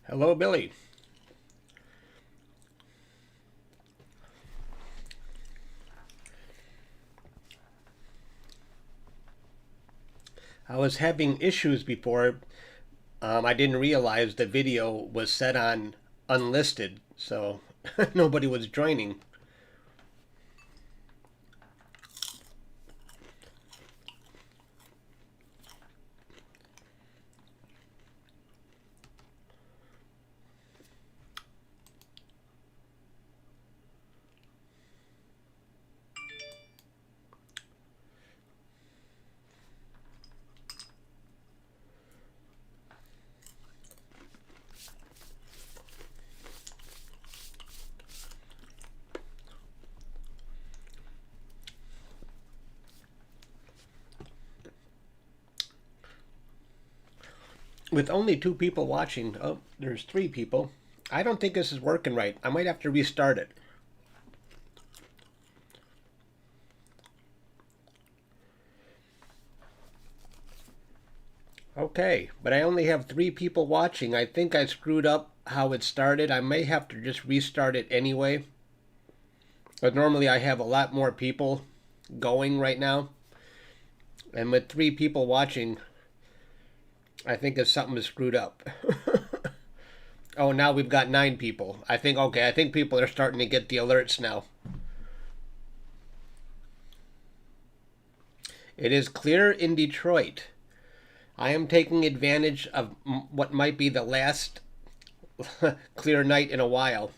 Hello, Billy. I was having issues before. I didn't realize the video was set on unlisted, so nobody was joining. With only 2 people watching, oh, there's 3 people. I don't think this is working right. I might have to restart it. Okay, but I only have 3 people watching. I think I screwed up how it started. I may have to just restart it anyway. But normally I have a lot more people going right now. And with 3 people watching, I think there's something is screwed up. Oh, now we've got 9 people. I think people are starting to get the alerts now. It is clear in Detroit. I am taking advantage of what might be the last clear night in a while.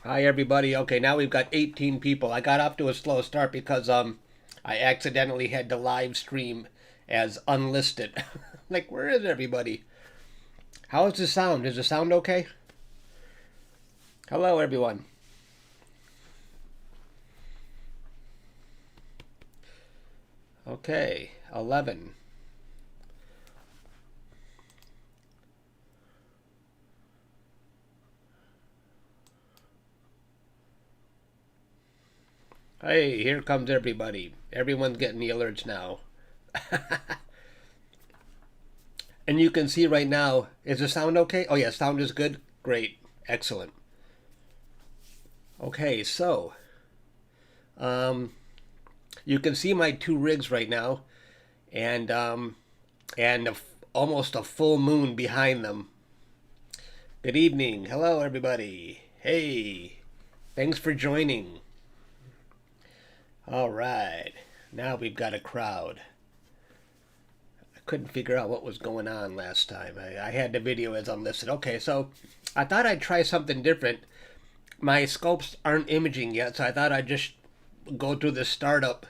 Hi, everybody. Okay, now we've got 18 people. I got off to a slow start because I accidentally had to live stream as unlisted. Like, where is everybody? How is the sound? Is the sound okay? Hello, everyone. Okay, 11. Hey, here comes everybody. Everyone's getting the alerts now. And you can see right now, is the sound okay? Oh yeah, sound is good. Great. Excellent. Okay, so you can see my two rigs right now, and almost a full moon behind them. Good evening. Hello, everybody. Hey, thanks for joining. All right, now we've got a crowd. I couldn't figure out what was going on last time. I had the video as unlisted. Okay, so I thought I'd try something different. My scopes aren't imaging yet, so I thought I'd just go through the startup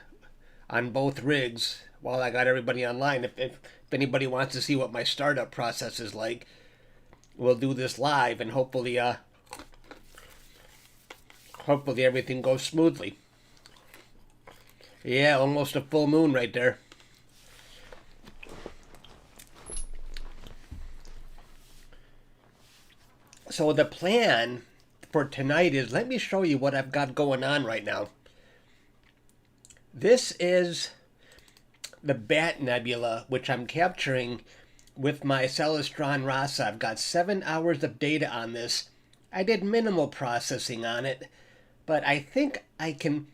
on both rigs while I got everybody online. If anybody wants to see what my startup process is like, we'll do this live, and hopefully everything goes smoothly. Yeah, almost a full moon right there. So the plan for tonight is, let me show you what I've got going on right now. This is the Bat Nebula, which I'm capturing with my Celestron RASA. I've got 7 hours of data on this. I did minimal processing on it, but I think I can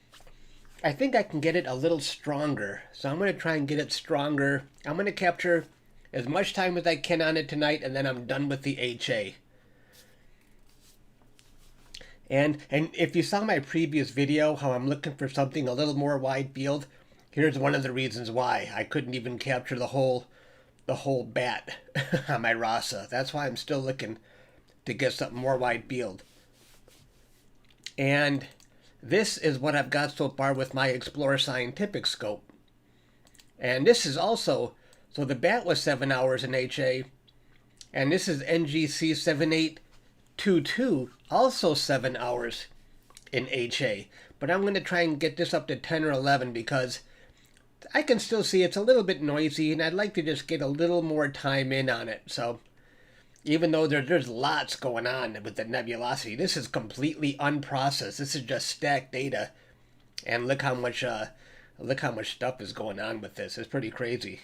get it a little stronger. So I'm going to try and get it stronger. I'm going to capture as much time as I can on it tonight, and then I'm done with the HA. And if you saw my previous video, how I'm looking for something a little more wide field, here's one of the reasons why. I couldn't even capture the whole bat on my RASA. That's why I'm still looking to get something more wide field. And this is what I've got so far with my Explorer Scientific scope. And this is also, so the bat was 7 hours in HA, and this is NGC 7822, also 7 hours in HA. But I'm going to try and get this up to 10 or 11 because I can still see it's a little bit noisy, and I'd like to just get a little more time in on it. So even though there's lots going on with the nebulosity, this is completely unprocessed. This is just stacked data, and look how much stuff is going on with this. It's pretty crazy.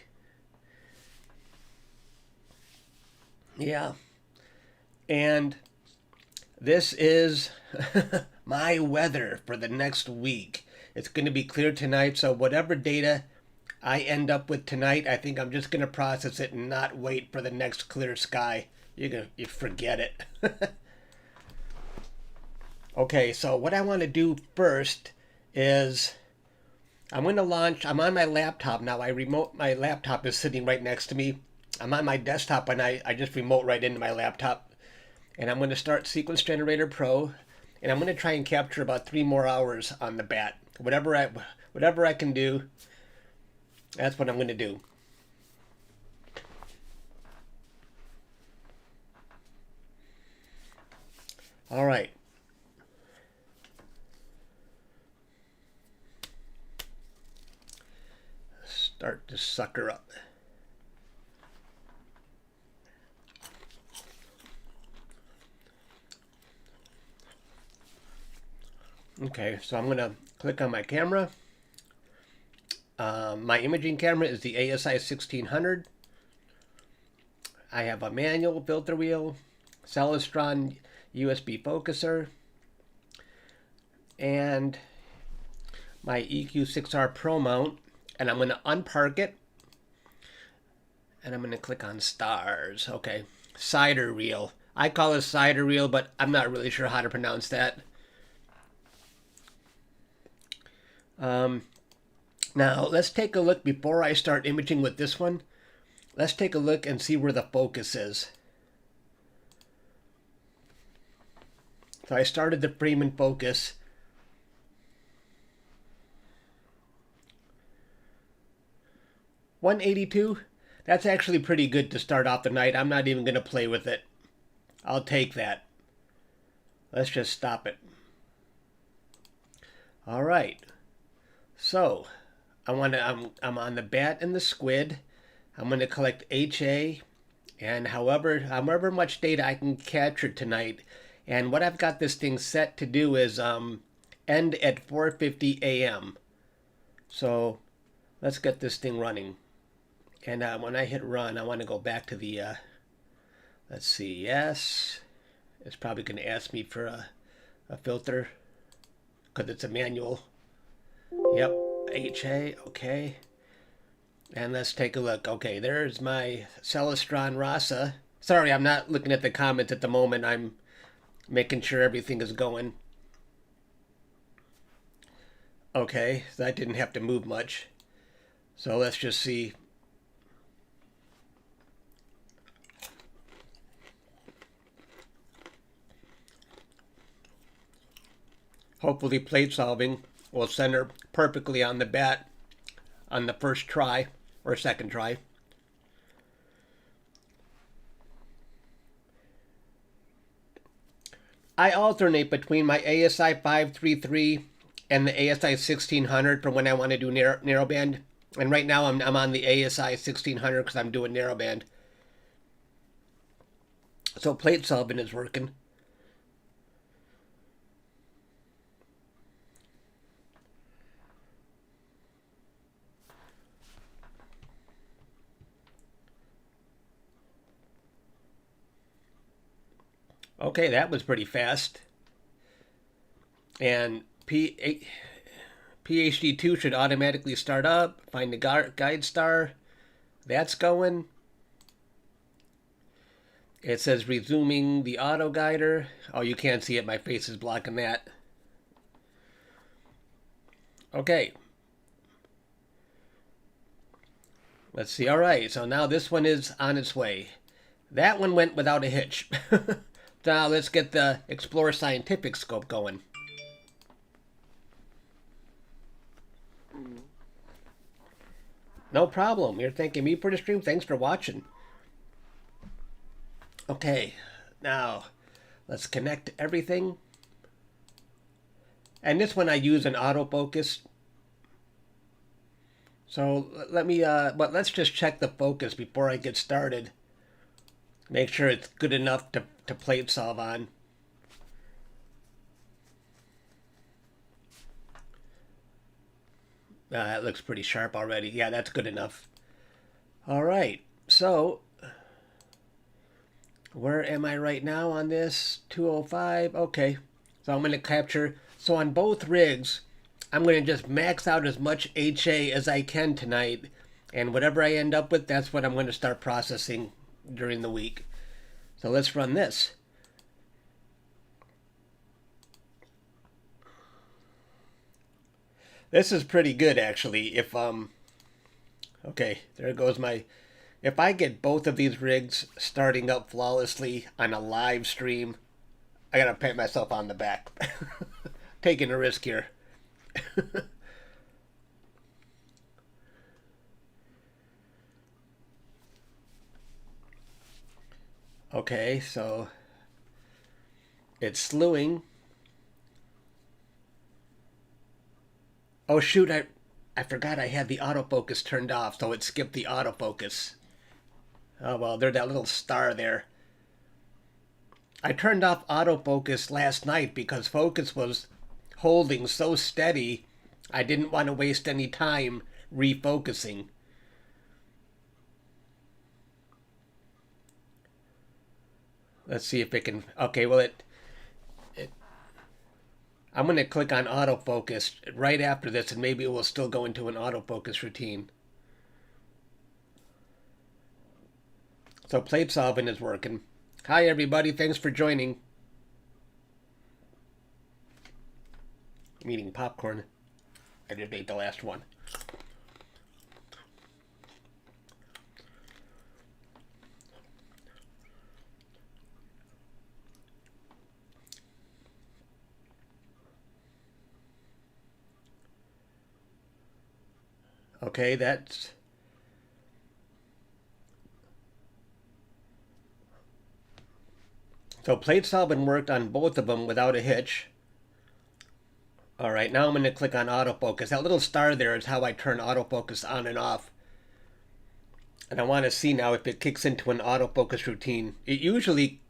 Yeah, and this is my weather for the next week. It's going to be clear tonight, so whatever data I end up with tonight, I think I'm just going to process it and not wait for the next clear sky. You forget it. Okay, so what I want to do first is I'm going to launch. I'm on my laptop now. My laptop is sitting right next to me. I'm on my desktop, and I just remote right into my laptop. And I'm going to start Sequence Generator Pro, and I'm going to try and capture about 3 more hours on the bat. Whatever I can do, that's what I'm going to do. All right. Start this sucker up. Okay, so I'm going to click on my camera. My imaging camera is the ASI1600. I have a manual filter wheel, Celestron USB focuser, and my EQ6R Pro mount. And I'm going to unpark it, and I'm going to click on stars. Okay, cider reel. I call it cider reel, but I'm not really sure how to pronounce that. Now, let's take a look before I start imaging with this one. Let's take a look and see where the focus is. So I started the frame in focus. .182, that's actually pretty good to start off the night. I'm not even going to play with it. I'll take that. Let's just stop it. All right. So I'm on the bat and the squid. I'm going to collect HA and however much data I can capture tonight. And what I've got this thing set to do is end at 4:50 a.m. So let's get this thing running. And when I hit run, I want to go back to the, let's see, yes. It's probably going to ask me for a filter because it's a manual. Yep, HA, okay. And let's take a look. Okay, there's my Celestron RASA. Sorry, I'm not looking at the comments at the moment. I'm making sure everything is going. Okay, that didn't have to move much. So let's just see. Hopefully plate solving will center perfectly on the bat on the first try or second try. I alternate between my ASI 533 and the ASI 1600 for when I want to do narrowband. And right now I'm on the ASI 1600 because I'm doing narrowband. So plate solving is working. Okay, that was pretty fast. And PhD2 should automatically start up. Find the guide star. That's going. It says resuming the auto guider. Oh, you can't see it. My face is blocking that. Okay. Let's see. All right. So now this one is on its way. That one went without a hitch. Now let's get the Explore Scientific scope going. No problem. You're thanking me for the stream. Thanks for watching. Okay, now let's connect everything. And this one I use an autofocus. So but let's just check the focus before I get started. Make sure it's good enough to plate solve on. That looks pretty sharp already. Yeah, that's good enough. All right, so where am I right now on this? 205. Okay, so I'm going to capture. So on both rigs, I'm going to just max out as much HA as I can tonight. And whatever I end up with, that's what I'm going to start processing during the week. So let's run this. This is pretty good, actually. If okay, there goes my. If I get both of these rigs starting up flawlessly on a live stream, I gotta pat myself on the back. Taking a risk here. Okay, so it's slewing. Oh shoot, I forgot I had the autofocus turned off, so it skipped the autofocus. Oh well, there's that little star there. I turned off autofocus last night because focus was holding so steady, I didn't want to waste any time refocusing. Let's see if it can. Okay, well I'm going to click on autofocus right after this, and maybe it will still go into an autofocus routine. So plate solving is working. Hi everybody, thanks for joining. I'm eating popcorn. I just ate the last one. Okay, that's... So plate solving worked on both of them without a hitch. All right, now I'm going to click on autofocus. That little star there is how I turn autofocus on and off. And I want to see now if it kicks into an autofocus routine. It usually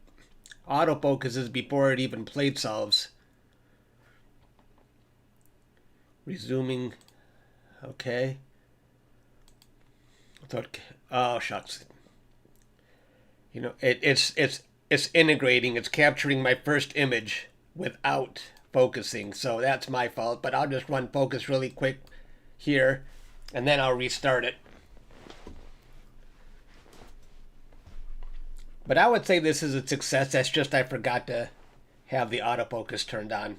autofocuses before it even plate solves. Resuming. Okay. So oh shucks. You know, it's integrating. It's capturing my first image without focusing. So that's my fault. But I'll just run focus really quick here, and then I'll restart it. But I would say this is a success. That's just I forgot to have the autofocus turned on.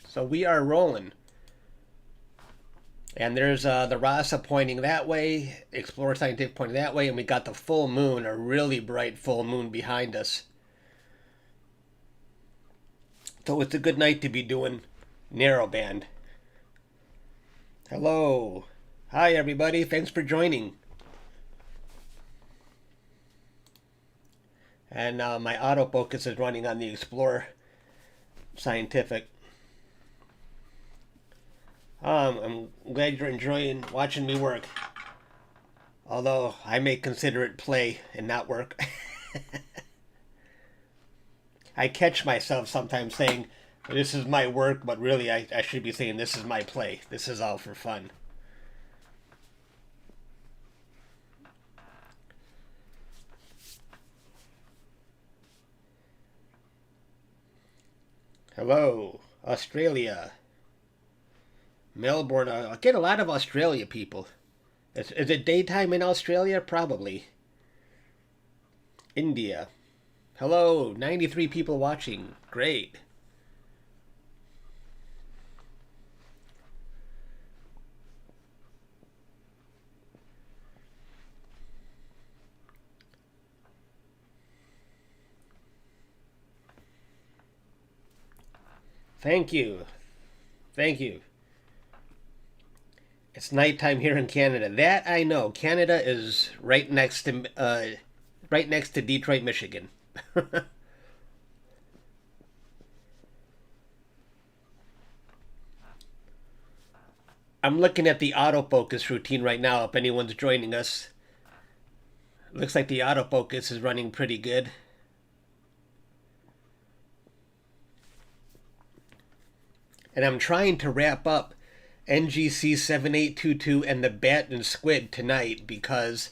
So we are rolling. And there's the RASA pointing that way, Explorer Scientific pointing that way, and we got the full moon, a really bright full moon behind us. So it's a good night to be doing narrowband. Hello. Hi, everybody. Thanks for joining. And my autofocus is running on the Explorer Scientific. I'm glad you're enjoying watching me work. Although I may consider it play and not work. I catch myself sometimes saying, this is my work, but really I should be saying this is my play. This is all for fun. Hello, Australia. Melbourne. I get a lot of Australia people. Is it daytime in Australia? Probably. India. Hello, 93 people watching. Great. Thank you. Thank you. It's nighttime here in Canada. That I know. Canada is right next to Detroit, Michigan. I'm looking at the autofocus routine right now. If anyone's joining us, looks like the autofocus is running pretty good. And I'm trying to wrap up NGC 7822 and the Bat and Squid tonight because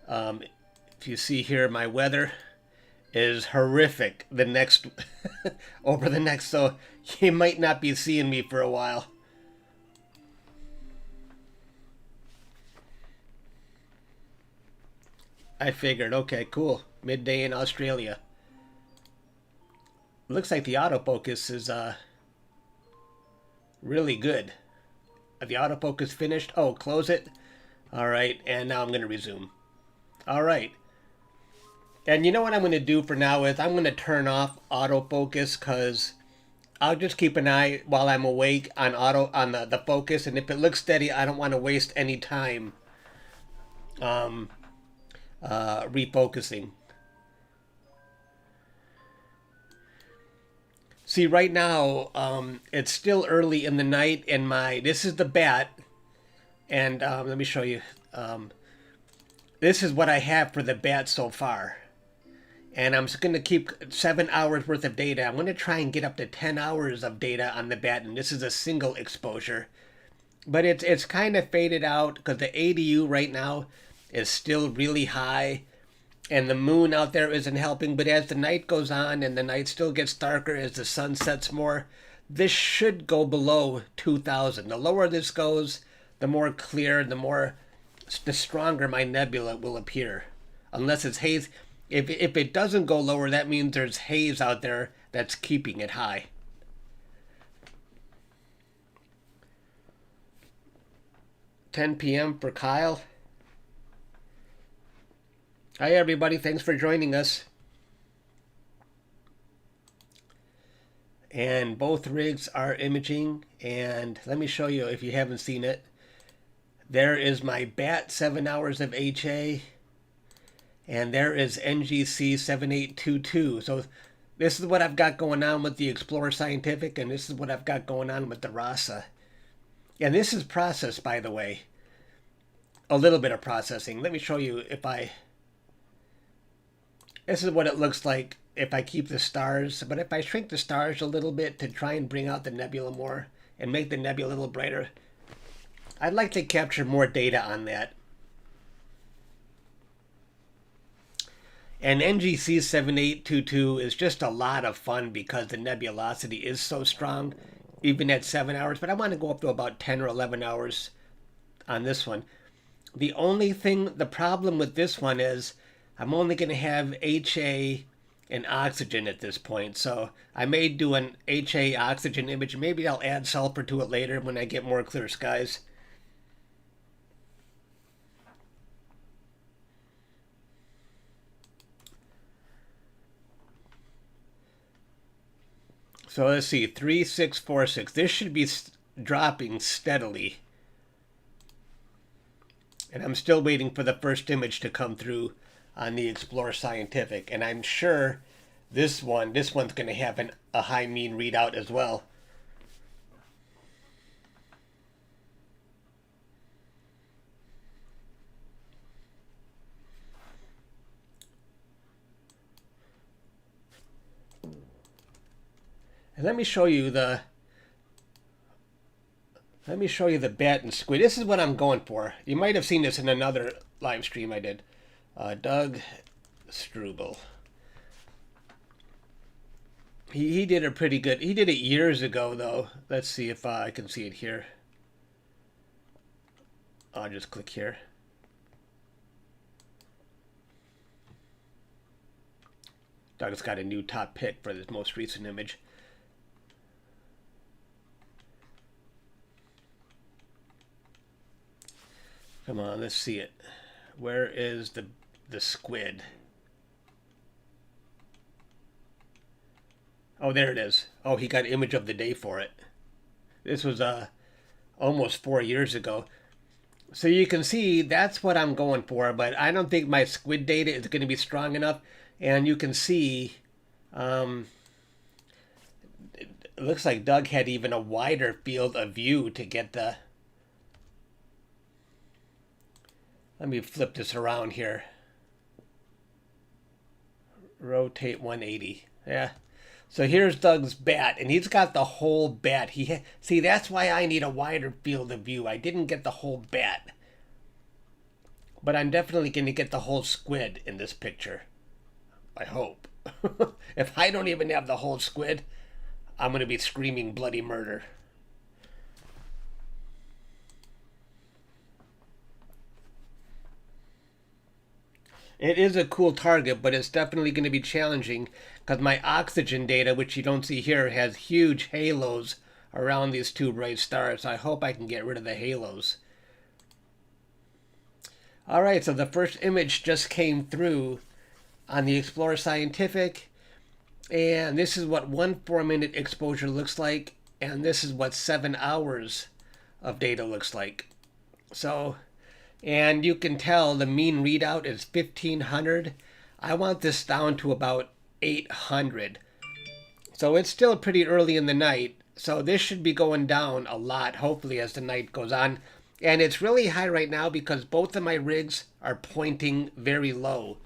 if you see here, my weather is horrific the next over the next, so you might not be seeing me for a while. I figured, okay, cool. Midday in Australia. Looks like the autofocus is really good. The autofocus finished. Oh, close it. All right, and now I'm going to resume. All right. And you know what I'm going to do for now is I'm going to turn off autofocus because I'll just keep an eye while I'm awake on the focus, and if it looks steady, I don't want to waste any time refocusing. See, right now, it's still early in the night, and this is the Bat, and let me show you. This is what I have for the Bat so far. And I'm just going to keep 7 hours worth of data. I'm going to try and get up to 10 hours of data on the Bat, and this is a single exposure. But it's kind of faded out because the ADU right now is still really high. And the moon out there isn't helping, but as the night goes on and the night still gets darker as the sun sets more, this should go below 2000. The lower this goes, the more clear, the stronger my nebula will appear. Unless it's haze. If it doesn't go lower, that means there's haze out there that's keeping it high. $10 p.m. for Kyle. Hi, everybody. Thanks for joining us. And both rigs are imaging. And let me show you if you haven't seen it. There is my Bat 7 hours of HA. And there is NGC 7822. So this is what I've got going on with the Explorer Scientific. And this is what I've got going on with the RASA. And this is processed, by the way. A little bit of processing. Let me show you if I... This is what it looks like if I keep the stars. But if I shrink the stars a little bit to try and bring out the nebula more and make the nebula a little brighter, I'd like to capture more data on that. And NGC 7822 is just a lot of fun because the nebulosity is so strong, even at 7 hours. But I want to go up to about 10 or 11 hours on this one. The problem with this one is I'm only going to have HA and oxygen at this point. So I may do an HA oxygen image. Maybe I'll add sulfur to it later when I get more clear skies. So let's see, 3646. This should be dropping steadily. And I'm still waiting for the first image to come through on the Explore Scientific. And I'm sure this one's going to have a high mean readout as well. And let me show you the bat and squid. This is what I'm going for. You might have seen this in another live stream I did. Doug Struble. He did a pretty good. He did it years ago though. Let's see if I can see it here. I'll just click here. Doug's got a new top pick for this most recent image. Come on, let's see it. Where is the squid? Oh, there it is. Oh, he got image of the day for it. This was almost 4 years ago. So you can see that's what I'm going for, but I don't think my squid data is going to be strong enough. And you can see it looks like Doug had even a wider field of view to get the... Let me flip this around here. Rotate 180. Yeah. So here's Doug's bat, and he's got the whole bat. See, that's why I need a wider field of view. I didn't get the whole bat. But I'm definitely going to get the whole squid in this picture. I hope. If I don't even have the whole squid, I'm going to be screaming bloody murder. It is a cool target, but it's definitely going to be challenging because my oxygen data, which you don't see here, has huge halos around these two bright stars. I hope I can get rid of the halos. All right, so the first image just came through on the Explorer Scientific, and this is what 1 4-minute exposure looks like, and this is what 7 hours of data looks like. So... and you can tell the mean readout is 1500. I want this down to about 800. So it's still pretty early in the night. So this should be going down a lot, hopefully, as the night goes on. And it's really high right now because both of my rigs are pointing very low.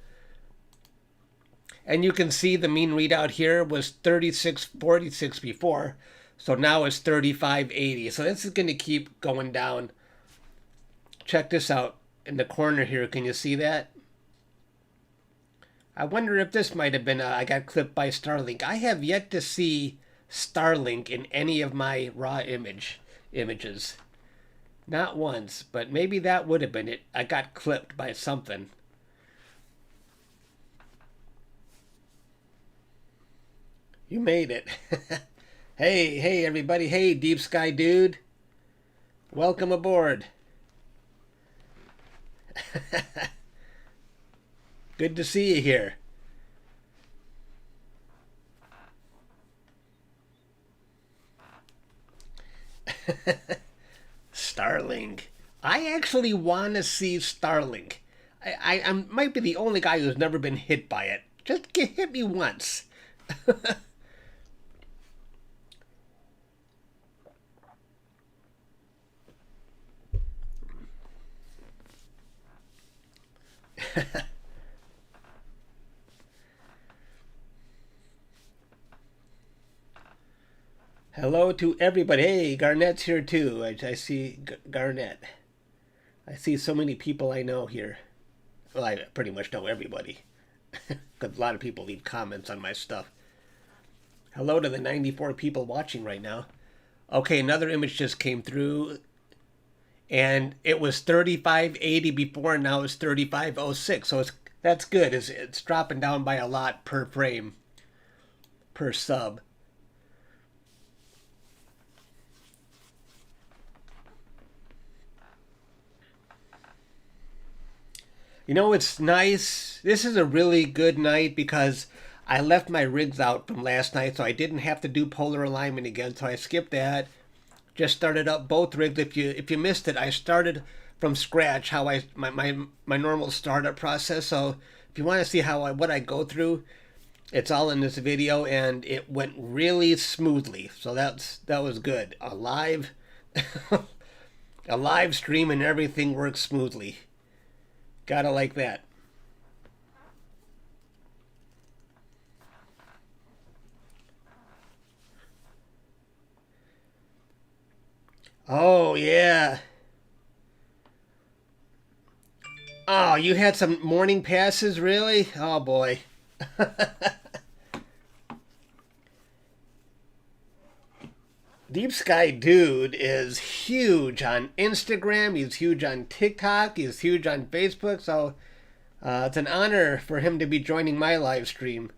And you can see the mean readout here was 3646 before. So now it's 3580. So this is going to keep going down. Check this out in the corner here. Can you see that? I wonder if this might have been I got clipped by Starlink. I have yet to see Starlink in any of my raw images. Not once, but maybe that would have been it. I got clipped by something. You made it. Hey everybody. Hey Deep Sky Dude. Welcome aboard. Good to see you here. Starlink. I actually want to see Starlink. I might be the only guy who's never been hit by it. Just hit me once. Hello to everybody. Hey, Garnett's here too. I see Garnett. I see so many people I know here. Well, I pretty much know everybody. Because a lot of people leave comments on my stuff. Hello to the 94 people watching right now. Okay, another image just came through. And it was 3580 before, and now it's 3506. So that's good. It's dropping down by a lot per frame, per sub. You know, it's nice. This is a really good night because I left my rigs out from last night, so I didn't have to do polar alignment again. So I skipped that. Just started up both rigs. If you missed it, I started from scratch how my normal startup process. So if you want to see what I go through, it's all in this video, and it went really smoothly. So that was good. A live a live stream and everything works smoothly. Gotta like that. Oh yeah. Oh, you had some morning passes, really? Oh boy. Deep Sky Dude is huge on Instagram. He's huge on TikTok. He's huge on Facebook. So it's an honor for him to be joining my live stream.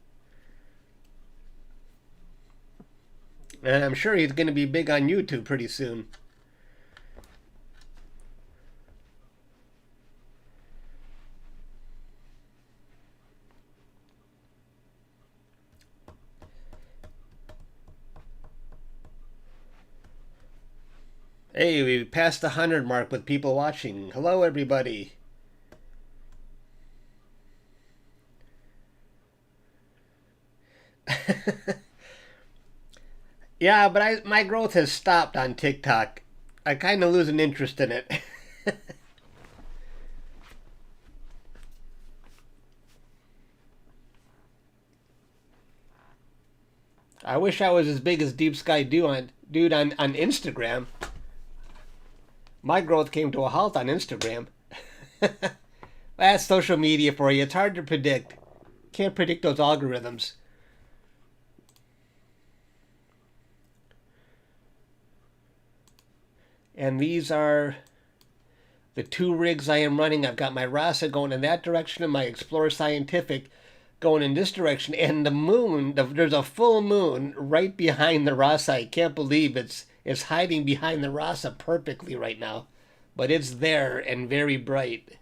And I'm sure he's going to be big on YouTube pretty soon. Hey, we passed the 100 mark with people watching. Hello, everybody. Yeah, but my growth has stopped on TikTok. I kind of lose an interest in it. I wish I was as big as Deep Sky Dude on Instagram. My growth came to a halt on Instagram. That's social media for you. It's hard to predict. Can't predict those algorithms. And these are the two rigs I am running. I've got my RASA going in that direction and my Explorer Scientific going in this direction. And the moon, there's a full moon right behind the RASA. I can't believe it's hiding behind the RASA perfectly right now. But it's there and very bright.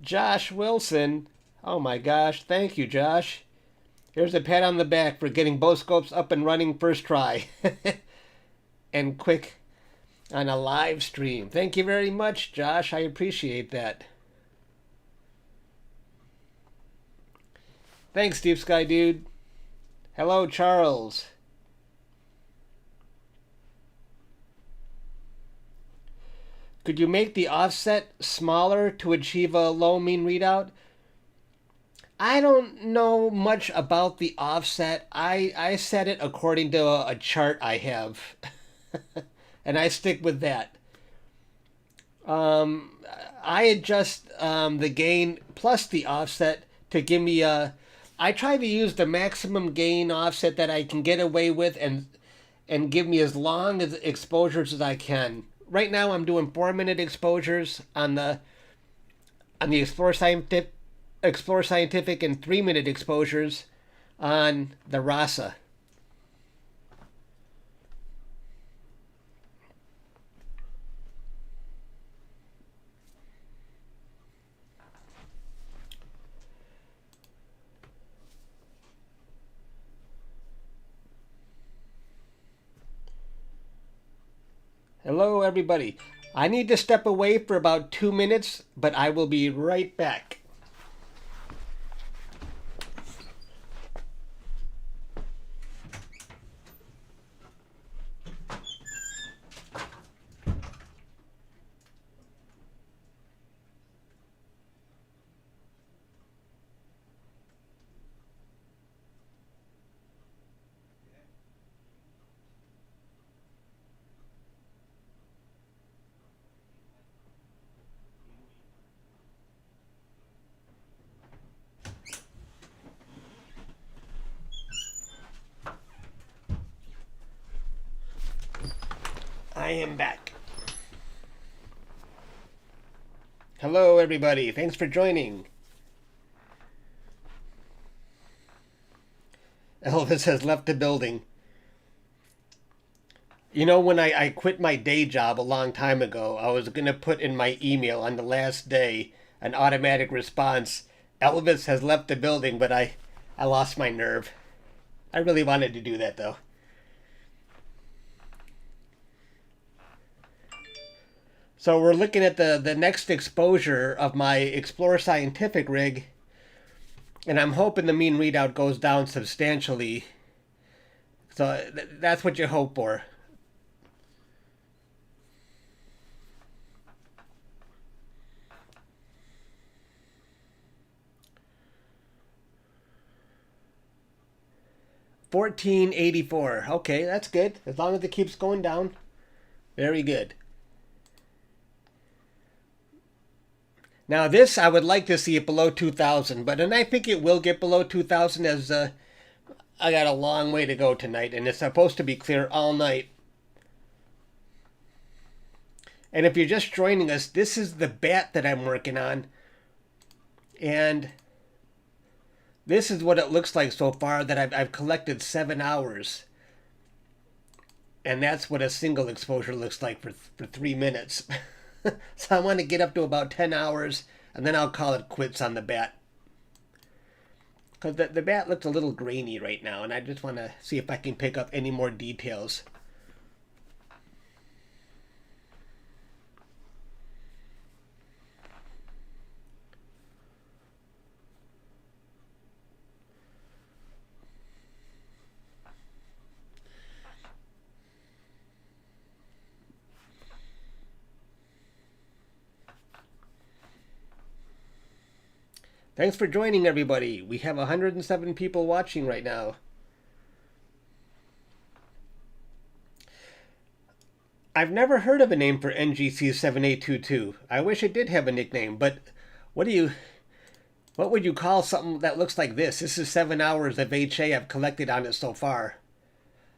Josh Wilson. Oh my gosh. Thank you, Josh. Here's a pat on the back for getting both scopes up and running first try. And quick on a live stream. Thank you very much, Josh. I appreciate that. Thanks, Deep Sky Dude. Hello, Charles. Could you make the offset smaller to achieve a low mean readout? I don't know much about the offset. I set it according to a chart I have. And I stick with that. I adjust the gain plus the offset to give me a... I try to use the maximum gain offset that I can get away with and give me as long as exposures as I can. Right now I'm doing 4-minute exposures on the Explorer Scientific and 3-minute exposures on the RASA. Hello, everybody. I need to step away for about 2 minutes, but I will be right back. am back. Hello, everybody. Thanks for joining. Elvis has left the building. You know, when I quit my day job a long time ago, I was going to put in my email on the last day an automatic response. Elvis has left the building, but I lost my nerve. I really wanted to do that, though. So we're looking at the next exposure of my Explorer Scientific rig, and I'm hoping the mean readout goes down substantially. So that's what you hope for. $14.84. Okay, that's good. As long as it keeps going down. Very good. Now this, I would like to see it below 2,000, and I think it will get below 2,000 as I got a long way to go tonight, and it's supposed to be clear all night. And if you're just joining us, this is the bat that I'm working on, and this is what it looks like so far. That I've collected 7 hours, and that's what a single exposure looks like for 3 minutes. So I want to get up to about 10 hours, and then I'll call it quits on the bat. Because the bat looks a little grainy right now, and I just want to see if I can pick up any more details. Thanks for joining, everybody. We have 107 people watching right now. I've never heard of a name for NGC7822. I wish it did have a nickname, but what would you call something that looks like this? This is 7 hours of HA I've collected on it so far.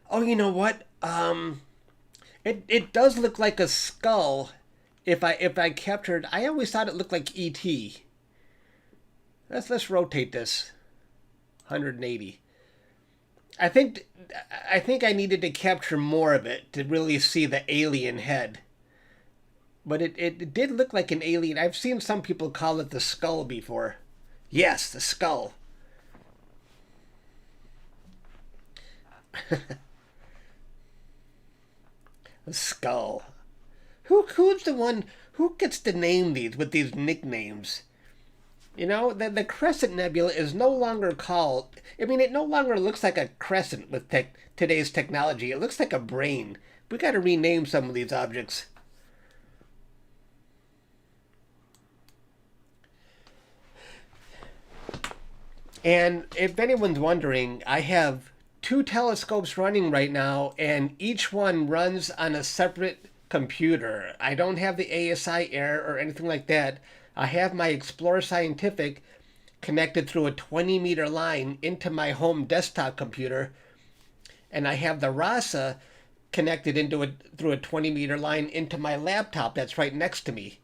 Oh, you know what? It does look like a skull. If I captured, I always thought it looked like ET. Let's rotate this 180. I think I needed to capture more of it to really see the alien head. But it did look like an alien. I've seen some people call it the skull before. Yes, the skull. The skull. Who's the one who gets to name these with these nicknames? You know, the Crescent Nebula is no longer called... I mean, it no longer looks like a crescent with today's technology. It looks like a brain. We got to rename some of these objects. And if anyone's wondering, I have 2 telescopes running right now, and each one runs on a separate computer. I don't have the ASI Air or anything like that. I have my Explorer Scientific connected through a 20-meter line into my home desktop computer, and I have the RASA connected through a 20-meter line into my laptop that's right next to me.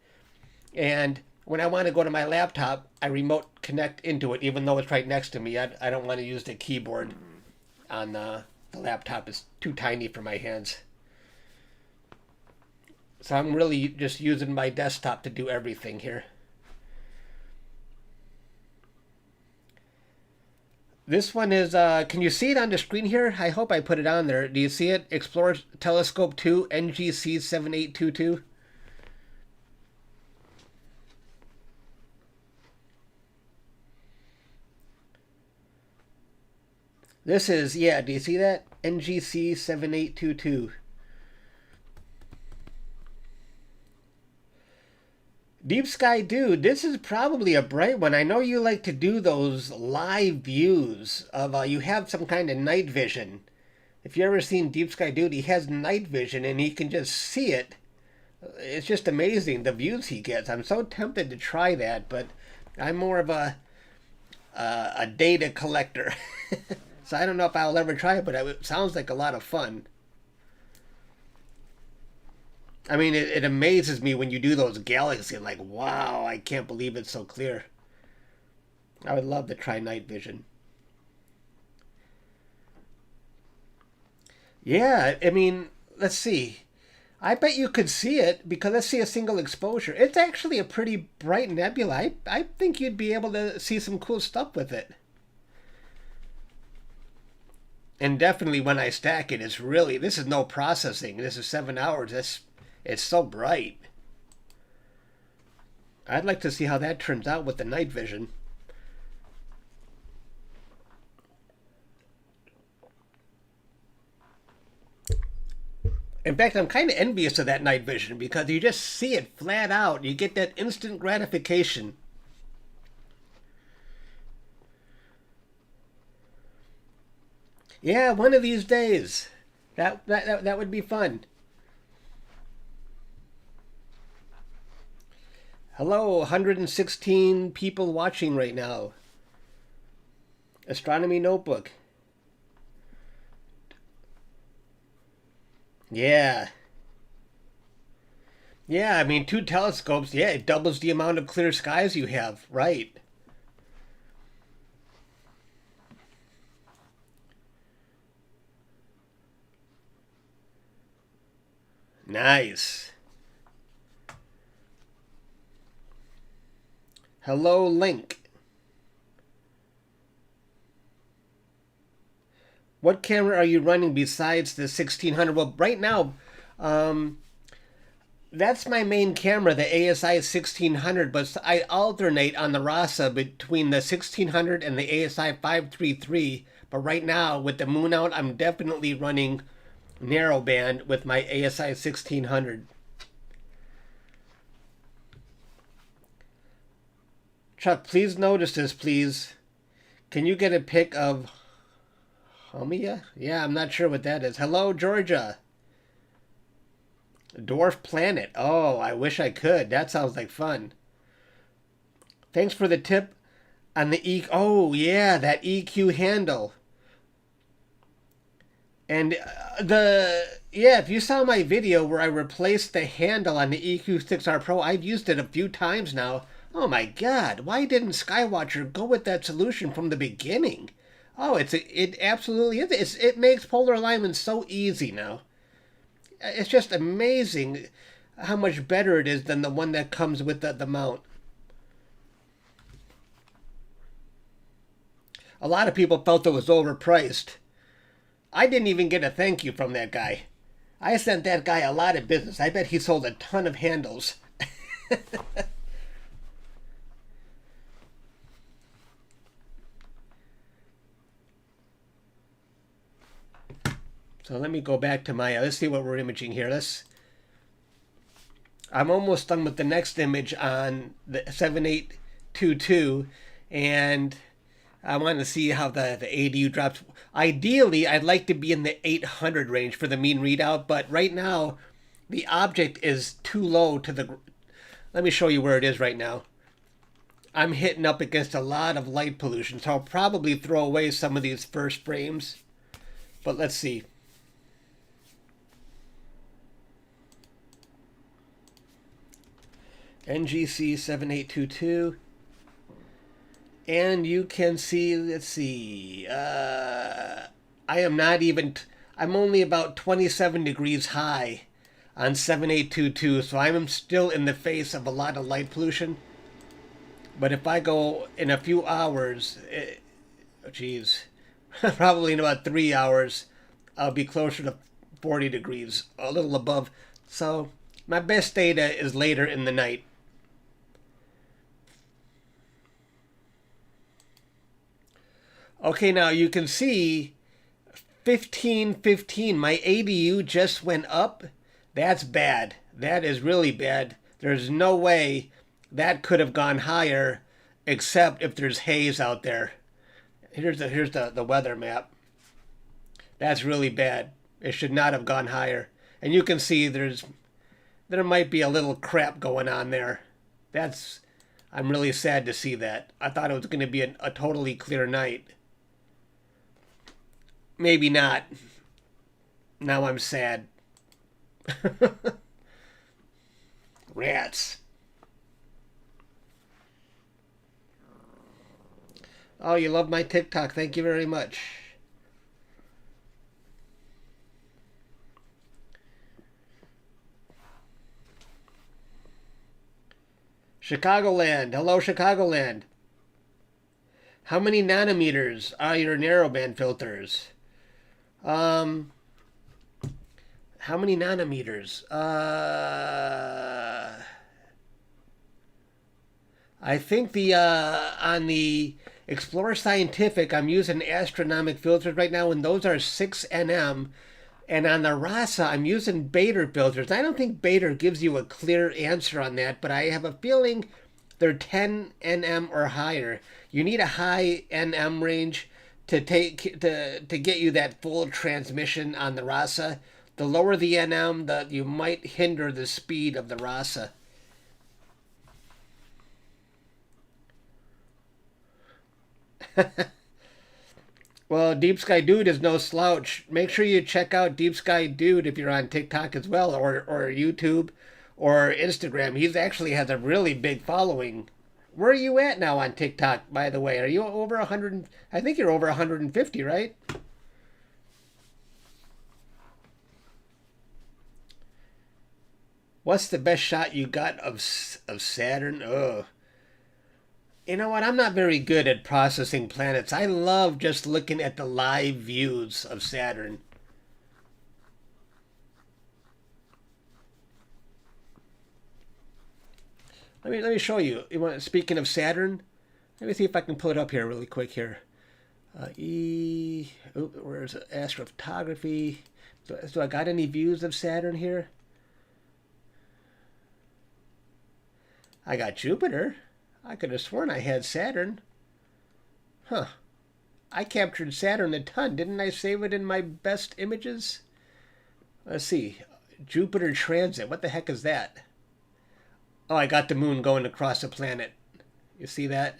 And when I want to go to my laptop, I remote connect into it, even though it's right next to me. I don't want to use the keyboard on the laptop. It's too tiny for my hands. So I'm really just using my desktop to do everything here. This one is, can you see it on the screen here? I hope I put it on there. Do you see it? Explorer Telescope 2 NGC7822. This is, yeah, do you see that? NGC7822. Deep Sky Dude, this is probably a bright one. I know you like to do those live views of, you have some kind of night vision. If you ever seen Deep Sky Dude, he has night vision and he can just see it. It's just amazing the views he gets. I'm so tempted to try that, but I'm more of a data collector. So I don't know if I'll ever try it, but it sounds like a lot of fun. I mean, it amazes me when you do those galaxies. Like, wow, I can't believe it's so clear. I would love to try night vision. Yeah, I mean, let's see. I bet you could see it because let's see a single exposure. It's actually a pretty bright nebula. I think you'd be able to see some cool stuff with it. And definitely when I stack it, it's really, this is no processing. This is 7 hours. It's so bright. I'd like to see how that turns out with the night vision. In fact, I'm kind of envious of that night vision because you just see it flat out. You get that instant gratification. Yeah, one of these days. That would be fun. Hello, 116 people watching right now. Astronomy Notebook. Yeah. Yeah, I mean, 2 telescopes, yeah, it doubles the amount of clear skies you have, right? Nice. Hello, Link. What camera are you running besides the 1600? Well, right now, um, that's my main camera, the ASI 1600, but I alternate on the RASA between the 1600 and the ASI 533. But right now, with the moon out, I'm definitely running narrowband with my ASI 1600. Chuck, please notice this, please. Can you get a pic of Humia? Yeah, I'm not sure what that is. Hello, Georgia. Dwarf Planet. Oh, I wish I could. That sounds like fun. Thanks for the tip on the E. Oh, yeah, that EQ handle. And yeah, if you saw my video where I replaced the handle on the EQ6R Pro, I've used it a few times now. Oh my God, why didn't Skywatcher go with that solution from the beginning? Oh, it absolutely is. It makes polar alignment so easy now. It's just amazing how much better it is than the one that comes with the mount. A lot of people felt it was overpriced. I didn't even get a thank you from that guy. I sent that guy a lot of business. I bet he sold a ton of handles. So let me go back to my, let's see what we're imaging here. I'm almost done with the next image on the 7822, and I want to see how the ADU drops. Ideally, I'd like to be in the 800 range for the mean readout, but right now, the object is too low to the... Let me show you where it is right now. I'm hitting up against a lot of light pollution, so I'll probably throw away some of these first frames. But let's see. NGC 7822. And you can see, let's see, I am not even, I'm only about 27 degrees high on 7822, so I'm still in the face of a lot of light pollution. But if I go in a few hours, geez, probably in about 3 hours, I'll be closer to 40 degrees, a little above. So my best data is later in the night. Okay, now you can see 1515. My ADU just went up. That's bad. That is really bad. There's no way that could have gone higher except if there's haze out there. Here's the weather map. That's really bad. It should not have gone higher. And you can see there might be a little crap going on there. I'm really sad to see that. I thought it was going to be a totally clear night. Maybe not. Now I'm sad. Rats. Oh, you love my TikTok. Thank you very much. Chicagoland. Hello, Chicagoland. How many nanometers are your narrowband filters? How many nanometers? I think the on the Explorer Scientific, I'm using astronomic filters right now, and those are 6 nm. And on the RASA, I'm using Baader filters. I don't think Baader gives you a clear answer on that, but I have a feeling they're 10 nm or higher. You need a high nm range to get you that full transmission on the RASA. The lower the nm, you might hinder the speed of the RASA. Well, Deep Sky Dude is no slouch. Make sure you check out Deep Sky Dude if you're on TikTok as well, or YouTube, or Instagram. He actually has a really big following. Where are you at now on TikTok, by the way? Are you over 100? I think you're over 150, right? What's the best shot you got of Saturn? Oh. You know what? I'm not very good at processing planets. I love just looking at the live views of Saturn. Let me show you. Speaking of Saturn, let me see if I can pull it up here really quick here. Where's astrophotography? So I got any views of Saturn here? I got Jupiter. I could have sworn I had Saturn. Huh. I captured Saturn a ton. Didn't I save it in my best images? Let's see. Jupiter transit. What the heck is that? Oh, I got the moon going across the planet. You see that?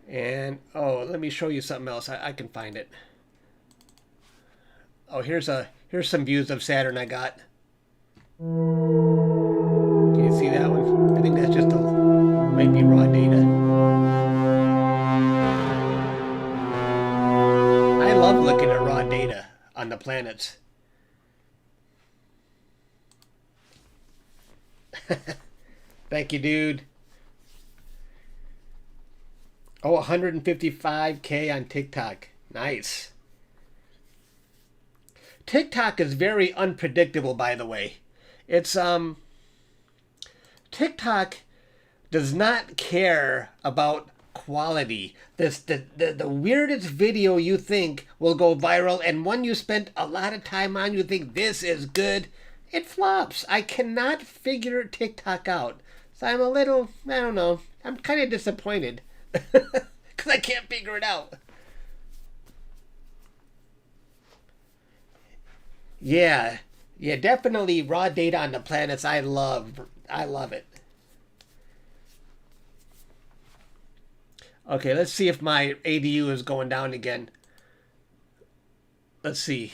And, oh, let me show you something else. I can find it. Oh, here's some views of Saturn I got. Can you see that one? I think that's just might be raw data. I love looking at raw data on the planets. Thank you, dude. Oh, 155K on TikTok. Nice. TikTok is very unpredictable, by the way. It's TikTok does not care about quality. The weirdest video you think will go viral, and one you spent a lot of time on, you think this is good, it flops. I cannot figure TikTok out. So I'm a little, I don't know, I'm kind of disappointed because I can't figure it out. Yeah, definitely raw data on the planets. I love it. Okay, let's see if my ADU is going down again. Let's see.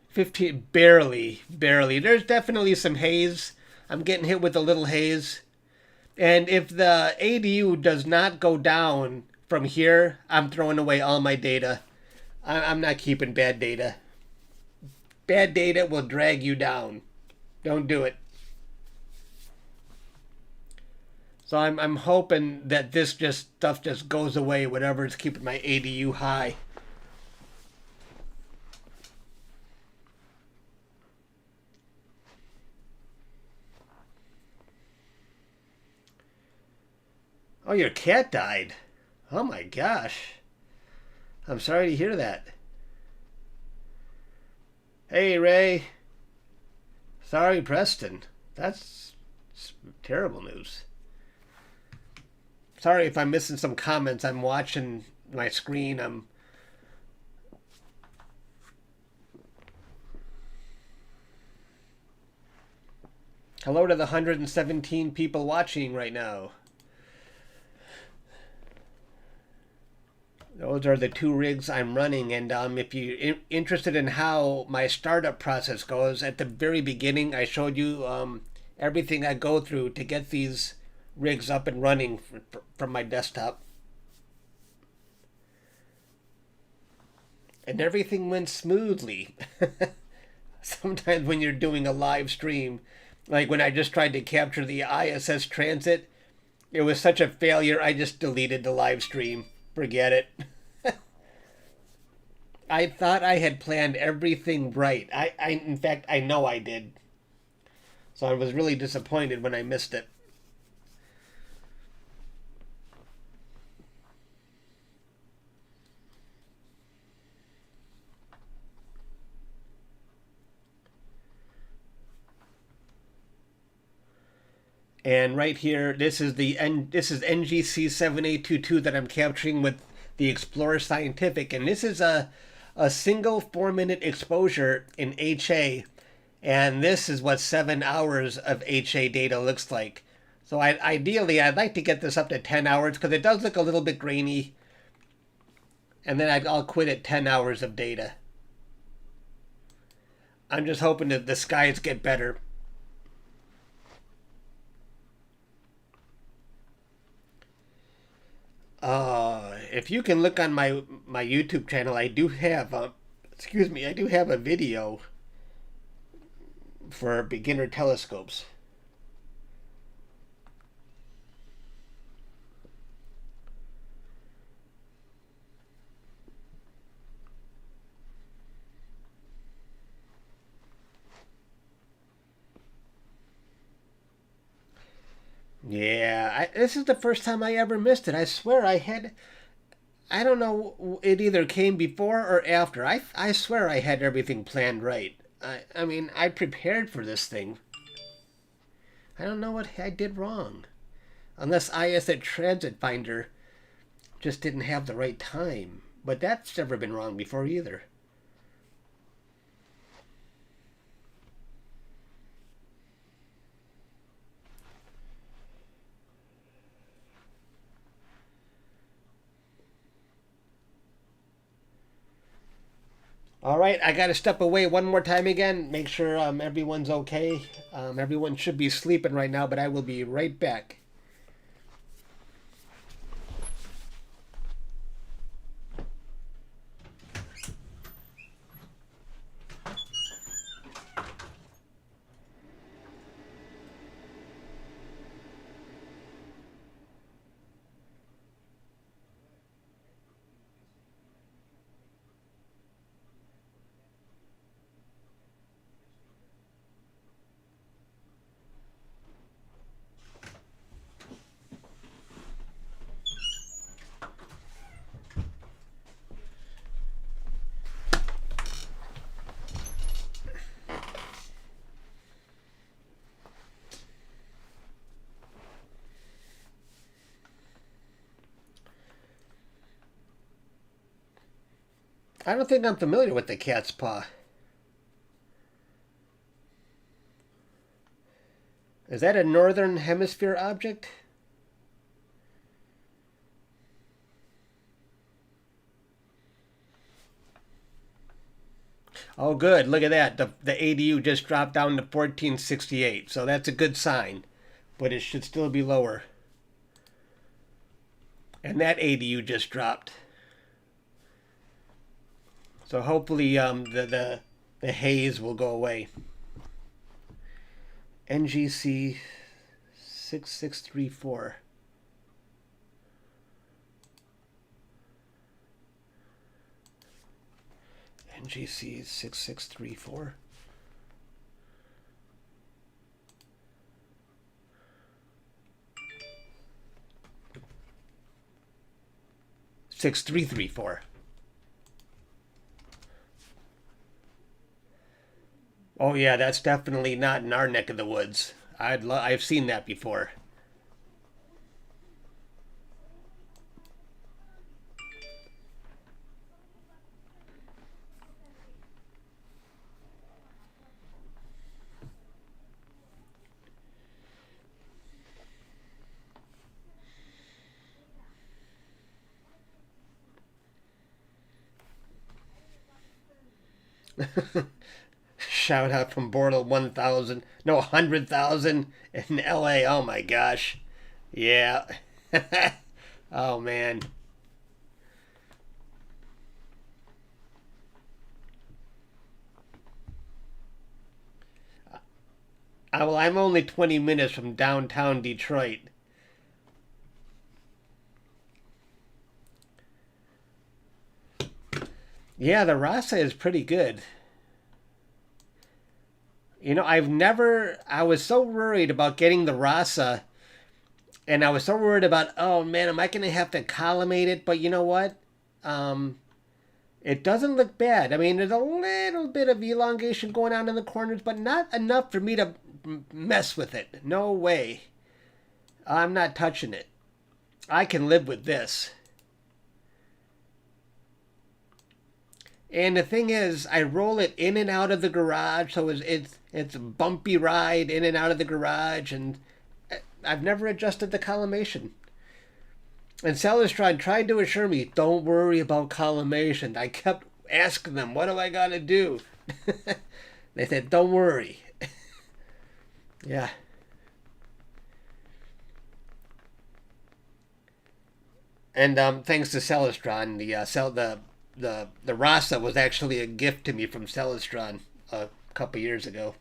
15, barely. There's definitely some haze. I'm getting hit with a little haze. And if the ADU does not go down from here, I'm throwing away all my data. I'm not keeping bad data. Bad data will drag you down. Don't do it. So I'm hoping that this stuff just goes away, whatever is keeping my ADU high. Oh, your cat died. Oh my gosh. I'm sorry to hear that. Hey, Ray. Sorry, Preston. That's terrible news. Sorry if I'm missing some comments. I'm watching my screen. Hello to the 117 people watching right now. Those are the two rigs I'm running, and if you're interested in how my startup process goes, at the very beginning I showed you everything I go through to get these rigs up and running from my desktop. And everything went smoothly. Sometimes when you're doing a live stream, like when I just tried to capture the ISS transit, it was such a failure I just deleted the live stream. Forget it. I thought I had planned everything right. In fact, I know I did. So I was really disappointed when I missed it. And right here, this is NGC 7822 that I'm capturing with the Explorer Scientific, and this is a single 4-minute exposure in HA, and this is what 7 hours of HA data looks like. So ideally, I'd like to get this up to 10 hours because it does look a little bit grainy, and then I'll quit at 10 hours of data. I'm just hoping that the skies get better. If you can look on my YouTube channel, I do have I do have a video for beginner telescopes. Yeah, this is the first time I ever missed it. I swear I don't know, it either came before or after. I swear I had everything planned right. I mean, I prepared for this thing. I don't know what I did wrong. Unless IS at Transit Finder just didn't have the right time. But that's never been wrong before either. All right, I got to step away one more time again. Make sure everyone's okay. Everyone should be sleeping right now, but I will be right back. I don't think I'm familiar with the cat's paw. Is that a northern hemisphere object? Oh, good. Look at that. The ADU just dropped down to 1468. So that's a good sign. But it should still be lower. And that ADU just dropped. So hopefully the haze will go away. NGC 6634. NGC 6634. Six three three four. Oh yeah, that's definitely not in our neck of the woods. I've seen that before. Shout out from Bortle 1,000. No, 100,000 in LA. Oh my gosh. Yeah. Oh man. Well, I'm only 20 minutes from downtown Detroit. Yeah, the Rasa is pretty good. You know, I was so worried about getting the Rasa, and I was so worried about, oh man, am I going to have to collimate it? But you know what? Um, it doesn't look bad. I mean, there's a little bit of elongation going on in the corners, but not enough for me to mess with it. No way. I'm not touching it. I can live with this. And the thing is, I roll it in and out of the garage, so it's a bumpy ride in and out of the garage, and I've never adjusted the collimation. And Celestron tried to assure me, don't worry about collimation. I kept asking them, what do I got to do? They said, don't worry. Yeah. And thanks to Celestron, the Rasa was actually a gift to me from Celestron a couple years ago.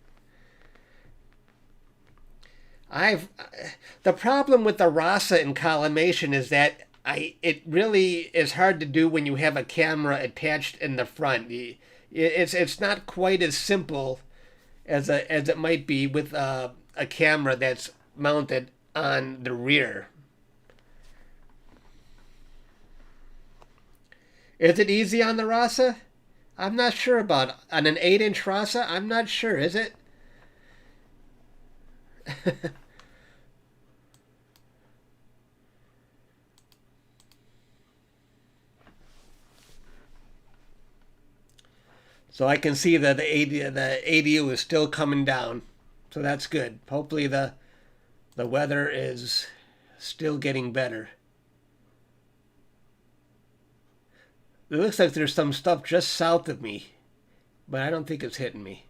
I've The problem with the Rasa in collimation is that I it really is hard to do when you have a camera attached in the front. It's not quite as simple as it might be with a camera that's mounted on the rear. Is it easy on the Rasa? I'm not sure about on an 8-inch Rasa. I'm not sure. Is it? So I can see that the ADU is still coming down. So that's good. Hopefully the weather is still getting better. It looks like there's some stuff just south of me, but I don't think it's hitting me.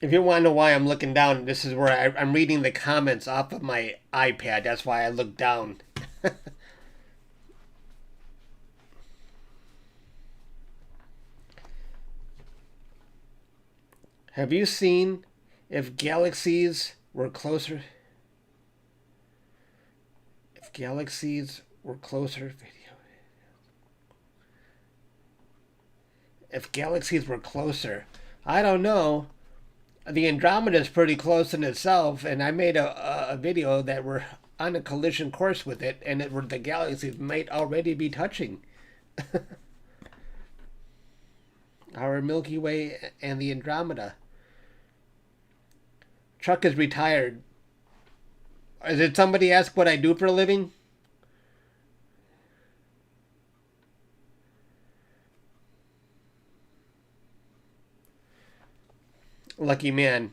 If you want to know why I'm looking down, this is where I'm reading the comments off of my iPad. That's why I look down. Have you seen if galaxies were closer? If galaxies were closer, video. If galaxies were closer, I don't know. The Andromeda is pretty close in itself, and I made a video that we're on a collision course with it, and the galaxies might already be touching. Our Milky Way and the Andromeda. Chuck is retired. Did somebody ask what I do for a living? Lucky man.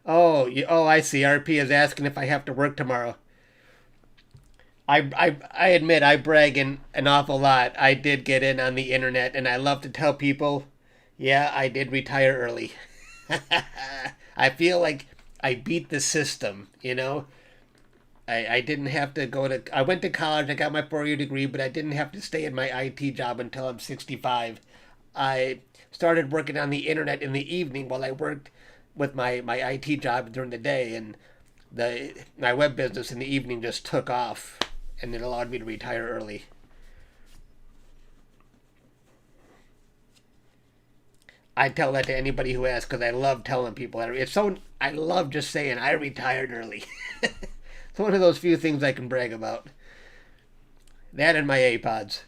Oh, I see. RP is asking if I have to work tomorrow. I admit I brag an awful lot. I did get in on the internet, and I love to tell people, yeah, I did retire early. I feel like I beat the system, you know? I didn't have to go to... I went to college, I got my 4-year degree, but I didn't have to stay in my IT job until I'm 65. I started working on the internet in the evening while I worked with my IT job during the day, and my web business in the evening just took off, and it allowed me to retire early. I tell that to anybody who asks because I love telling people. I love just saying I retired early. It's one of those few things I can brag about. That and my AirPods.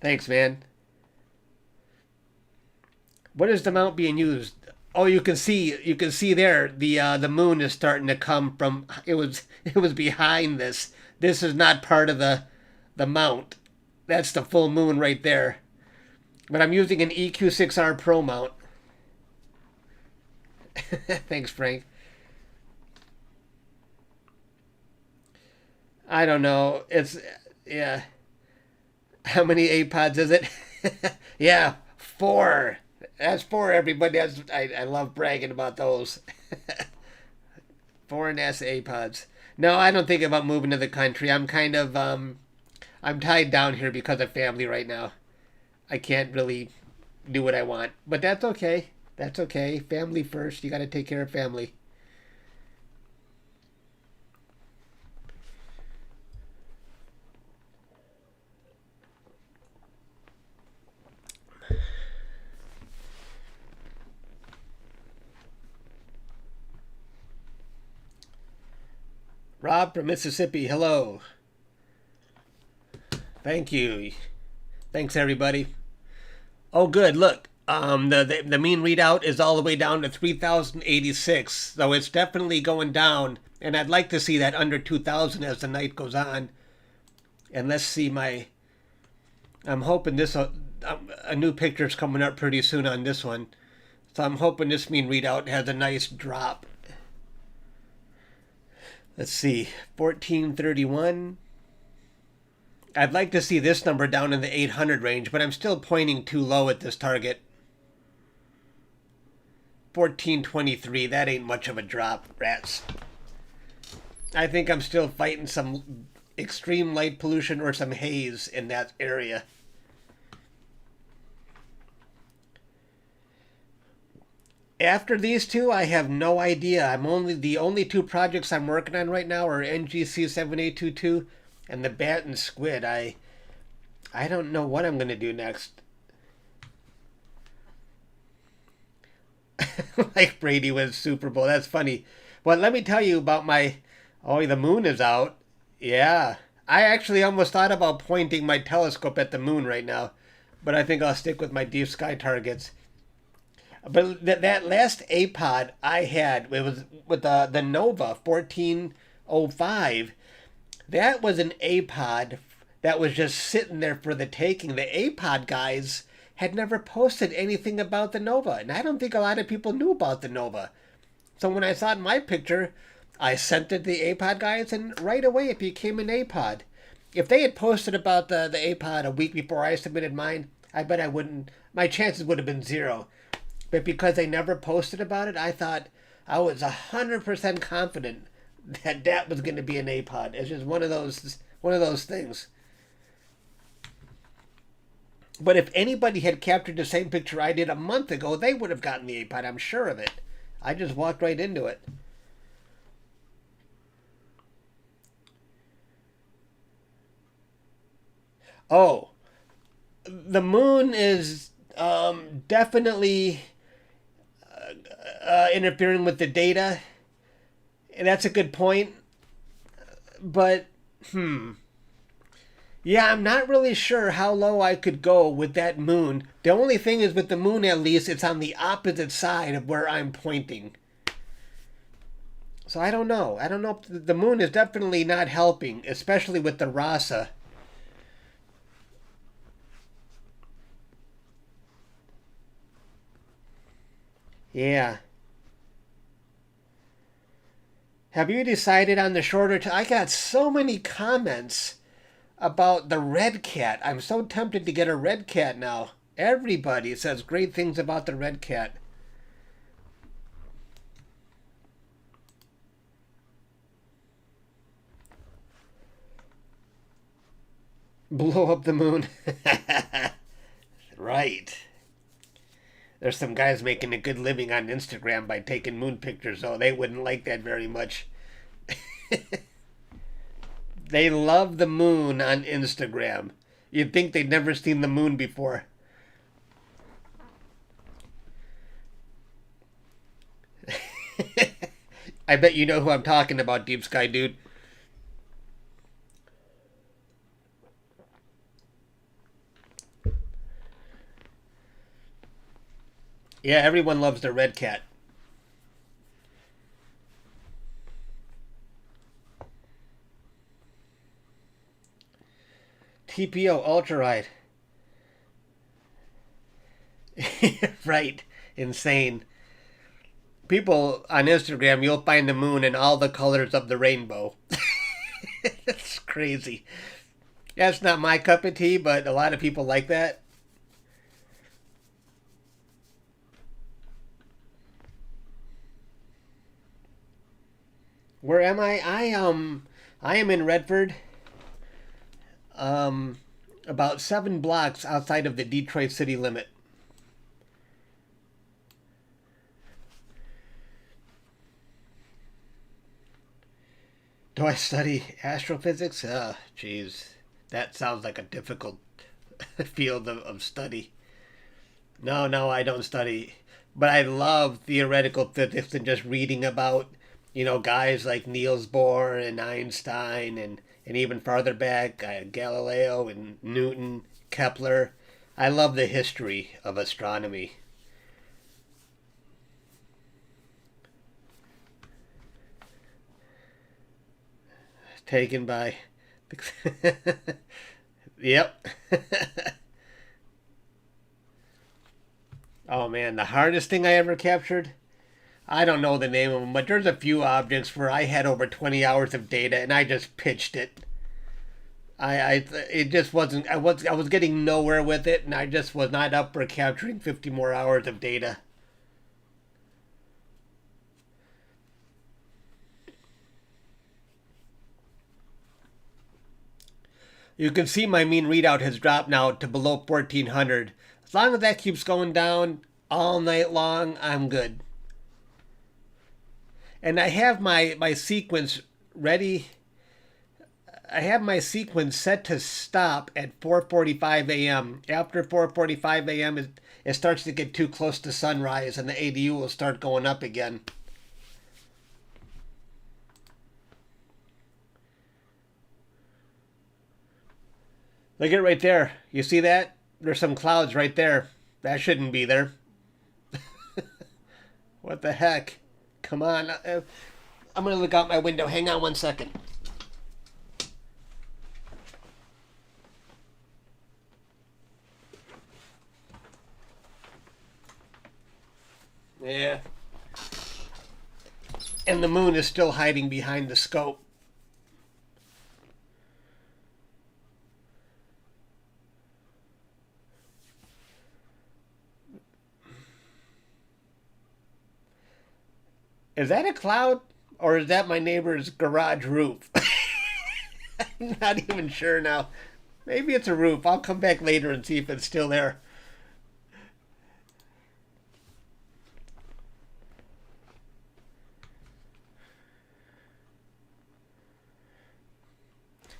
Thanks, man. What is the mount being used? Oh, you can see there the moon is starting to come from. It was behind this. This is not part of the mount. That's the full moon right there. But I'm using an EQ6R Pro mount. Thanks, Frank. I don't know. It's, yeah. How many APODs is it? Yeah, four. That's four, everybody. I love bragging about those. Four NASA APODs. No, I don't think about moving to the country. I'm kind of, I'm tied down here because of family right now. I can't really do what I want. But that's okay. That's okay. Family first. You got to take care of family. Rob from Mississippi, hello. Thank you. Thanks, everybody. Oh, good. Look, the mean readout is all the way down to 3,086, so it's definitely going down. And I'd like to see that under 2,000 as the night goes on. And let's see my. I'm hoping this a new picture's coming up pretty soon on this one, so I'm hoping this mean readout has a nice drop. Let's see, 1431. I'd like to see this number down in the 800 range, but I'm still pointing too low at this target. 1423, that ain't much of a drop, rats. I think I'm still fighting some extreme light pollution or some haze in that area. After these two, I have no idea. The only two projects I'm working on right now are NGC 7822 and the Bat and Squid. I don't know what I'm gonna do next. Like Brady wins Super Bowl. That's funny. Well, let me tell you about my. Oh, the moon is out. Yeah, I actually almost thought about pointing my telescope at the moon right now, but I think I'll stick with my deep sky targets. But that last APOD I had, it was with the Nova 1405. That was an APOD that was just sitting there for the taking. The APOD guys had never posted anything about the Nova, and I don't think a lot of people knew about the Nova. So when I saw it in my picture, I sent it to the APOD guys, and right away it became an APOD. If they had posted about the APOD a week before I submitted mine, I bet I wouldn't. My chances would have been zero. But because they never posted about it, I thought I was 100% confident that that was going to be an APOD. It's just one of those things. But if anybody had captured the same picture I did a month ago, they would have gotten the APOD. I'm sure of it. I just walked right into it. Oh, the moon is definitely interfering with the data. And that's a good point. But, yeah, I'm not really sure how low I could go with that moon. The only thing is with the moon, at least, it's on the opposite side of where I'm pointing. So I don't know. I don't know. The moon is definitely not helping, especially with the RASA. Yeah. Have you decided on the shorter I got so many comments about the red cat. I'm so tempted to get a red cat now. Everybody says great things about the red cat. Blow up the moon. Right. There's some guys making a good living on Instagram by taking moon pictures, though. They wouldn't like that very much. They love the moon on Instagram. You'd think they'd never seen the moon before. I bet you know who I'm talking about, Deep Sky Dude. Yeah, everyone loves the red cat. TPO ultra ride. Right. Insane. People on Instagram, you'll find the moon in all the colors of the rainbow. It's crazy. That's not my cup of tea, but a lot of people like that. Where am I? I am in Redford. About 7 blocks outside of the Detroit city limit. Do I study astrophysics? Geez. That sounds like a difficult field of study. No, I don't study. But I love theoretical physics and just reading about, guys like Niels Bohr and Einstein and even farther back, Galileo and Newton, Kepler. I love the history of astronomy. Taken by... Yep. Oh man, the hardest thing I ever captured? I don't know the name of them, but there's a few objects where I had over 20 hours of data and I just pitched it. It just wasn't, I was getting nowhere with it and I just was not up for capturing 50 more hours of data. You can see my mean readout has dropped now to below 1400. As long as that keeps going down all night long, I'm good. And I have my sequence ready. I have my sequence set to stop at 4:45 a.m. After 4:45 a.m., it starts to get too close to sunrise and the ADU will start going up again. Look at it right there. You see that? There's some clouds right there. That shouldn't be there. What the heck? Come on. I'm going to look out my window. Hang on one second. Yeah. And the moon is still hiding behind the scope. Is that a cloud? Or is that my neighbor's garage roof? I'm not even sure now. Maybe it's a roof. I'll come back later and see if it's still there.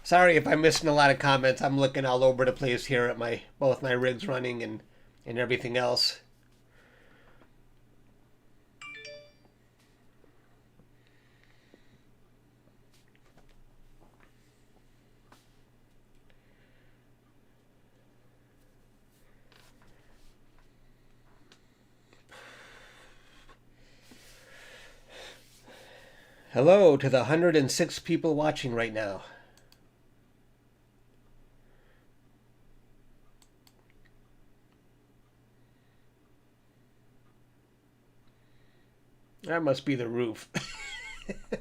Sorry if I'm missing a lot of comments. I'm looking all over the place here at both my rigs running and everything else. Hello to the 106 people watching right now. That must be the roof.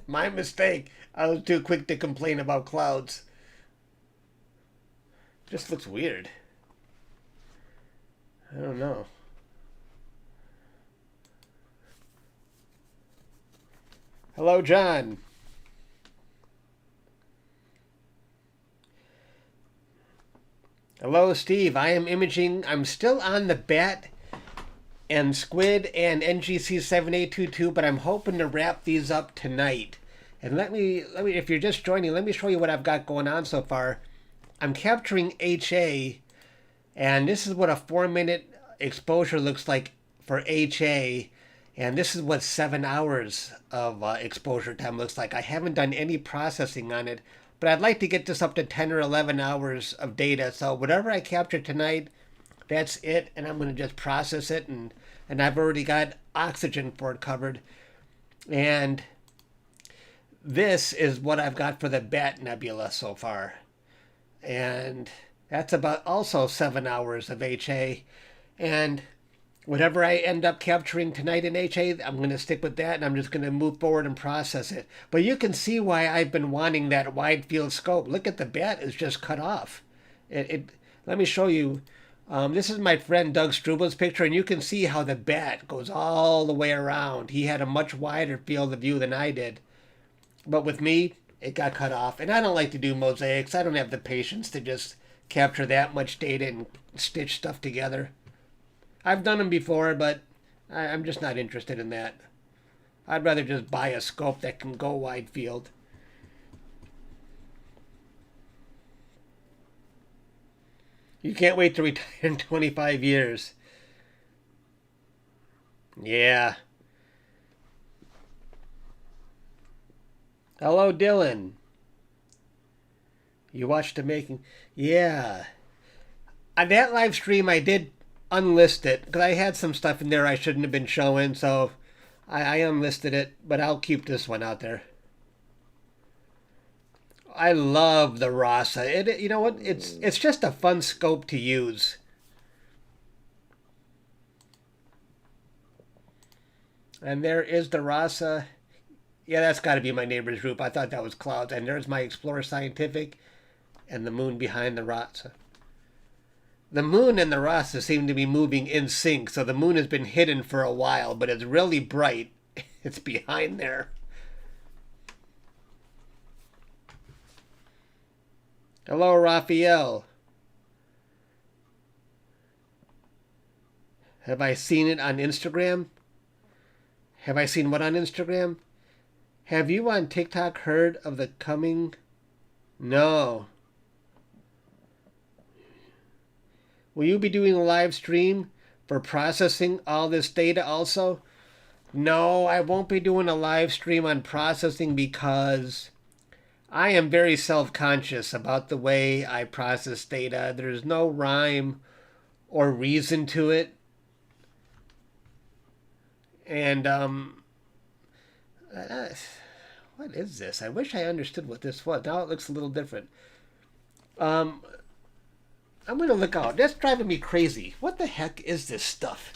My mistake. I was too quick to complain about clouds. Just looks weird. I don't know. Hello, John. Hello, Steve. I am imaging. I'm still on the bat and squid and NGC 7822, but I'm hoping to wrap these up tonight. And let me, if you're just joining, let me show you what I've got going on so far. I'm capturing HA, and this is what a 4-minute exposure looks like for HA. And this is what 7 hours of exposure time looks like. I haven't done any processing on it, but I'd like to get this up to 10 or 11 hours of data. So whatever I capture tonight, that's it. And I'm going to just process it. And I've already got oxygen for it covered. And this is what I've got for the Bat Nebula so far. And that's about also 7 hours of HA. And whatever I end up capturing tonight in HA, I'm going to stick with that, and I'm just going to move forward and process it. But you can see why I've been wanting that wide field scope. Look at the bat is just cut off. Let me show you. This is my friend Doug Strubel's picture, and you can see how the bat goes all the way around. He had a much wider field of view than I did. But with me, it got cut off. And I don't like to do mosaics. I don't have the patience to just capture that much data and stitch stuff together. I've done them before, but I'm just not interested in that. I'd rather just buy a scope that can go wide field. You can't wait to retire in 25 years. Yeah. Hello, Dylan. You watched the making. Yeah. On that live stream, I did unlist it because I had some stuff in there I shouldn't have been showing, so I unlisted it, but I'll keep this one out there. I love the RASA. You know what? It's just a fun scope to use. And there is the RASA. Yeah, that's got to be my neighbor's roof. I thought that was clouds. And there's my Explorer Scientific and the moon behind the RASA. The moon and the RASA seem to be moving in sync, so the moon has been hidden for a while, but it's really bright. It's behind there. Hello, Raphael. Have I seen it on Instagram? Have I seen what on Instagram? Have you on TikTok heard of the coming? No. Will you be doing a live stream for processing all this data also? No, I won't be doing a live stream on processing because I am very self-conscious about the way I process data. There's no rhyme or reason to it. And, what is this? I wish I understood what this was. Now it looks a little different. I'm going to look out. That's driving me crazy. What the heck is this stuff?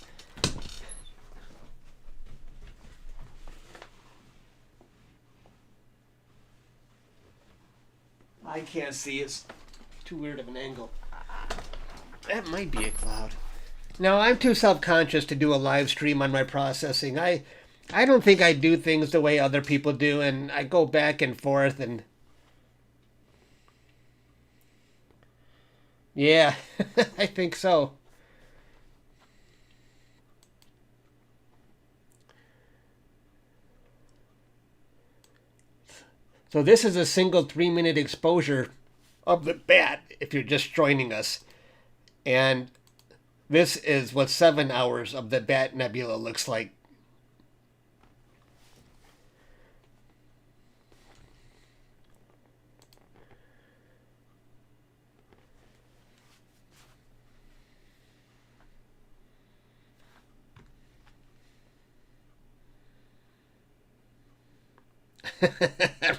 I can't see. It's too weird of an angle. That might be a cloud. No, I'm too self-conscious to do a live stream on my processing. I don't think I do things the way other people do, and I go back and forth and... Yeah, I think so. So this is a single 3-minute exposure of the bat if you're just joining us. And this is what 7 hours of the Bat Nebula looks like.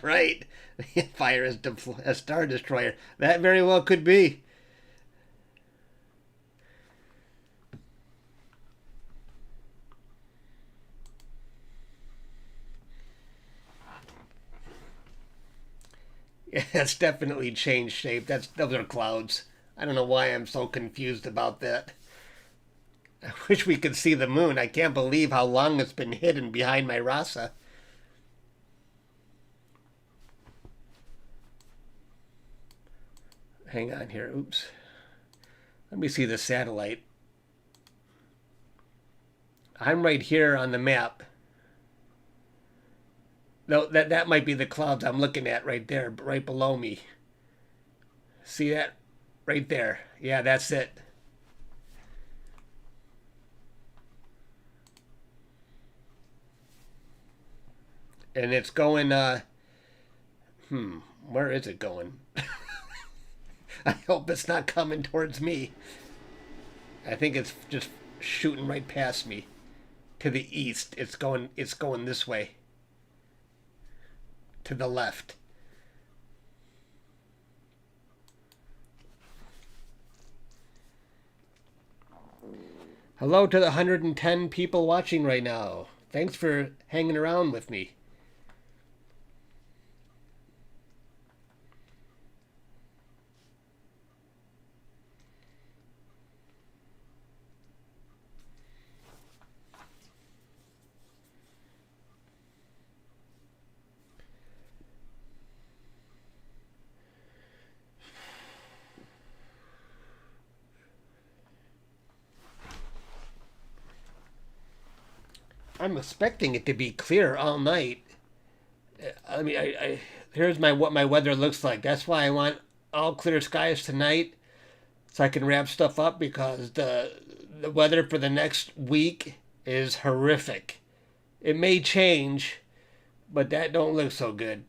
Right. Fire as a Star Destroyer. That very well could be. Yeah, it's definitely changed shape. Those are clouds. I don't know why I'm so confused about that. I wish we could see the moon. I can't believe how long it's been hidden behind my RASA. Hang on here. Oops. Let me see the satellite. I'm right here on the map. No, that might be the clouds I'm looking at right there, right below me. See that? Right there. Yeah, that's it. And it's going, where is it going? I hope it's not coming towards me. I think it's just shooting right past me. To the east. It's going this way. To the left. Hello to the 110 people watching right now. Thanks for hanging around with me. I'm expecting it to be clear all night. I mean, here's what my weather looks like. That's why I want all clear skies tonight, so I can wrap stuff up because the weather for the next week is horrific. It may change, but that don't look so good.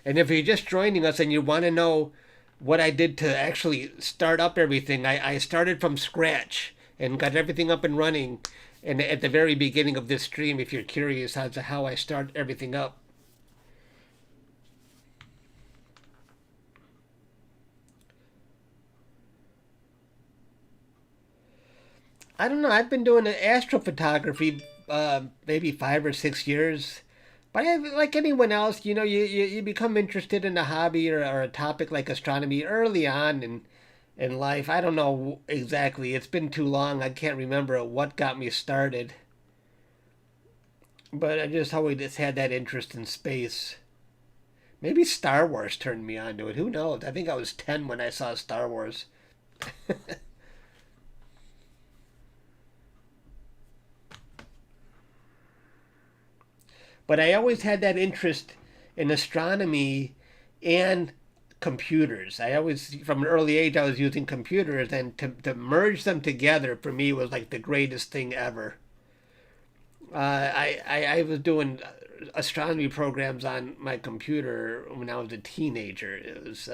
And if you're just joining us and you want to know what I did to actually start up everything, I started from scratch and got everything up and running. And at the very beginning of this stream, if you're curious as to how I start everything up. I don't know. I've been doing astrophotography maybe 5 or 6 years. But like anyone else, you become interested in a hobby or a topic like astronomy early on in life. I don't know exactly. It's been too long. I can't remember what got me started. But I just always had that interest in space. Maybe Star Wars turned me on to it. Who knows? I think I was 10 when I saw Star Wars. But I always had that interest in astronomy and computers. I always, from an early age, I was using computers, and to merge them together for me was like the greatest thing ever. I was doing astronomy programs on my computer when I was a teenager. It was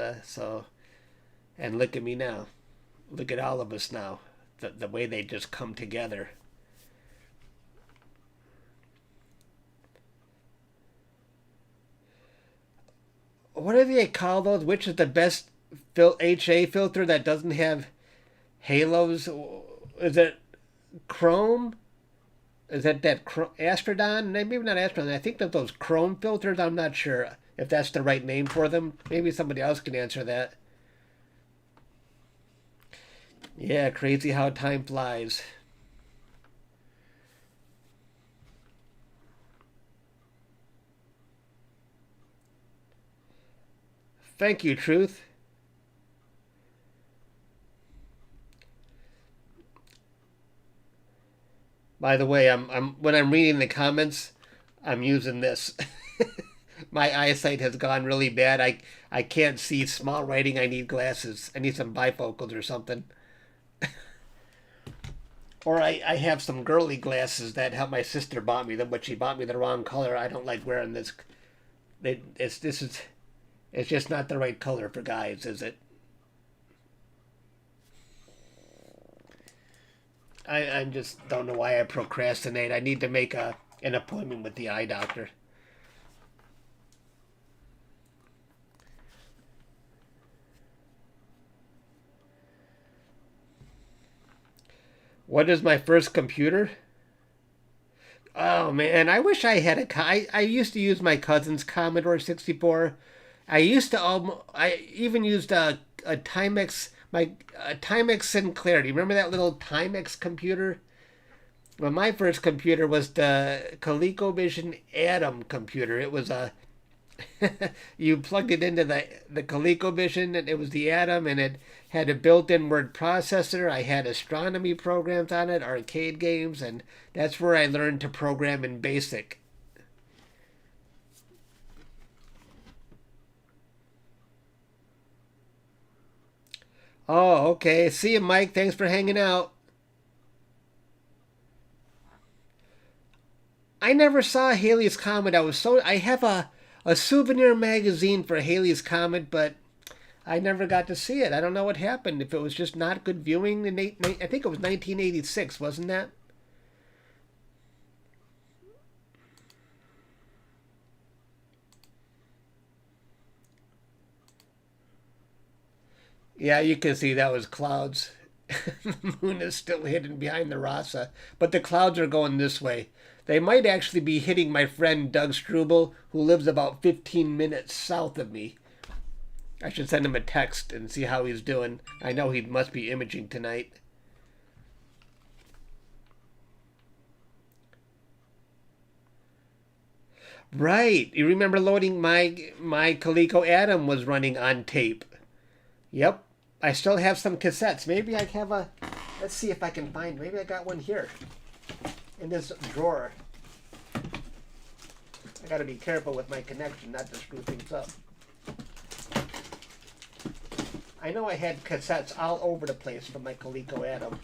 and look at me now. Look at all of us now. The way they just come together. What do they call those? Which is the best HA filter that doesn't have halos? Is it Chrome? Is that Astrodon? Maybe not Astrodon. I think that those Chrome filters. I'm not sure if that's the right name for them. Maybe somebody else can answer that. Yeah, crazy how time flies. Thank you, Truth. By the way, I'm when I'm reading the comments, I'm using this. My eyesight has gone really bad. I can't see small writing. I need glasses. I need some bifocals or something. Or I have some girly glasses that help my sister bought me them, but she bought me the wrong color. I don't like wearing this. It's just not the right color for guys, is it? I just don't know why I procrastinate. I need to make an appointment with the eye doctor. What is my first computer? Oh man, I wish I had I used to use my cousin's Commodore 64. I even used a Timex a Timex Sinclair. Do you remember that little Timex computer? Well, my first computer was the ColecoVision Atom computer. It was a you plugged it into the ColecoVision, and it was the Atom, and it had a built-in word processor. I had astronomy programs on it, arcade games, and that's where I learned to program in BASIC. Oh, okay. See you, Mike. Thanks for hanging out. I never saw Halley's Comet. I have a souvenir magazine for Halley's Comet, but I never got to see it. I don't know what happened. If it was just not good viewing I think it was 1986, wasn't that? Yeah, you can see that was clouds. The moon is still hidden behind the Rasa, but the clouds are going this way. They might actually be hitting my friend Doug Struble, who lives about 15 minutes south of me. I should send him a text and see how he's doing. I know he must be imaging tonight. Right. You remember loading my Coleco Atom was running on tape. Yep. I still have some cassettes. Maybe I have a... Let's see if I can find... Maybe I got one here. In this drawer. I gotta be careful with my connection not to screw things up. I know I had cassettes all over the place from my Coleco Atom.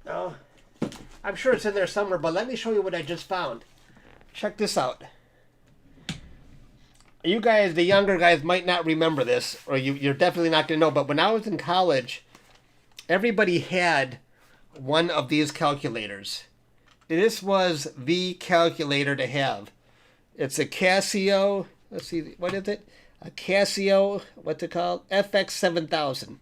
Oh, I'm sure it's in there somewhere, but let me show you what I just found. Check this out. You guys, the younger guys, might not remember this, or you're definitely not going to know, but when I was in college, everybody had one of these calculators. This was the calculator to have. It's a Casio, let's see, what is it? A Casio, what's it called? FX7000.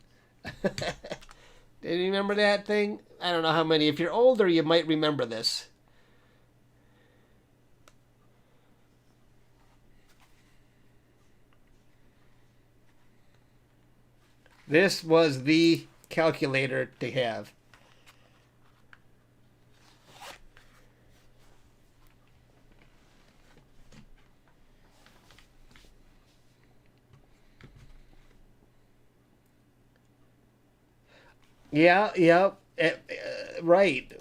Do you remember that thing? I don't know how many. If you're older, you might remember this. This was the calculator to have. Yeah, right.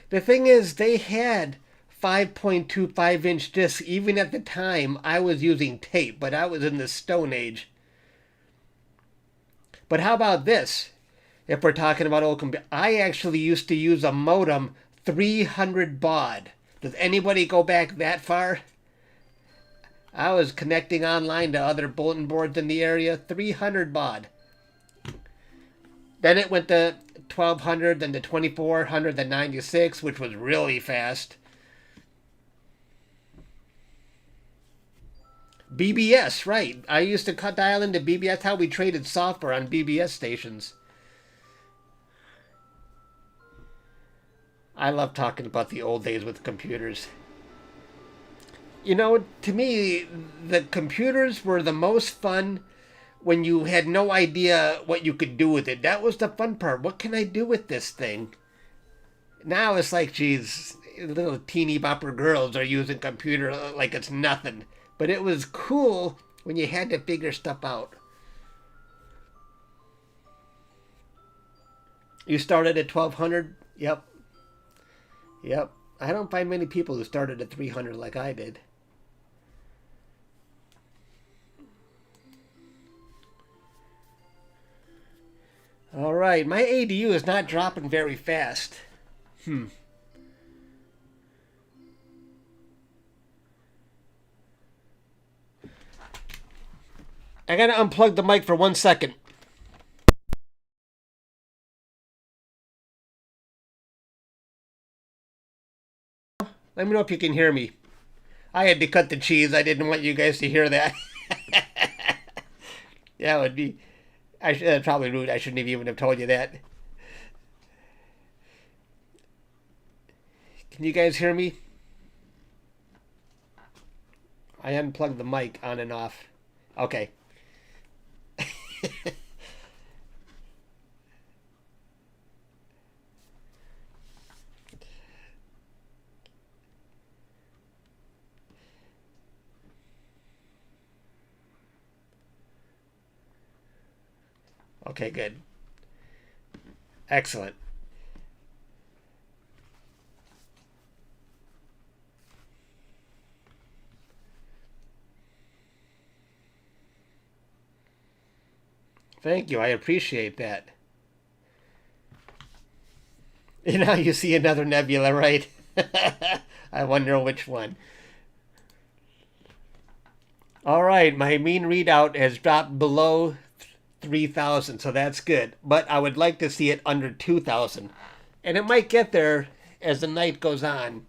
The thing is, they had 5.25-inch discs. Even at the time, I was using tape, but I was in the Stone Age. But how about this? If we're talking about old computers, I actually used to use a modem 300 baud. Does anybody go back that far? I was connecting online to other bulletin boards in the area, 300 baud. Then it went to 1200, then to 2400, then 96, which was really fast. BBS, right. I used to dial into BBS. That's how we traded software on BBS stations. I love talking about the old days with computers. You know, to me, the computers were the most fun when you had no idea what you could do with it. That was the fun part. What can I do with this thing? Now it's like, geez, little teeny bopper girls are using computer like it's nothing. But it was cool when you had to figure stuff out. You started at 1200? Yep. Yep. I don't find many people who started at 300 like I did. All right, my ADU is not dropping very fast. I gotta unplug the mic for 1 second. Let me know if you can hear me. I had to cut the cheese. I didn't want you guys to hear that. Yeah, it would be... probably rude. I shouldn't even have told you that. Can you guys hear me? I unplugged the mic on and off. Okay. Okay, good. Excellent. Thank you. I appreciate that. You know, you see another nebula, right? I wonder which one. All right, my mean readout has dropped below 3,000, so that's good. But I would like to see it under 2,000. And it might get there as the night goes on.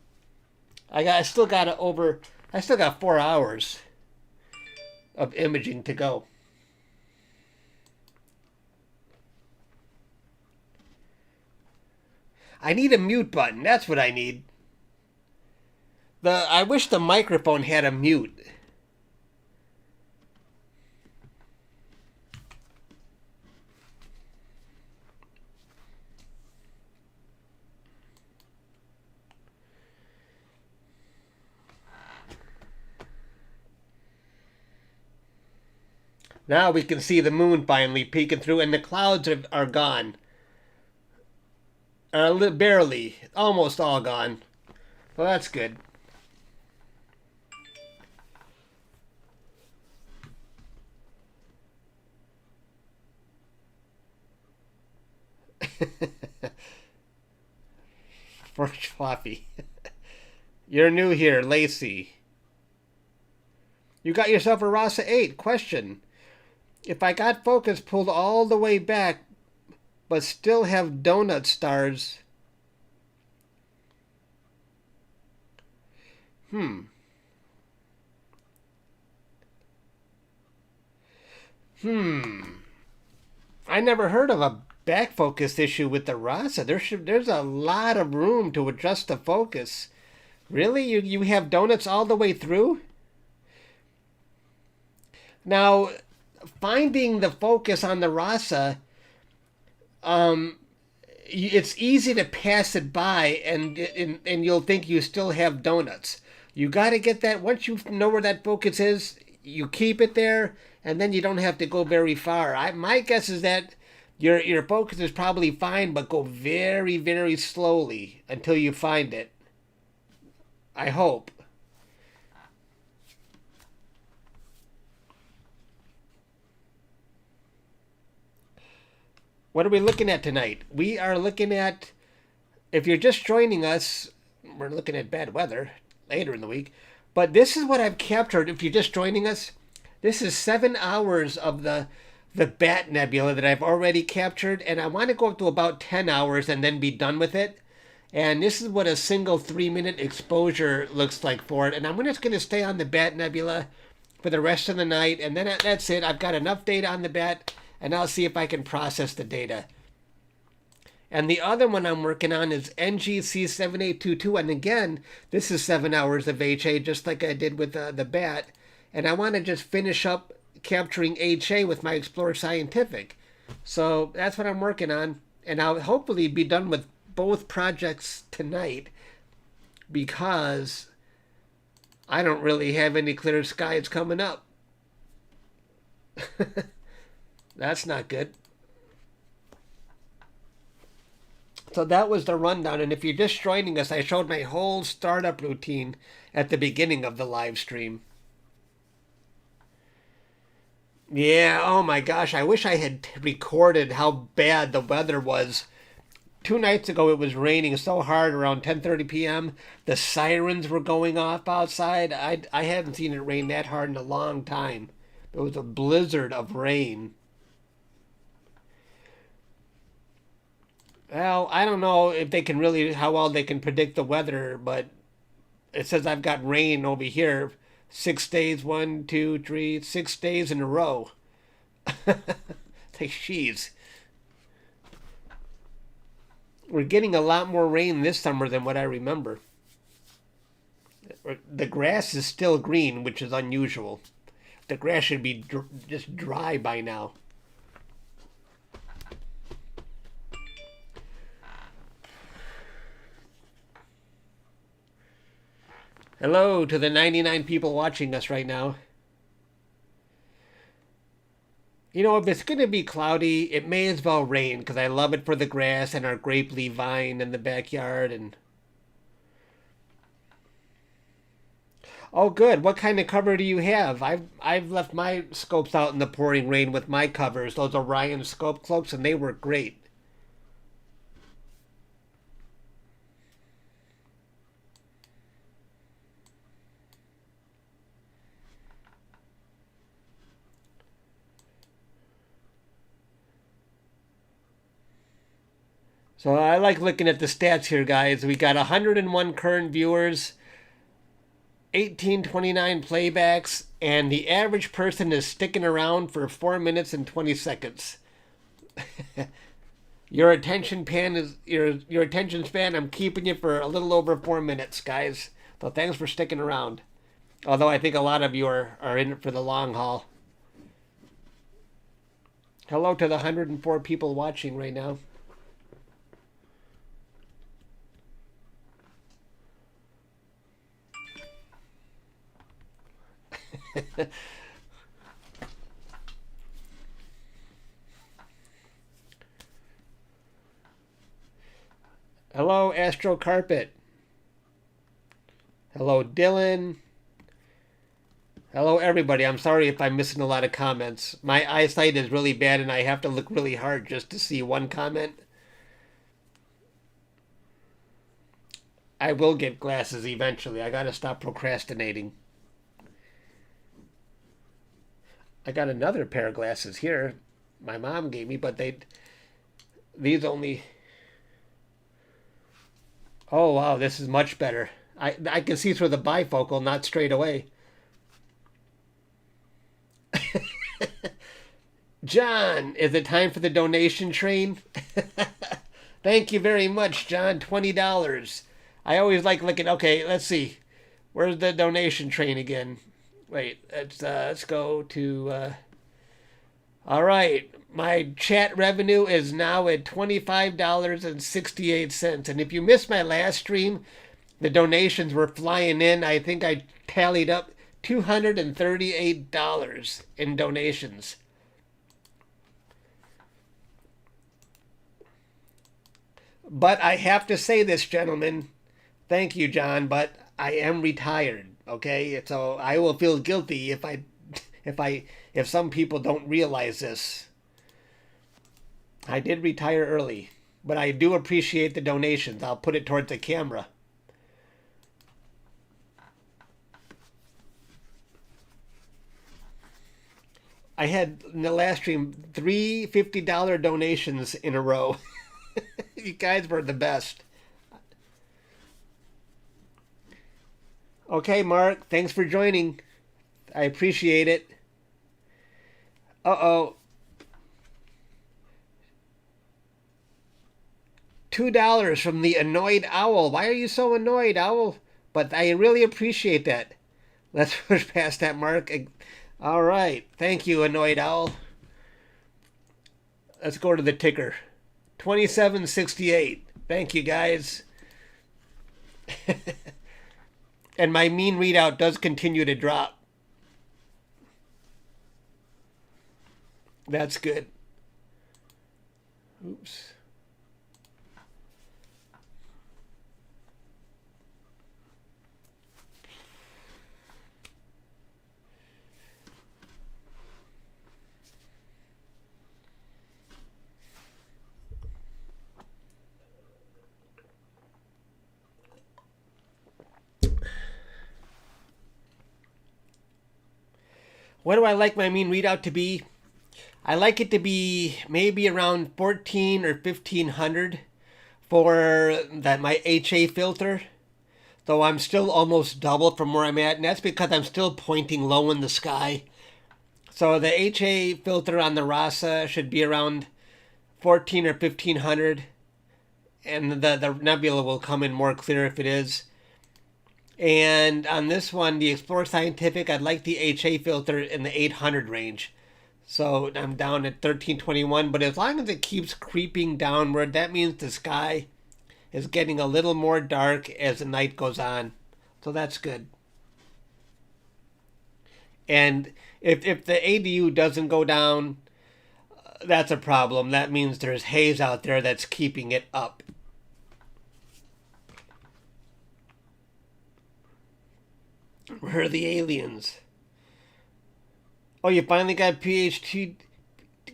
I still got 4 hours of imaging to go. I need a mute button. That's what I need. I wish the microphone had a mute. Now we can see the moon finally peeking through, and the clouds are gone. Barely. Almost all gone. Well, that's good. For coffee. You're new here, Lacey. You got yourself a RASA 8. Question. If I got focus pulled all the way back, but still have donut stars. I never heard of a back focus issue with the RASA. There's a lot of room to adjust the focus. Really? You have donuts all the way through? Now, finding the focus on the RASA, it's easy to pass it by, and you'll think you still have donuts. You got to get that. Once you know where that focus is, you keep it there, and then you don't have to go very far. My guess is that your focus is probably fine, but go very, very slowly until you find it. I hope. What are we looking at tonight? We are looking at, if you're just joining us, we're looking at bad weather later in the week. But this is what I've captured. If you're just joining us, this is 7 hours of the Bat Nebula that I've already captured. And I want to go up to about 10 hours and then be done with it. And this is what a single 3-minute exposure looks like for it. And I'm just going to stay on the Bat Nebula for the rest of the night. And then that's it. I've got enough data on the Bat, and I'll see if I can process the data. And the other one I'm working on is NGC7822. And again, this is 7 hours of HA, just like I did with the Bat. And I want to just finish up capturing HA with my Explorer Scientific. So that's what I'm working on. And I'll hopefully be done with both projects tonight, because I don't really have any clear skies coming up. That's not good. So that was the rundown. And if you're just joining us, I showed my whole startup routine at the beginning of the live stream. Yeah, oh my gosh, I wish I had recorded how bad the weather was. 2 nights ago it was raining so hard around 10:30 p.m. The sirens were going off outside. I haven't seen it rain that hard in a long time. It was a blizzard of rain. Well, I don't know if they can really, how well they can predict the weather, but it says I've got rain over here 6 days, 1, 2, 3, 6 days in a row. Jeez. We're getting a lot more rain this summer than what I remember. The grass is still green, which is unusual. The grass should be just dry by now. Hello to the 99 people watching us right now. You know, if it's going to be cloudy, it may as well rain, because I love it for the grass and our grape leaf vine in the backyard. And oh, good. What kind of cover do you have? I've left my scopes out in the pouring rain with my covers, those Orion scope cloaks, and they work great. So I like looking at the stats here, guys. We got 101 current viewers, 1829 playbacks, and the average person is sticking around for 4 minutes and 20 seconds. Your attention span is your attention span. I'm keeping you for a little over 4 minutes, guys. So thanks for sticking around. Although I think a lot of you are in it for the long haul. Hello to the 104 people watching right now. Hello, Astro Carpet. Hello, Dylan. Hello, everybody. I'm sorry if I'm missing a lot of comments. My eyesight is really bad, and I have to look really hard just to see one comment. I will get glasses eventually. I gotta stop procrastinating. I got another pair of glasses here. My mom gave me, but these only... Oh, wow, this is much better. I can see through the bifocal, not straight away. John, is it time for the donation train? Thank you very much, John. $20. I always like looking... Okay, let's see. Where's the donation train again? Wait, let's go to... All right, my chat revenue is now at $25.68. And if you missed my last stream, the donations were flying in. I think I tallied up $238 in donations. But I have to say this, gentlemen. Thank you, John, but I am retired. Okay, so I will feel guilty if some people don't realize this. I did retire early, but I do appreciate the donations. I'll put it towards the camera. I had in the last stream 3 $50 donations in a row. You guys were the best. Okay, Mark, thanks for joining. I appreciate it. Uh-oh. $2 from the annoyed owl. Why are you so annoyed, owl? But I really appreciate that. Let's push past that, Mark. All right. Thank you, annoyed owl. Let's go to the ticker. 2768. Thank you, guys. And my mean readout does continue to drop. That's good. Oops. What do I like my mean readout to be? I like it to be maybe around 14 or 1500 for my HA filter. Though I'm still almost double from where I'm at, and that's because I'm still pointing low in the sky. So the HA filter on the RASA should be around 14 or 1500, and the nebula will come in more clear if it is. And on this one, the Explorer Scientific, I'd like the HA filter in the 800 range. So I'm down at 1321, but as long as it keeps creeping downward, that means the sky is getting a little more dark as the night goes on. So that's good. And if the ADU doesn't go down, that's a problem. That means there's haze out there that's keeping it up. Where are the aliens? Oh, you finally got PhD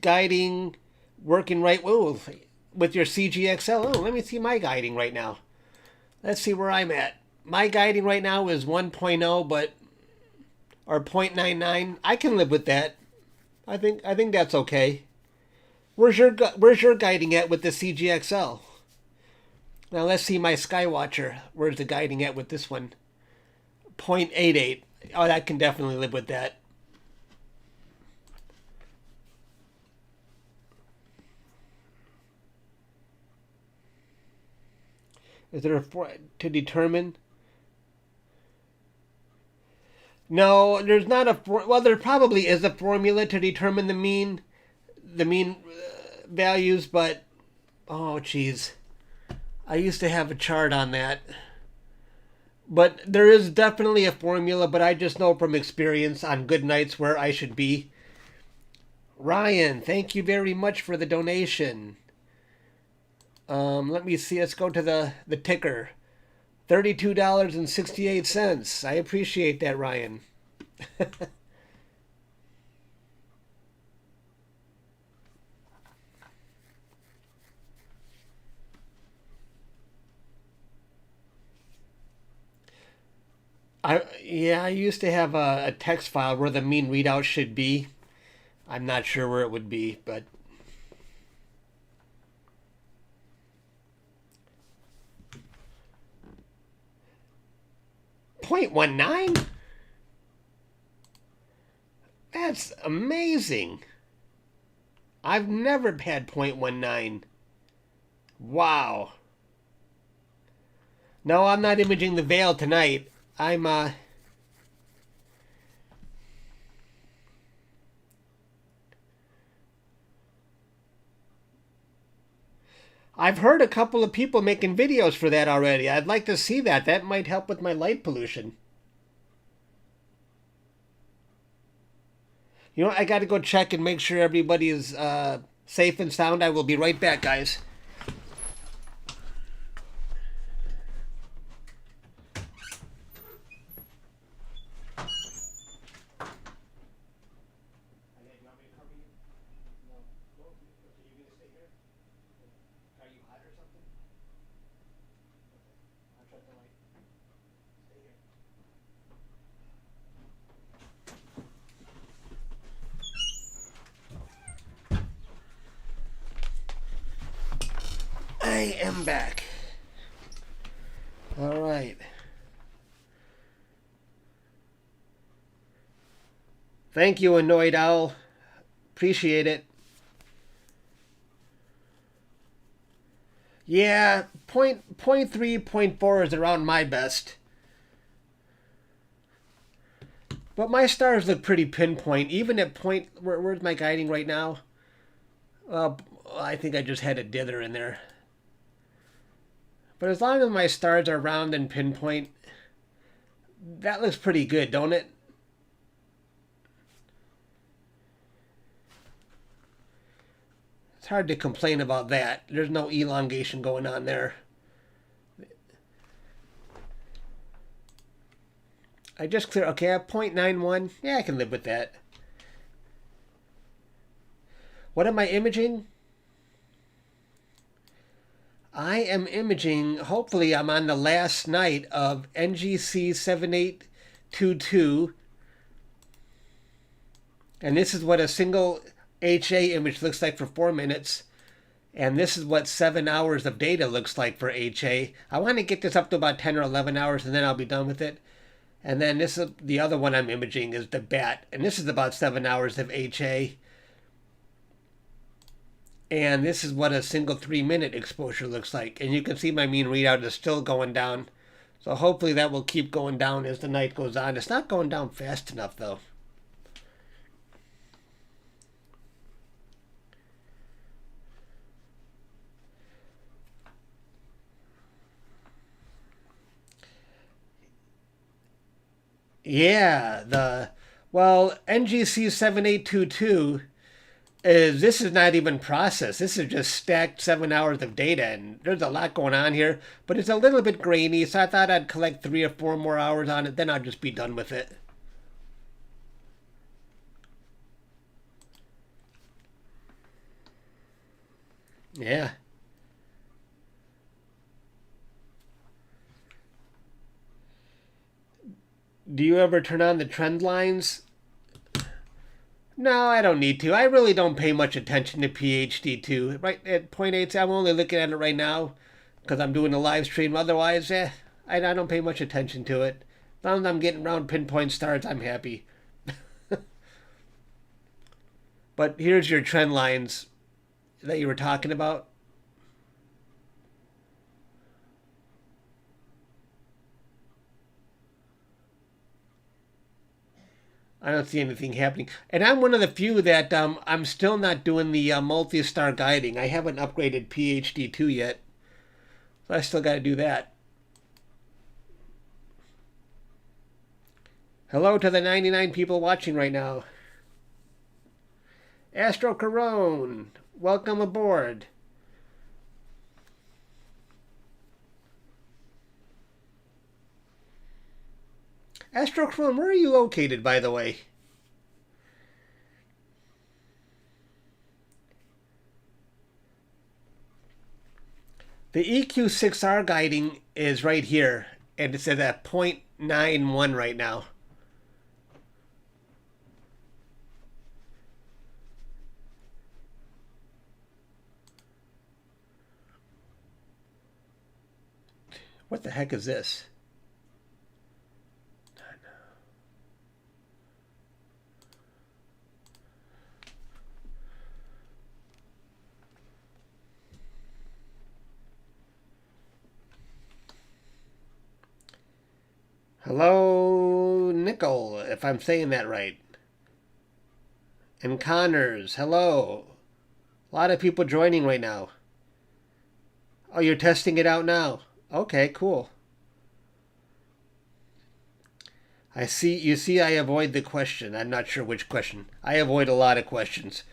guiding working right with your CGXL. Oh, let me see my guiding right now. Let's see where I'm at. My guiding right now is 1.0, but or 0.99. I can live with that. I think that's okay. Where's your guiding at with the CGXL? Now let's see my Skywatcher. Where's the guiding at with this one? 0.88. Oh, that can definitely live with that. Is there to determine? No, there's not a well. There probably is a formula to determine the mean values, but oh, geez, I used to have a chart on that. But there is definitely a formula, but I just know from experience on good nights where I should be. Ryan, thank you very much for the donation. Let me see. Let's go to the ticker. $32.68. I appreciate that, Ryan. I used to have a text file where the mean readout should be. I'm not sure where it would be, but 0.19? That's amazing. I've never had 0.19. Wow. No, I'm not imaging the veil tonight. I've heard a couple of people making videos for that already. I'd like to see that. That might help with my light pollution. You know, I got to go check and make sure everybody is safe and sound. I will be right back, guys. I am back. All right. Thank you, Annoyed Owl. Appreciate it. Yeah, point 3, 0.4 is around my best. But my stars look pretty pinpoint, even at point... Where's my guiding right now? I think I just had a dither in there. But as long as my stars are round and pinpoint, that looks pretty good, don't it? It's hard to complain about that. There's no elongation going on there. I just clear. Okay, I have 0.91. Yeah, I can live with that. What am I imaging? I am imaging, hopefully I'm on the last night of NGC 7822. And this is what a single HA image looks like for 4 minutes. And this is what 7 hours of data looks like for HA. I want to get this up to about 10 or 11 hours and then I'll be done with it. And then this is the other one I'm imaging is the BAT. And this is about 7 hours of HA. And this is what a single 3-minute exposure looks like. And you can see my mean readout is still going down. So hopefully that will keep going down as the night goes on. It's not going down fast enough though. Yeah, NGC 7822 this is not even processed. This is just stacked 7 hours of data, and there's a lot going on here, but it's a little bit grainy, so I thought I'd collect 3 or 4 more hours on it, then I'll just be done with it. Yeah. Do you ever turn on the trend lines? No, I don't need to. I really don't pay much attention to PhD2. Right at 0.8, I'm only looking at it right now. because I'm doing a live stream. Otherwise, I don't pay much attention to it. As long as I'm getting around pinpoint stars, I'm happy. But here's your trend lines that you were talking about. I don't see anything happening. And I'm one of the few that I'm still not doing the multi-star guiding. I haven't upgraded PhD 2 yet. So I still got to do that. Hello to the 99 people watching right now. Astro Corone, welcome aboard. Astro Corone, where are you located, by the way? The EQ6R guiding is right here, and it's at a 0.91 right now. What the heck is this? Hello, Nickel, if I'm saying that right. And Connors, hello. A lot of people joining right now. Oh, you're testing it out now. Okay, cool. I see. You see, I avoid the question. I'm not sure which question. I avoid a lot of questions.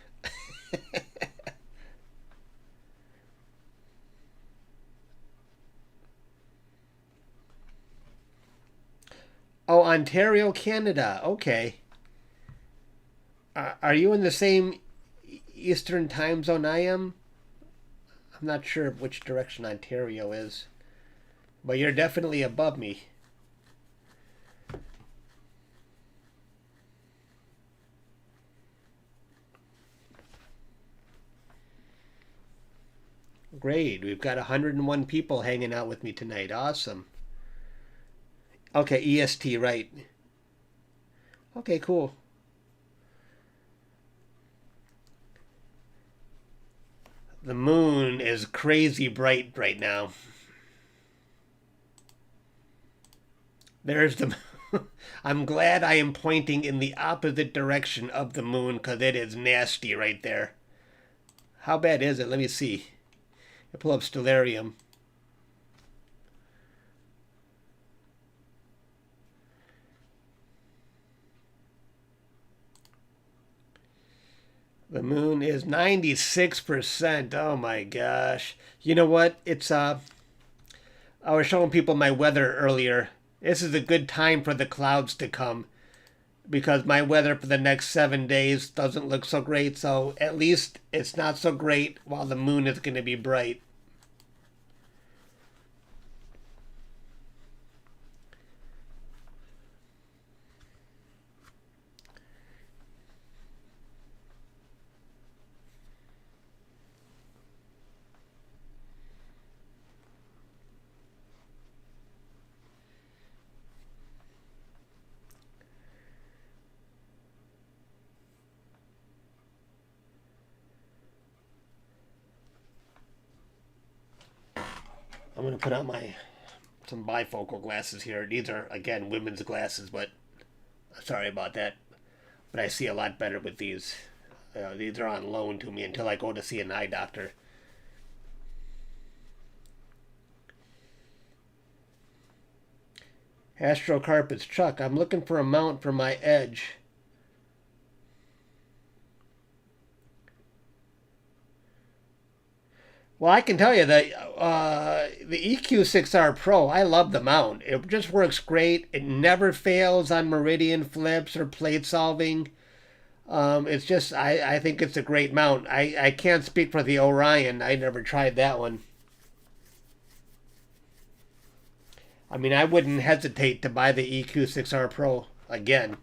Oh, Ontario, Canada. Okay. Are you in the same Eastern time zone I am? I'm not sure which direction Ontario is. But you're definitely above me. Great. We've got 101 people hanging out with me tonight. Awesome. Okay, EST, right. Okay, cool. The moon is crazy bright right now. There's the... I'm glad I am pointing in the opposite direction of the moon because it is nasty right there. How bad is it? Let me see. I pull up Stellarium. The moon is 96%. Oh my gosh. You know what? It's I was showing people my weather earlier. This is a good time for the clouds to come because my weather for the next 7 days doesn't look so great. So at least it's not so great while the moon is going to be bright. I'm going to put on some bifocal glasses here. These are, again, women's glasses, but sorry about that. But I see a lot better with these. These are on loan to me until I go to see an eye doctor. Astro Carpets. Chuck, I'm looking for a mount for my Edge. Well, I can tell you that the EQ6R Pro, I love the mount. It just works great. It never fails on meridian flips or plate solving. It's just, I think it's a great mount. I can't speak for the Orion. I never tried that one. I mean, I wouldn't hesitate to buy the EQ6R Pro again.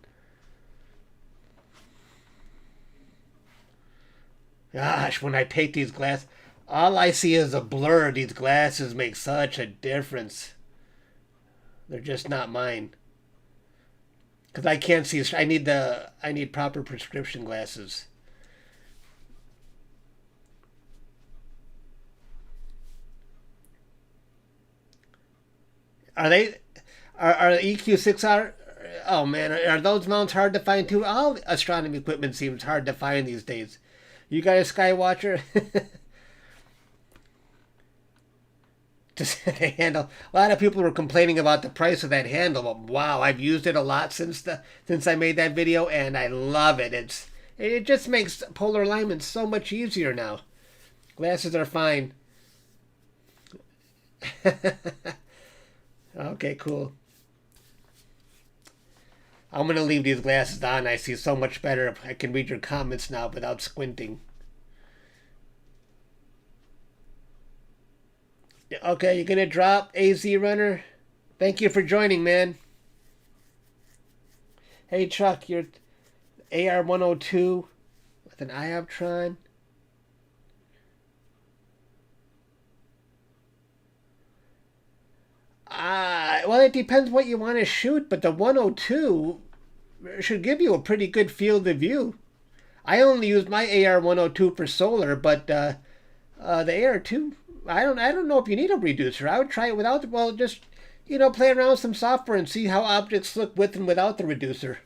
Gosh, when I take these glasses... All I see is a blur. These glasses make such a difference. They're just not mine. Because I can't see. I need proper prescription glasses. Are they? Are the EQ6R? Oh man, are those mounts hard to find too? All astronomy equipment seems hard to find these days. You got a Skywatcher? Just the handle. A lot of people were complaining about the price of that handle. But wow, I've used it a lot since I made that video, and I love it. It just makes polar alignment so much easier now. Glasses are fine. Okay, cool. I'm gonna leave these glasses on. I see so much better. I can read your comments now without squinting. Okay, you're gonna drop AZ Runner. Thank you for joining, man. Hey Chuck, you're AR102 with an Ioptron. Well, it depends what you want to shoot, but the 102 should give you a pretty good field of view. I only use my AR102 for solar, but the AR2, I don't know if you need a reducer. I would try it without. Well, just play around with some software and see how objects look with and without the reducer.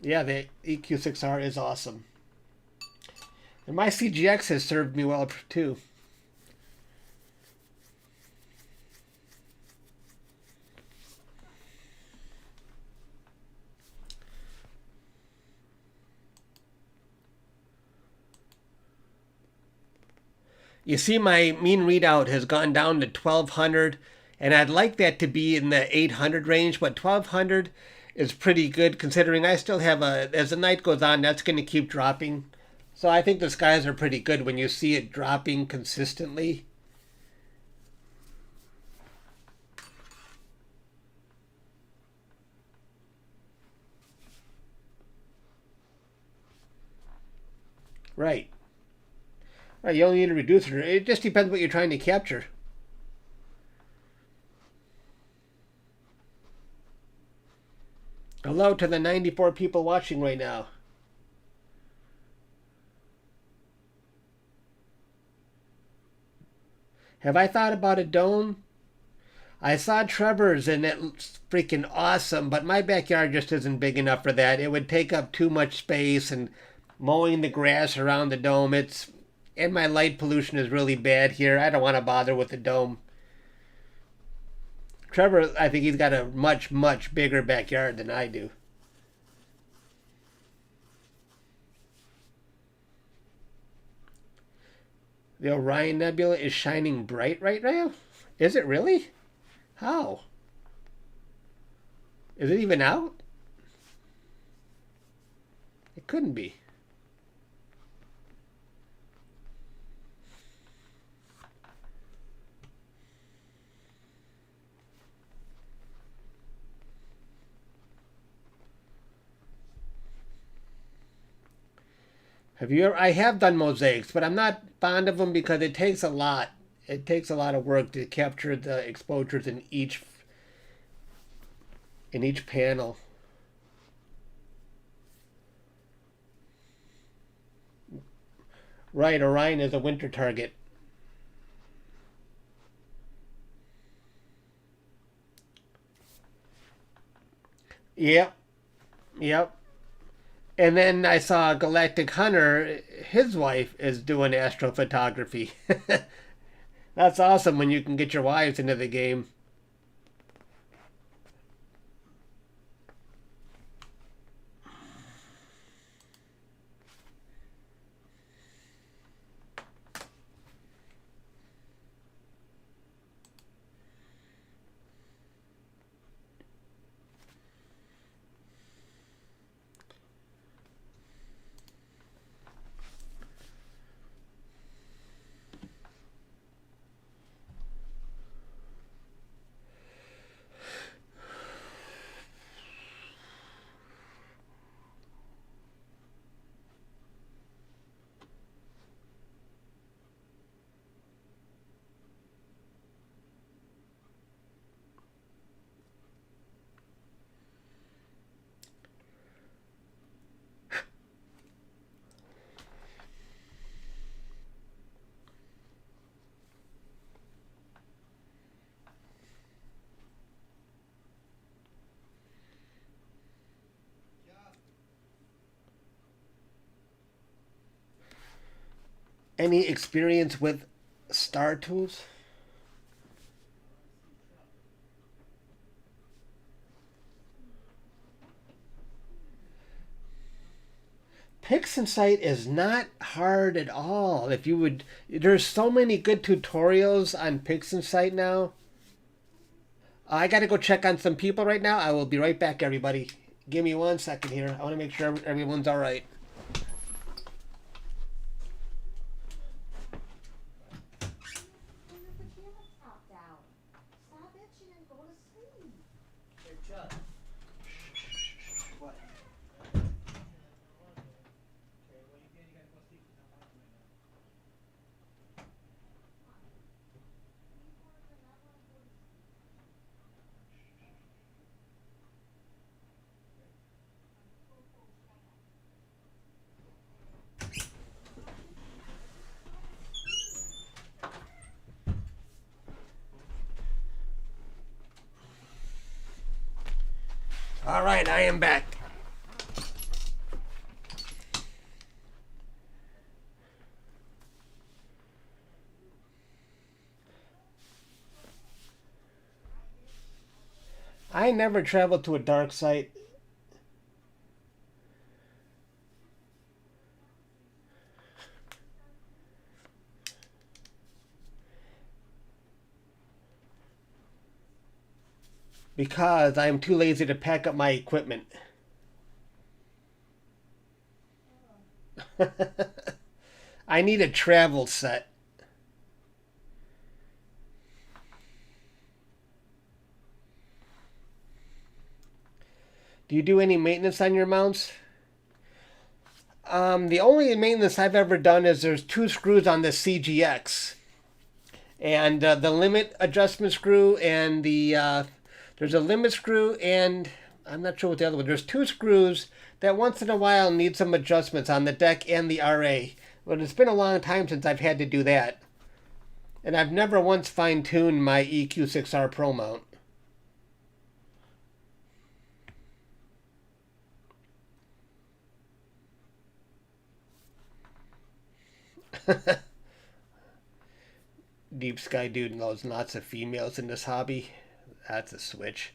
Yeah, the EQ6R is awesome. And my CGX has served me well too. You see my mean readout has gone down to 1200, and I'd like that to be in the 800 range, but 1200 is pretty good considering I still have as the night goes on, that's going to keep dropping. So I think the skies are pretty good when you see it dropping consistently. Right. Right, you only need a reducer. It just depends what you're trying to capture. Hello to the 94 people watching right now. Have I thought about a dome? I saw Trevor's and it looks freaking awesome, but my backyard just isn't big enough for that. It would take up too much space, and mowing the grass around the dome, and my light pollution is really bad here. I don't want to bother with the dome. Trevor, I think he's got a much, much bigger backyard than I do. The Orion Nebula is shining bright right now? Is it really? How? Is it even out? It couldn't be. I have done mosaics, but I'm not fond of them because it takes a lot. It takes a lot of work to capture the exposures in each panel. Right, Orion is a winter target. Yep. Yep. And then I saw Galactic Hunter, his wife is doing astrophotography. That's awesome when you can get your wives into the game. Any experience with Star Tools? PixInsight is not hard at all. If you would, there's so many good tutorials on PixInsight now. I got to go check on some people right now. I will be right back, everybody. Give me 1 second here. I want to make sure everyone's all right. All right, I am back. I never traveled to a dark site. Because I am too lazy to pack up my equipment. I need a travel set. Do you do any maintenance on your mounts? The only maintenance I've ever done is there's 2 screws on the CGX. And the limit adjustment screw and the... there's a limit screw and I'm not sure what the other one. There's 2 screws that once in a while need some adjustments on the deck and the RA. But it's been a long time since I've had to do that. And I've never once fine-tuned my EQ6R Pro mount. Deep Sky Dude knows lots of females in this hobby. That's a switch.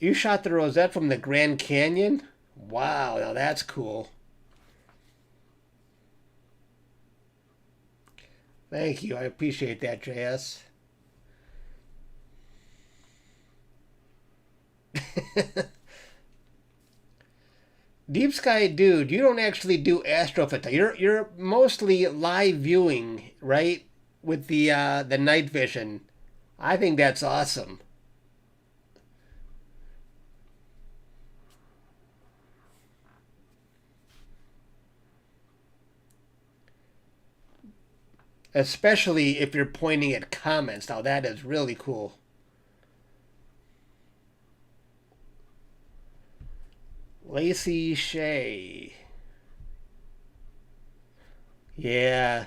You shot the rosette from the Grand Canyon? Wow, now that's cool. Thank you. I appreciate that, JS. Deep Sky Dude, you don't actually do astrophotography. You're mostly live viewing, right? With the night vision. I think that's awesome. Especially if you're pointing at comments. Now that is really cool. Lacey Shea. Yeah.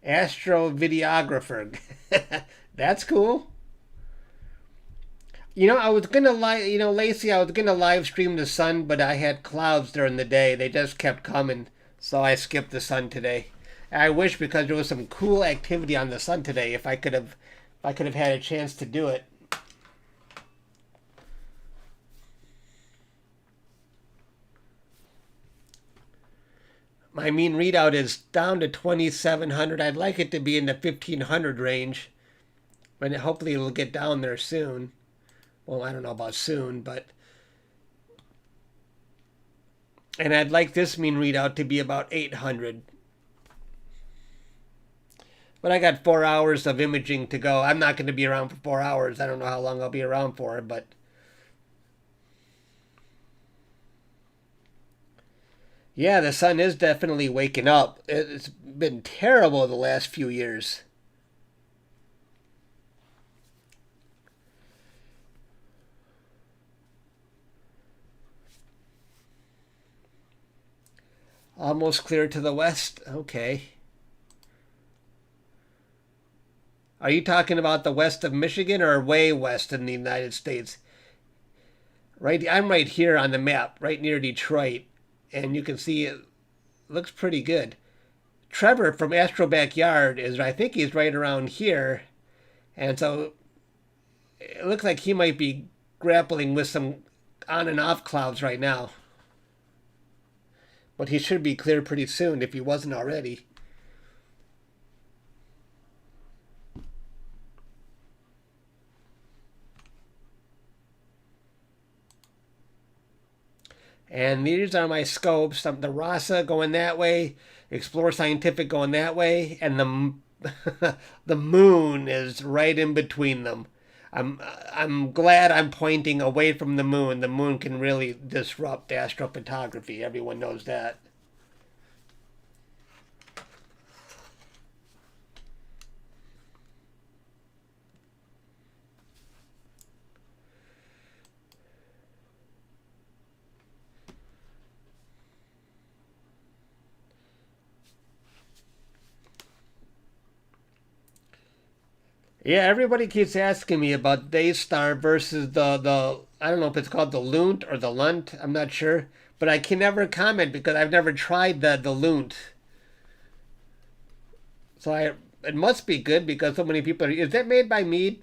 Astro videographer. That's cool. You know, I was gonna Lacey, I was gonna live stream the sun, but I had clouds during the day. They just kept coming, so I skipped the sun today. I wish because there was some cool activity on the sun today. If I could have had a chance to do it. My mean readout is down to 2700. I'd like it to be in the 1500 range, but hopefully it'll get down there soon. Well, I don't know about soon, but... And I'd like this mean readout to be about 800. But I got 4 hours of imaging to go. I'm not going to be around for 4 hours. I don't know how long I'll be around for, but... Yeah, the sun is definitely waking up. It's been terrible the last few years. Almost clear to the west. Okay. Are you talking about the west of Michigan or way west in the United States? Right, I'm right here on the map, right near Detroit, and you can see it looks pretty good. Trevor from Astro Backyard is, I think he's right around here, and so it looks like he might be grappling with some on and off clouds right now. But he should be clear pretty soon if he wasn't already. And these are my scopes. The RASA going that way, Explore Scientific going that way, and the the moon is right in between them. I'm glad I'm pointing away from the moon. The moon can really disrupt astrophotography. Everyone knows that. Yeah, everybody keeps asking me about Daystar versus the I don't know if it's called the Lunt or the Lunt. I'm not sure, but I can never comment because I've never tried the Lunt. So it must be good because so many people are. Is that made by Mead?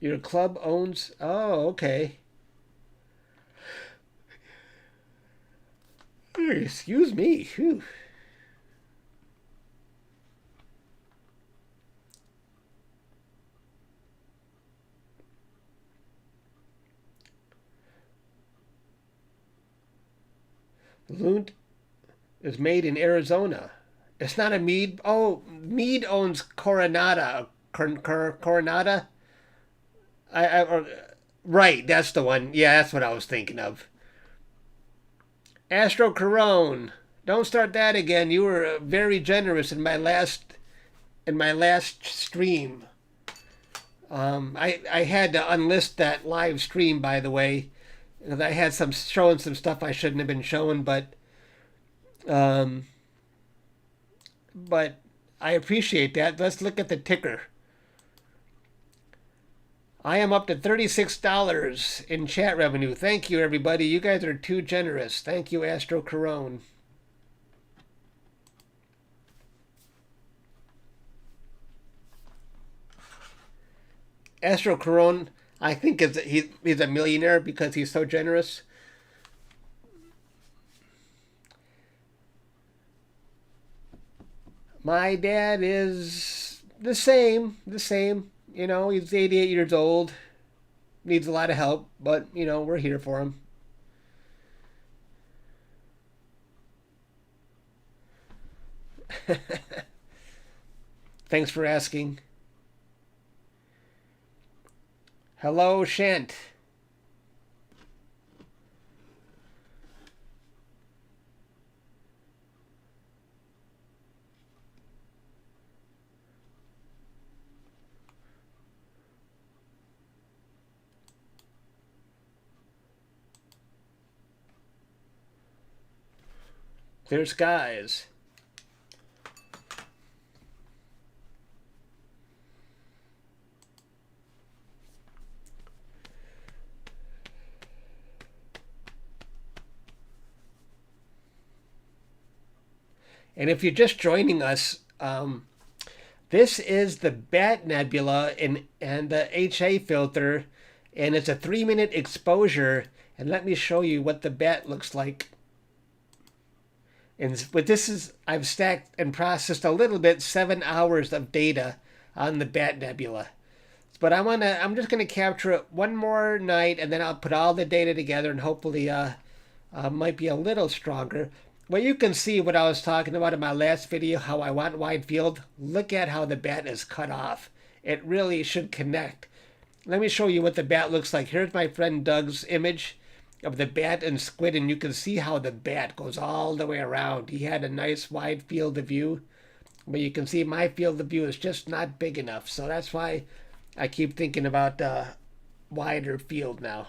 Your club owns. Oh, okay. Excuse me. Whew. Lunt is made in Arizona. It's not a Mead. Oh, Mead owns Coronada. Coronada. Right, that's the one. Yeah, that's what I was thinking of. Astro Corone. Don't start that again. You were very generous in my last stream. I had to unlist that live stream, by the way, because I had some showing some stuff I shouldn't have been showing, um, but I appreciate that. Let's look at the ticker. I am up to $36 in chat revenue. Thank you, everybody. You guys are too generous. Thank you, Astro Corone. Astro Corone, I think he's a millionaire because he's so generous. My dad is the same. You know, he's 88 years old, needs a lot of help, but, you know, we're here for him. Thanks for asking. Hello, Shant. Clear skies. And if you're just joining us, this is the Bat Nebula and the HA filter, and it's a 3-minute exposure. And let me show you what the Bat looks like. And with this is I've stacked and processed a little bit 7 hours of data on the Bat Nebula. But I'm just gonna capture it one more night, and then I'll put all the data together, and hopefully might be a little stronger. Well, you can see what I was talking about in my last video, how I want wide field. Look at how the bat is cut off. It really should connect. Let me show you what the bat looks like. Here's my friend Doug's image of the bat and squid, and you can see how the bat goes all the way around. He had a nice wide field of view, but you can see my field of view is just not big enough. So that's why I keep thinking about wider field now.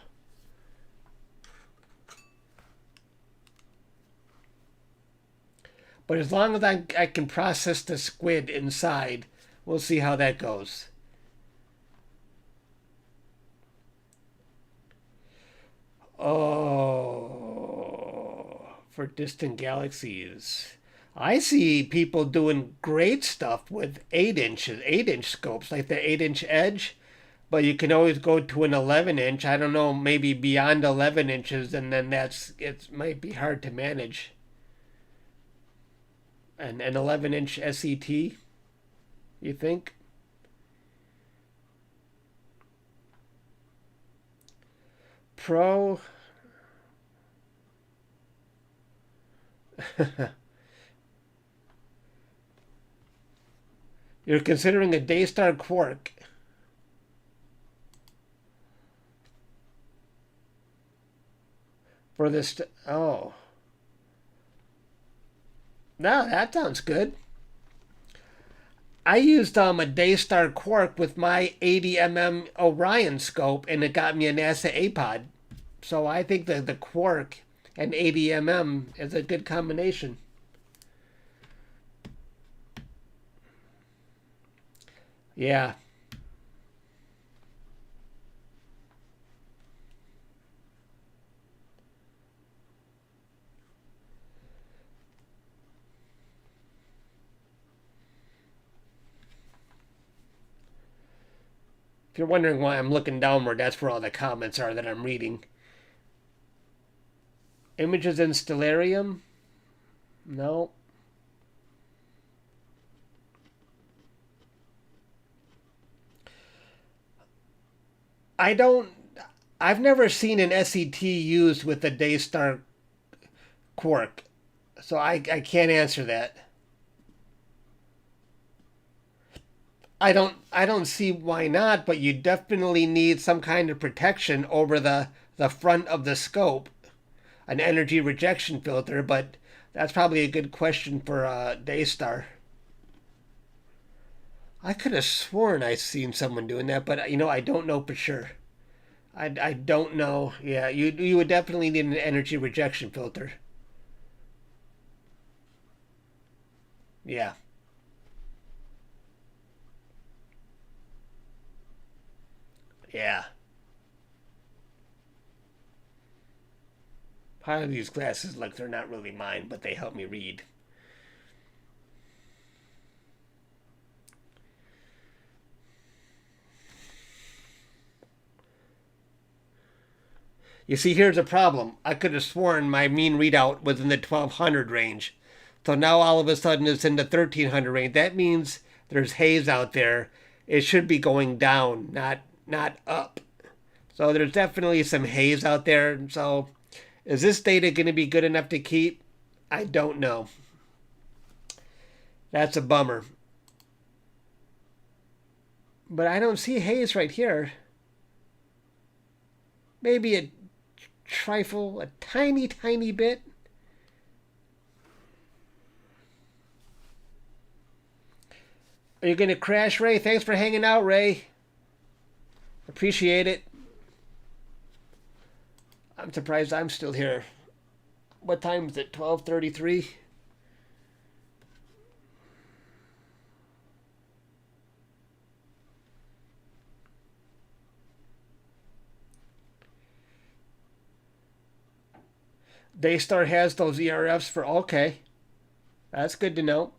But as long as I can process the squid inside, we'll see how that goes. Oh, for distant galaxies. I see people doing great stuff with 8-inch scopes, like the 8-inch Edge, but you can always go to an 11-inch. I don't know, maybe beyond 11 inches, and then it might be hard to manage. An 11-inch SET, you think? Pro. You're considering a Daystar Quark. For this. Oh. No, that sounds good. I used a Daystar Quark with my 80 Orion scope, and it got me a NASA APOD. So I think the Quark and 80 is a good combination. Yeah. If you're wondering why I'm looking downward, that's where all the comments are that I'm reading. Images in Stellarium? No. I've never seen an SET used with a Daystar Quark, so I can't answer that. I don't see why not, but you definitely need some kind of protection over the front of the scope, an energy rejection filter, but that's probably a good question for Daystar. I could have sworn I seen someone doing that, but I don't know for sure. I don't know. Yeah, you would definitely need an energy rejection filter. Yeah. Yeah. Part of these glasses, like they're not really mine, but they help me read. You see, here's a problem. I could have sworn my mean readout was in the 1200 range. So now all of a sudden it's in the 1300 range. That means there's haze out there. It should be going down, not up. So there's definitely some haze out there. So is this data going to be good enough to keep? I don't know. That's a bummer. But I don't see haze right here. Maybe a trifle, a tiny, tiny bit. Are you going to crash, Ray? Thanks for hanging out, Ray. Appreciate it. I'm surprised I'm still here. What time is it? 12:33? Daystar has those ERFs for okay. That's good to know.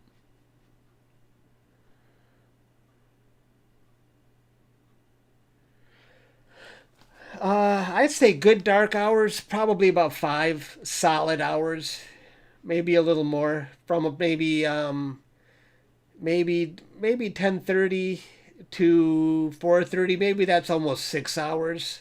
I'd say good dark hours, probably about 5 solid hours, maybe a little more. From maybe 10:30 to 4:30. Maybe that's almost 6 hours.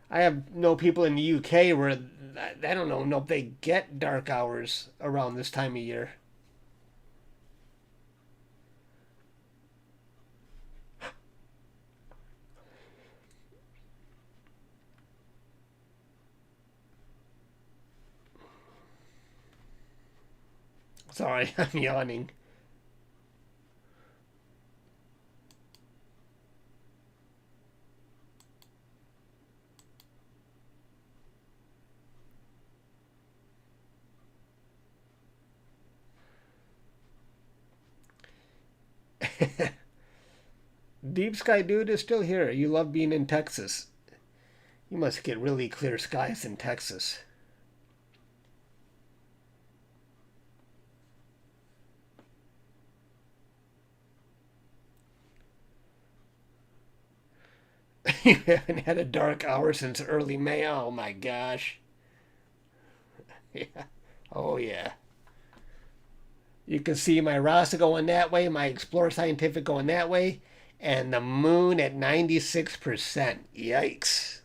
I have know people in the UK where I don't know if they get dark hours around this time of year. Sorry, I'm yawning. Deep Sky Dude is still here. You love being in Texas. You must get really clear skies in Texas. You haven't had a dark hour since early May. Oh my gosh. Yeah. Oh yeah. You can see my RASA going that way, my Explorer Scientific going that way, and the moon at 96%. Yikes.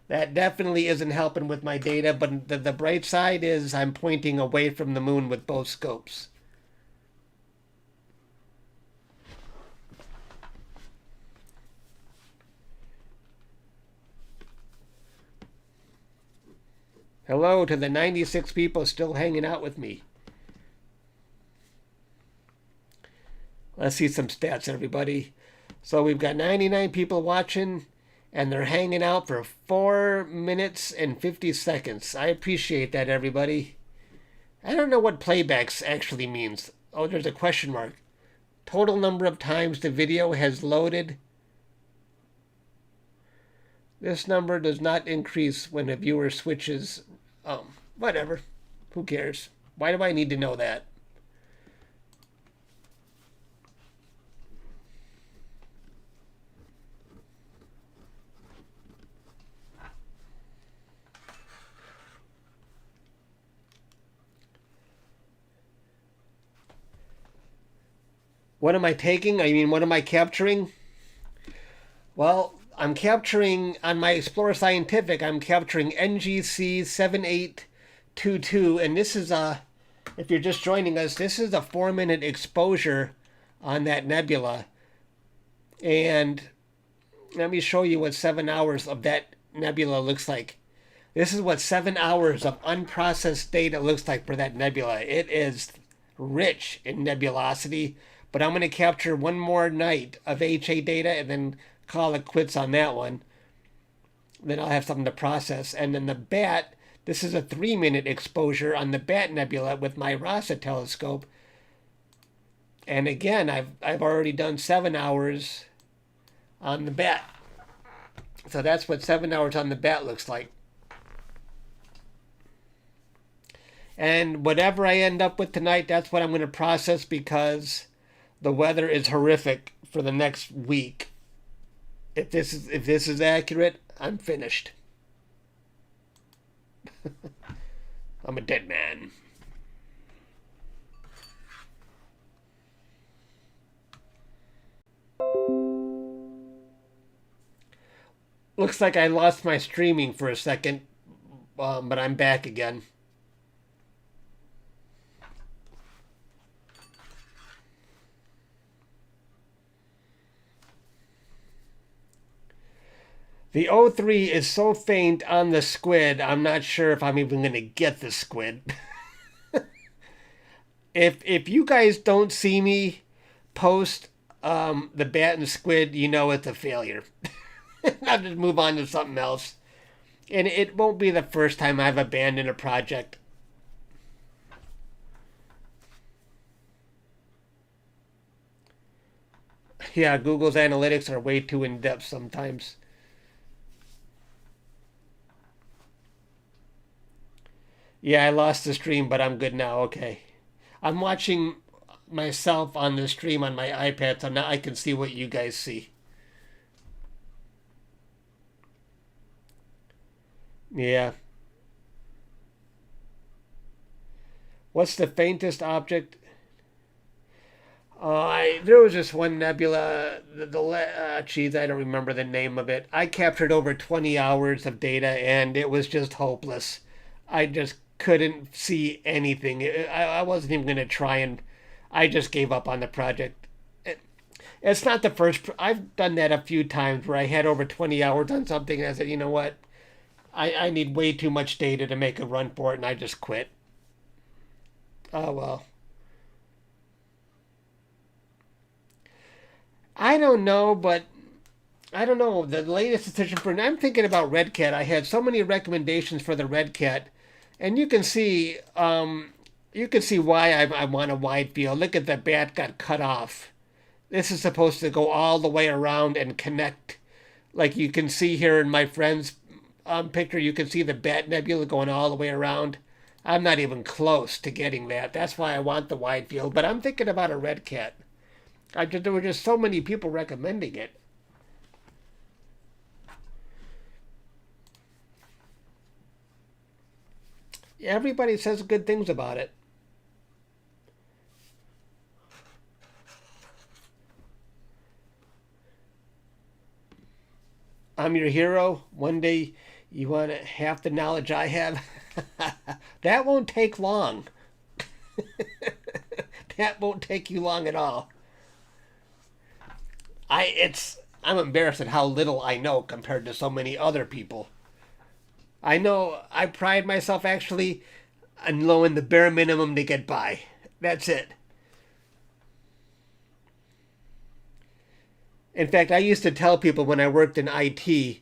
That definitely isn't helping with my data, but the bright side is I'm pointing away from the moon with both scopes. Hello to the 96 people still hanging out with me. Let's see some stats, everybody. So we've got 99 people watching, and they're hanging out for 4 minutes and 50 seconds. I appreciate that, everybody. I don't know what playbacks actually means. Oh, there's a question mark. Total number of times the video has loaded. This number does not increase when a viewer switches. Whatever. Who cares? Why do I need to know that? What am I taking? I mean, what am I capturing? Well, I'm capturing, on my Explorer Scientific, I'm capturing NGC 7822, and this is if you're just joining us, this is a 4-minute exposure on that nebula. And let me show you what 7 hours of that nebula looks like. This is what 7 hours of unprocessed data looks like for that nebula. It is rich in nebulosity. But I'm going to capture one more night of HA data and then call it quits on that one. Then I'll have something to process. And then the BAT, this is a 3-minute exposure on the BAT nebula with my RASA telescope. And again, I've already done 7 hours on the BAT. So that's what 7 hours on the BAT looks like. And whatever I end up with tonight, that's what I'm going to process, because the weather is horrific for the next week. If this is accurate, I'm finished. I'm a dead man. Looks like I lost my streaming for a second, but I'm back again. The O3 is so faint on the squid, I'm not sure if I'm even going to get the squid. If you guys don't see me post the bat and squid, you know it's a failure. I'll just move on to something else. And it won't be the first time I've abandoned a project. Yeah, Google's analytics are way too in-depth sometimes. Yeah, I lost the stream, but I'm good now. Okay. I'm watching myself on the stream on my iPad, so now I can see what you guys see. Yeah. What's the faintest object? There was just one nebula. Geez, I don't remember the name of it. I captured over 20 hours of data, and it was just hopeless. I just couldn't see anything. I wasn't even going to try, and I just gave up on the project. It's not the first. I've done that a few times where I had over 20 hours on something, and I said, you know what? I need way too much data to make a run for it, and I just quit. Oh, well. I don't know, but I don't know. The latest decision for... I'm thinking about Red Cat. I had so many recommendations for the Red Cat. And you can see You can see why I want a wide field. Look at the bat got cut off. This is supposed to go all the way around and connect. Like you can see here in my friend's picture, you can see the bat nebula going all the way around. I'm not even close to getting that. That's why I want the wide field. But I'm thinking about a red cat. There were just so many people recommending it. Everybody says good things about it. I'm your hero. One day you want half the knowledge I have. That won't take long. That won't take you long at all. I'm embarrassed at how little I know compared to so many other people. I know I pride myself actually on knowing the bare minimum to get by. That's it. In fact, I used to tell people when I worked in IT,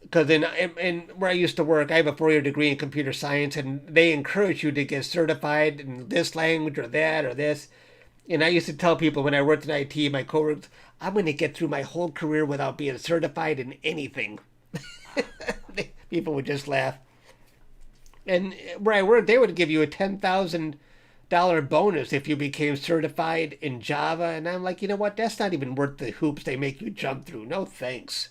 because in where I used to work, I have a 4-year degree in computer science, and they encourage you to get certified in this language or that or this. And I used to tell people when I worked in IT, my coworkers, I'm going to get through my whole career without being certified in anything. People would just laugh. And where I worked, they would give you a $10,000 bonus if you became certified in Java. And I'm like, you know what? That's not even worth the hoops they make you jump through. No thanks.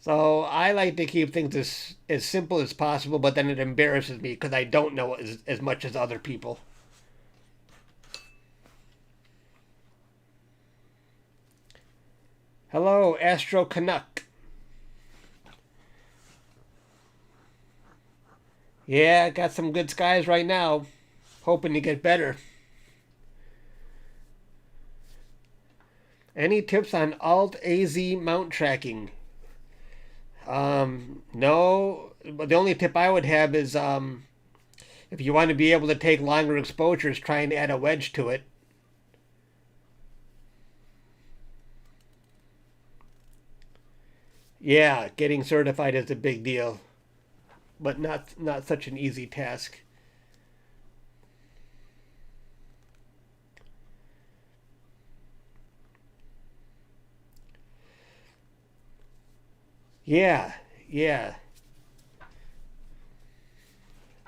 So I like to keep things as simple as possible, but then it embarrasses me because I don't know as much as other people. Hello, Astro Canuck. Yeah, got some good skies right now. Hoping to get better. Any tips on Alt AZ mount tracking? No. The only tip I would have is if you want to be able to take longer exposures, try and add a wedge to it. Yeah, getting certified is a big deal, but not such an easy task. Yeah, yeah.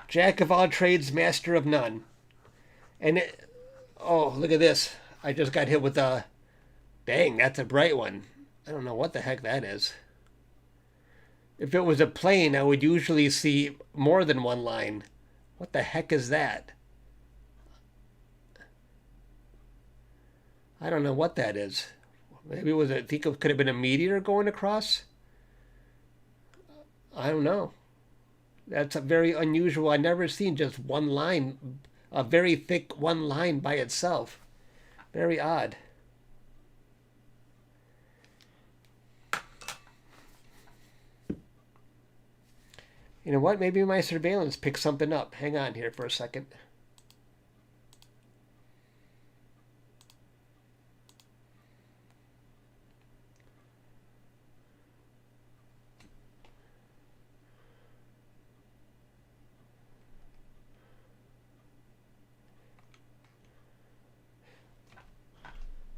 Jack of all trades, master of none. And oh, look at this. I just got hit with a dang, that's a bright one. I don't know what the heck that is. If it was a plane, I would usually see more than one line. What the heck is that? I don't know what that is. Maybe it was I think it could have been a meteor going across. I don't know. That's a very unusual. I never seen just one line, a very thick one line by itself. Very odd. You know what? Maybe my surveillance picked something up. Hang on here for a second.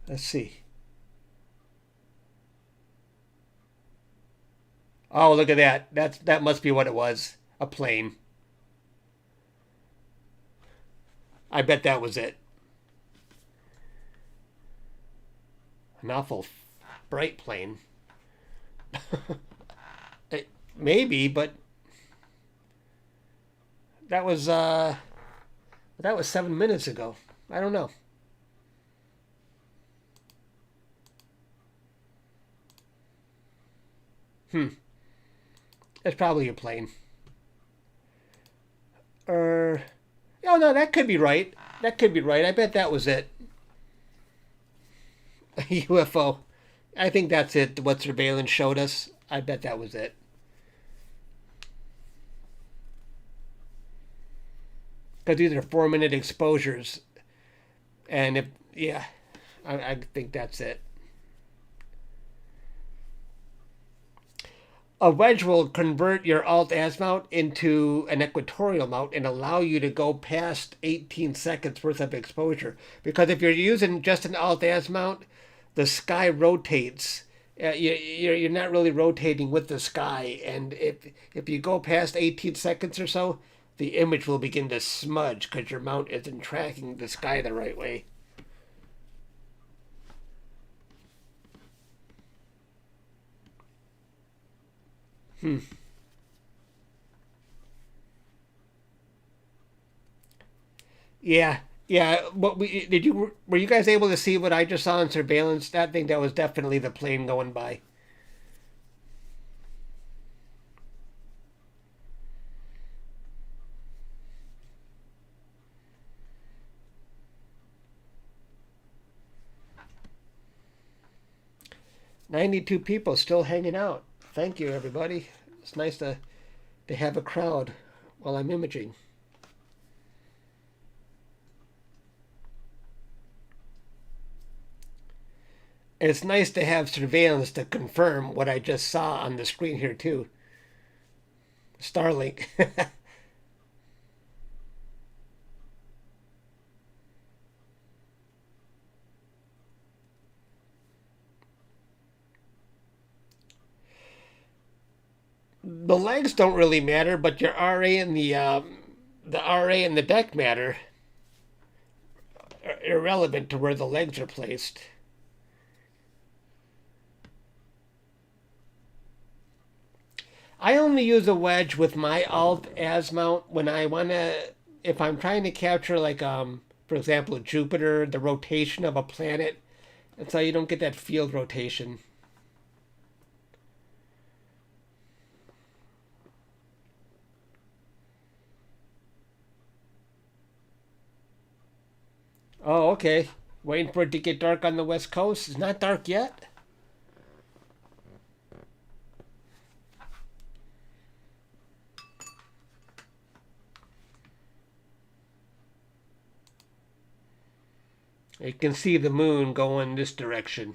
Let's see. Oh, look at that. That must be what it was. A plane. I bet that was it. An awful bright plane. Maybe, but that was 7 minutes ago. I don't know. It's probably a plane. Oh no, that could be right. That could be right. I bet that was it. A UFO. I think that's it. What surveillance showed us. I bet that was it. Because these are 4-minute exposures, and if yeah, I think that's it. A wedge will convert your alt-az mount into an equatorial mount and allow you to go past 18 seconds worth of exposure. Because if you're using just an alt-az mount, the sky rotates. You're not really rotating with the sky, and if you go past 18 seconds or so, the image will begin to smudge because your mount isn't tracking the sky the right way. Yeah, yeah. Were you guys able to see what I just saw in surveillance? That thing, that was definitely the plane going by. 92 people still hanging out. Thank you, everybody. It's nice to have a crowd while I'm imaging. And it's nice to have surveillance to confirm what I just saw on the screen here, too. Starlink. The legs don't really matter, but your RA and the RA and the deck matter. Are irrelevant to where the legs are placed. I only use a wedge with my alt-az mount when I want to, if I'm trying to capture, like, for example, Jupiter, the rotation of a planet. That's how you don't get that field rotation. Oh, okay. Waiting for it to get dark on the West Coast. It's not dark yet. You can see the moon going this direction.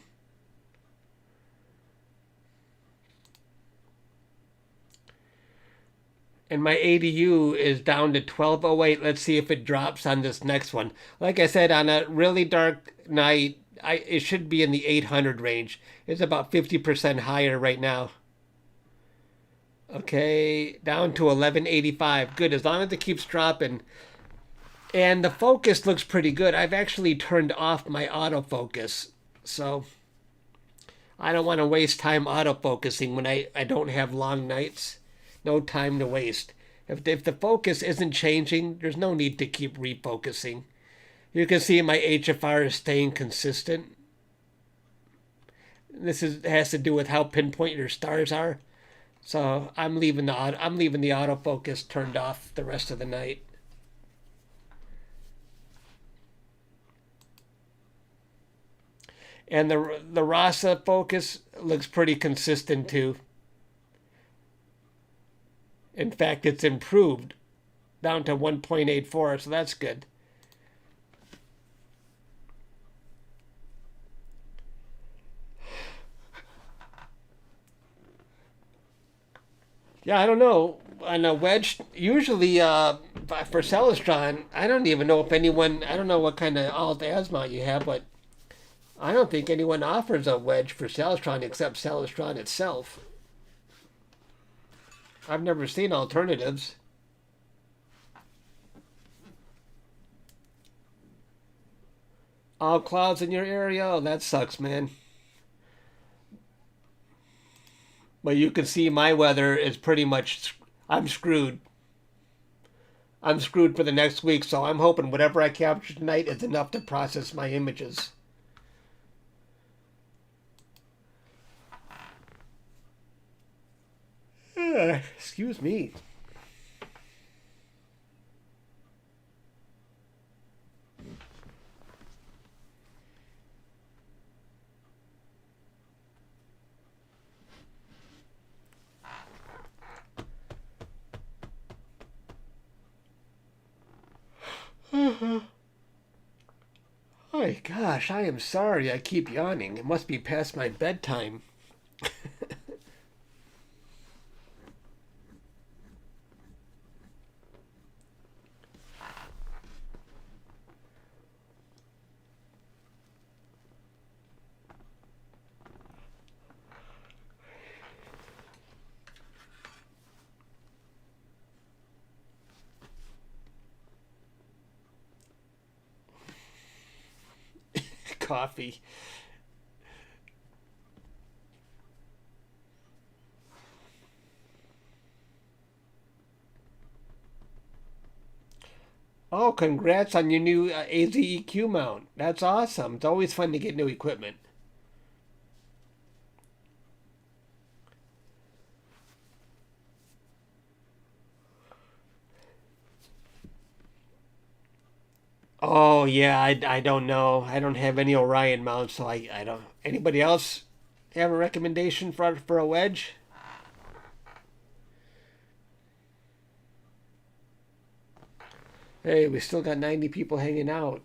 And my ADU is down to 1208. Let's see if it drops on this next one. Like I said, on a really dark night, it should be in the 800 range. It's about 50% higher right now. Okay, down to 1185. Good, as long as it keeps dropping. And the focus looks pretty good. I've actually turned off my autofocus. So I don't want to waste time autofocusing when I don't have long nights. No time to waste. If the focus isn't changing, there's no need to keep refocusing. You can see my HFR is staying consistent. Has to do with how pinpoint your stars are. So I'm leaving the autofocus turned off the rest of the night. And the RASA focus looks pretty consistent too. In fact, it's improved down to 1.84, so that's good. Yeah, I don't know. On a wedge, usually for Celestron, I don't even know if anyone, I don't know what kind of alt-az mount you have, but I don't think anyone offers a wedge for Celestron except Celestron itself. I've never seen alternatives. All clouds in your area? Oh, that sucks, man. But you can see my weather is pretty much, I'm screwed. I'm screwed for the next week, so I'm hoping whatever I capture tonight is enough to process my images. Excuse me. Oh my gosh, I am sorry I keep yawning. It must be past my bedtime. coffee. Oh, congrats on your new AZEQ mount. That's awesome. It's always fun to get new equipment. Oh, yeah, I don't know. I don't have any Orion mounts, so I don't. Anybody else have a recommendation for a wedge? Hey, we still got 90 people hanging out,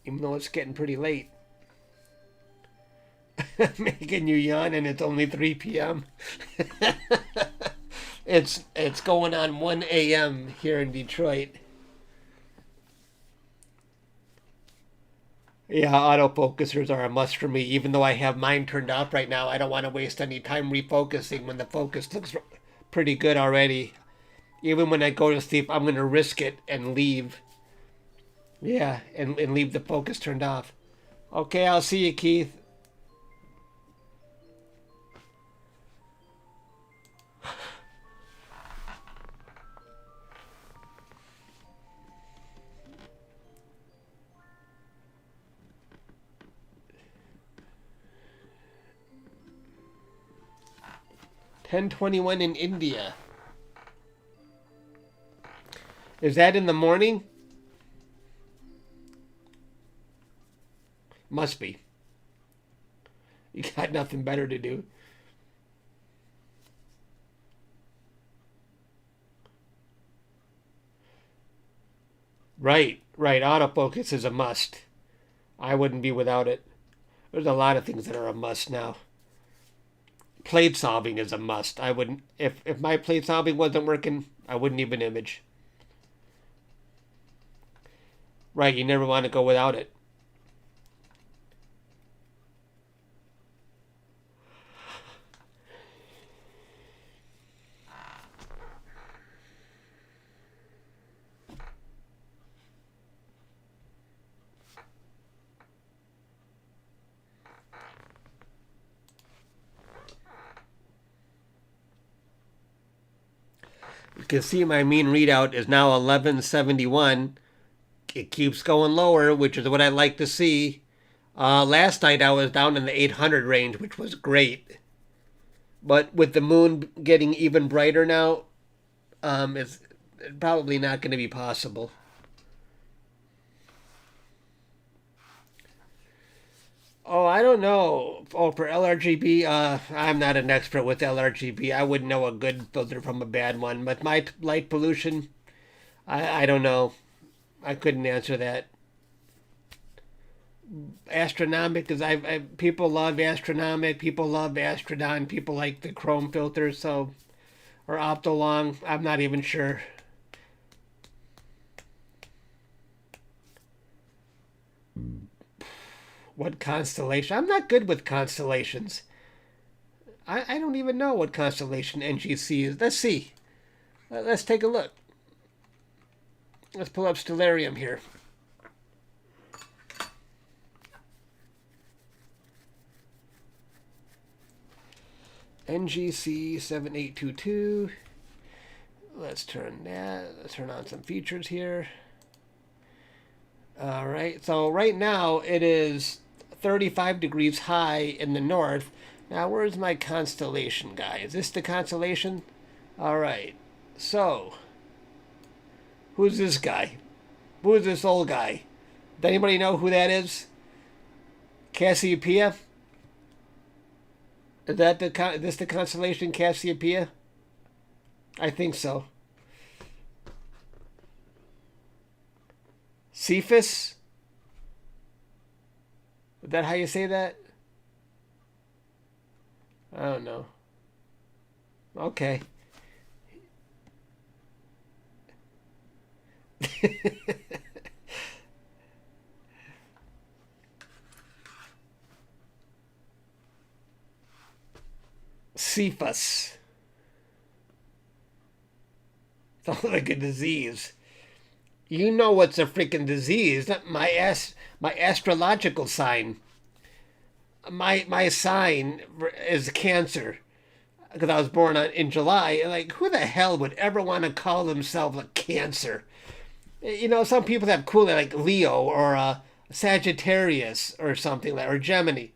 even though it's getting pretty late. Making you yawn and it's only 3 p.m. It's going on 1 a.m. here in Detroit. Yeah, autofocusers are a must for me. Even though I have mine turned off right now, I don't want to waste any time refocusing when the focus looks pretty good already. Even when I go to sleep, I'm going to risk it and leave. Yeah, and leave the focus turned off. Okay, I'll see you, Keith. $10.21 in India. Is that in the morning? Must be. You got nothing better to do. Right. Autofocus is a must. I wouldn't be without it. There's a lot of things that are a must now. Plate solving is a must. I wouldn't if my plate solving wasn't working, I wouldn't even image. Right, you never want to go without it. You can see my mean readout is now 1171. It keeps going lower, which is what I like to see. Last night I was down in the 800 range, which was great. But with the moon getting even brighter now, it's probably not going to be possible. Oh, I don't know. Oh, for LRGB, I'm not an expert with LRGB. I wouldn't know a good filter from a bad one. But my light pollution, I don't know. I couldn't answer that. Astronomic, because people love Astronomic, people love Astrodon, people like the chrome filters, so or Optolong. I'm not even sure. What constellation? I'm not good with constellations. I don't even know what constellation NGC is. Let's see. Let's take a look. Let's pull up Stellarium here. NGC 7822. Let's turn that. Let's turn on some features here. All right. So right now it is 35 degrees high in the north. Now where's my constellation guy? Is this the constellation? All right. So who's this guy? Who is this old guy? Does anybody know who that is? Cassiopeia? Is that the constellation Cassiopeia? I think so. Cephas? Is that how you say that? I don't know. Okay. Cephas. Sounds like a disease. You know what's a freaking disease? My astrological sign. My sign is Cancer because I was born in July. Like, who the hell would ever want to call themselves a Cancer? You know, some people have cool like Leo or Sagittarius or something like, or Gemini,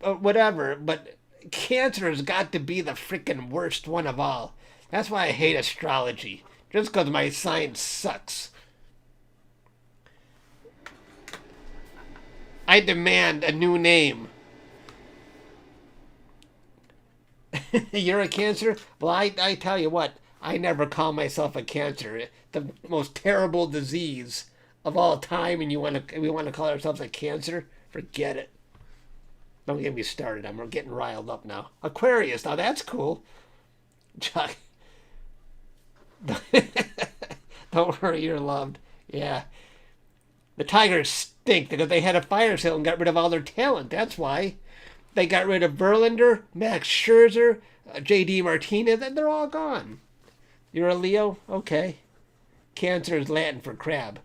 whatever. But Cancer has got to be the freaking worst one of all. That's why I hate astrology. Just because my sign sucks. I demand a new name. You're a Cancer? Well, I tell you what, I never call myself a Cancer. The most terrible disease of all time, and we want to call ourselves a Cancer? Forget it. Don't get me started. I'm getting riled up now. Aquarius, now that's cool. Chuck, don't worry, you're loved. Yeah. The Tigers stink because they had a fire sale and got rid of all their talent. That's why. They got rid of Verlander, Max Scherzer, J.D. Martinez, and they're all gone. You're a Leo? Okay. Cancer is Latin for crab.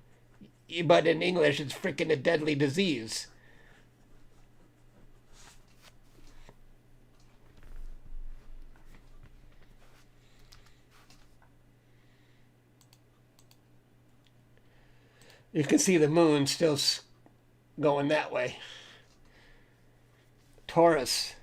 But in English, it's freaking a deadly disease. You can see the moon still going that way. Taurus.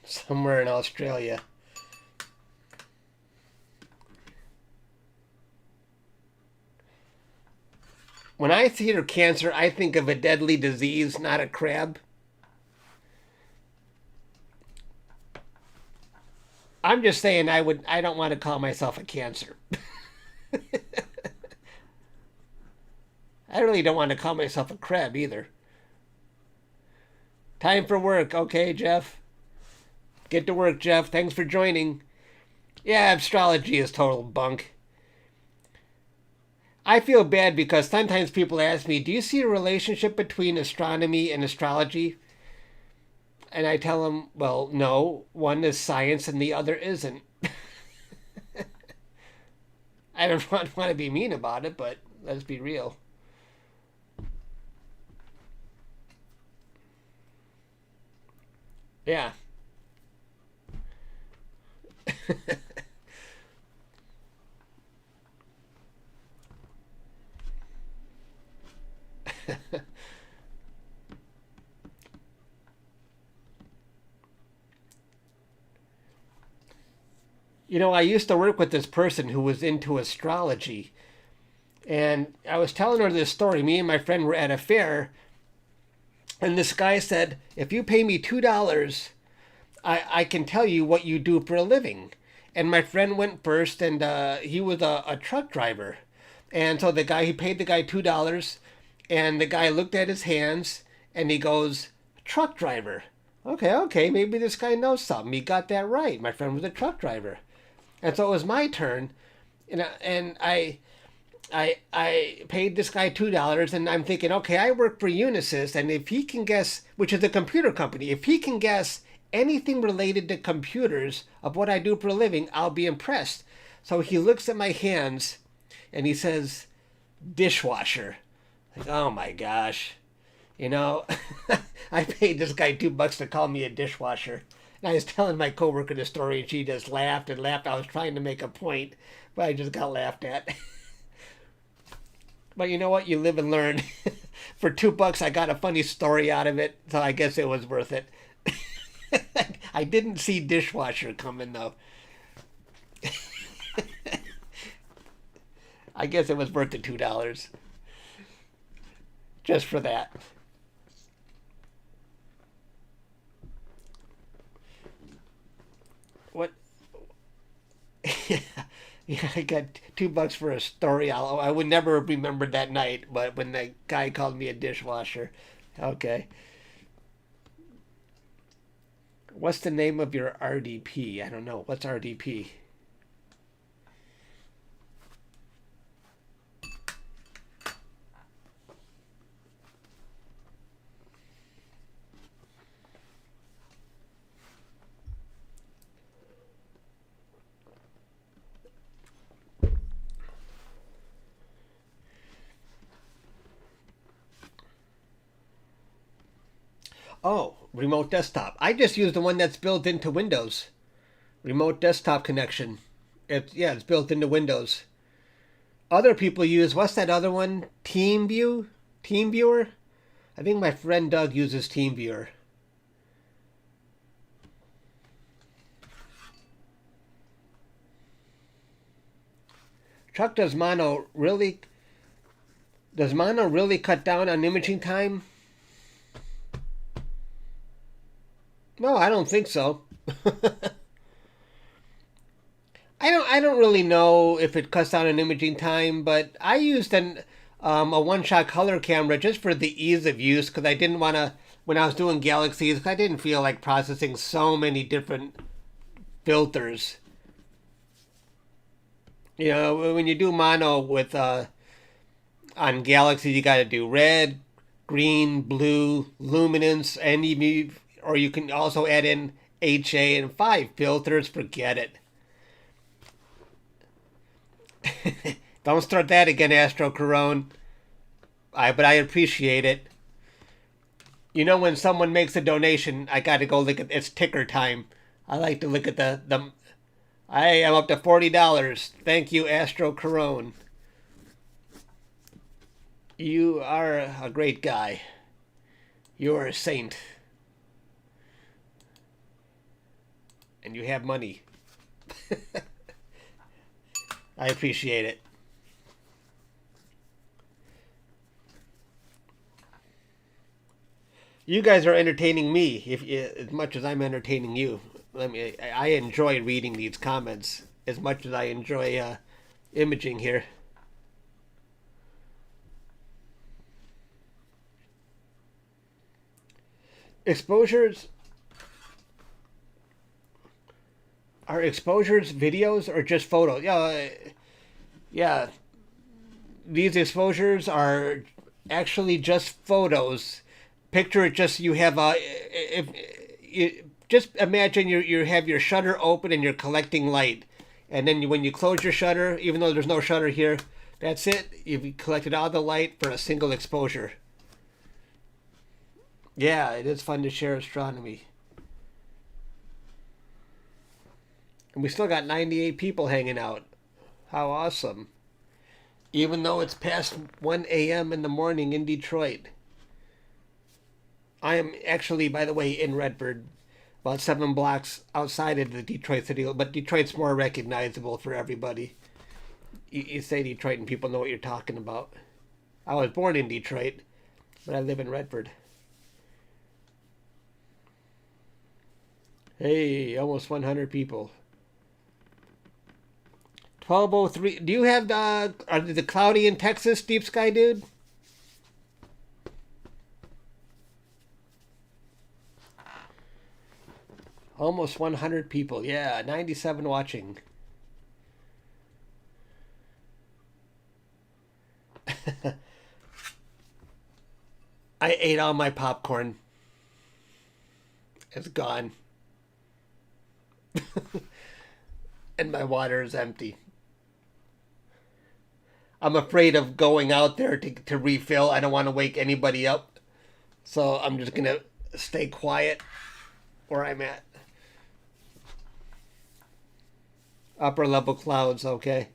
Somewhere in Australia. When I hear Cancer, I think of a deadly disease, not a crab. I'm just saying I don't want to call myself a Cancer. I really don't want to call myself a crab either. Time for work. Okay, Jeff. Get to work, Jeff. Thanks for joining. Yeah, astrology is total bunk. I feel bad because sometimes people ask me, do you see a relationship between astronomy and astrology? And I tell them, well, no. One is science and the other isn't. I don't want to be mean about it, but let's be real. Yeah. You know, I used to work with this person who was into astrology. And I was telling her this story. Me and my friend were at a fair. And this guy said, if you pay me $2, I can tell you what you do for a living. And my friend went first, and he was a truck driver. And so he paid the guy $2, and the guy looked at his hands, and he goes, truck driver. Okay, maybe this guy knows something. He got that right. My friend was a truck driver. And so it was my turn, and I paid this guy $2, and I'm thinking, okay, I work for Unisys, and if he can guess, which is a computer company, if he can guess anything related to computers of what I do for a living, I'll be impressed. So he looks at my hands, and he says, dishwasher. Like, oh my gosh, you know, I paid this guy $2 to call me a dishwasher. And I was telling my coworker the story, and she just laughed and laughed. I was trying to make a point, but I just got laughed at. But you know what? You live and learn. For $2, I got a funny story out of it, so I guess it was worth it. I didn't see dishwasher coming though. I guess it was worth the $2 just for that. What? Yeah, I got $2 for a story. I would never have remembered that night, but when the guy called me a dishwasher, okay. What's the name of your RDP? I don't know. What's RDP? Oh, remote desktop. I just use the one that's built into Windows. Remote desktop connection. It's built into Windows. Other people use, what's that other one? TeamView? TeamViewer? I think my friend Doug uses TeamViewer. Chuck, does mono really cut down on imaging time? No, I don't think so. I don't really know if it cuts down on imaging time, but I used a one-shot color camera just for the ease of use because I didn't want to, when I was doing galaxies, I didn't feel like processing so many different filters. You know, when you do mono with on galaxies, you got to do red, green, blue, luminance, and or you can also add in HA and 5 filters. Forget it. Don't start that again, Astro Corone. But I appreciate it. You know, when someone makes a donation, I got to go look at it's ticker time. I like to look at the. I am up to $40. Thank you, Astro Corone. You are a great guy. You're a saint. And you have money. I appreciate it. You guys are entertaining me as much as I'm entertaining you. I enjoy reading these comments as much as I enjoy imaging here. Exposures are exposures videos or just photos? Yeah. These exposures are actually just photos. Picture it just you have if you just imagine you have your shutter open and you're collecting light, and then when you close your shutter, even though there's no shutter here, that's it. You've collected all the light for a single exposure. Yeah, it is fun to share astronomy. And we still got 98 people hanging out. How awesome. Even though it's past 1 a.m. in the morning in Detroit. I am actually, by the way, in Redford, about 7 blocks outside of the Detroit city, but Detroit's more recognizable for everybody. You say Detroit and people know what you're talking about. I was born in Detroit, but I live in Redford. Hey, almost 100 people. 12:03. Do you have are the cloudy in Texas, Deep Sky Dude? Almost 100 people. Yeah, 97 watching. I ate all my popcorn. It's gone. And my water is empty. I'm afraid of going out there to refill. I don't want to wake anybody up. So I'm just going to stay quiet where I'm at. Upper level clouds, okay.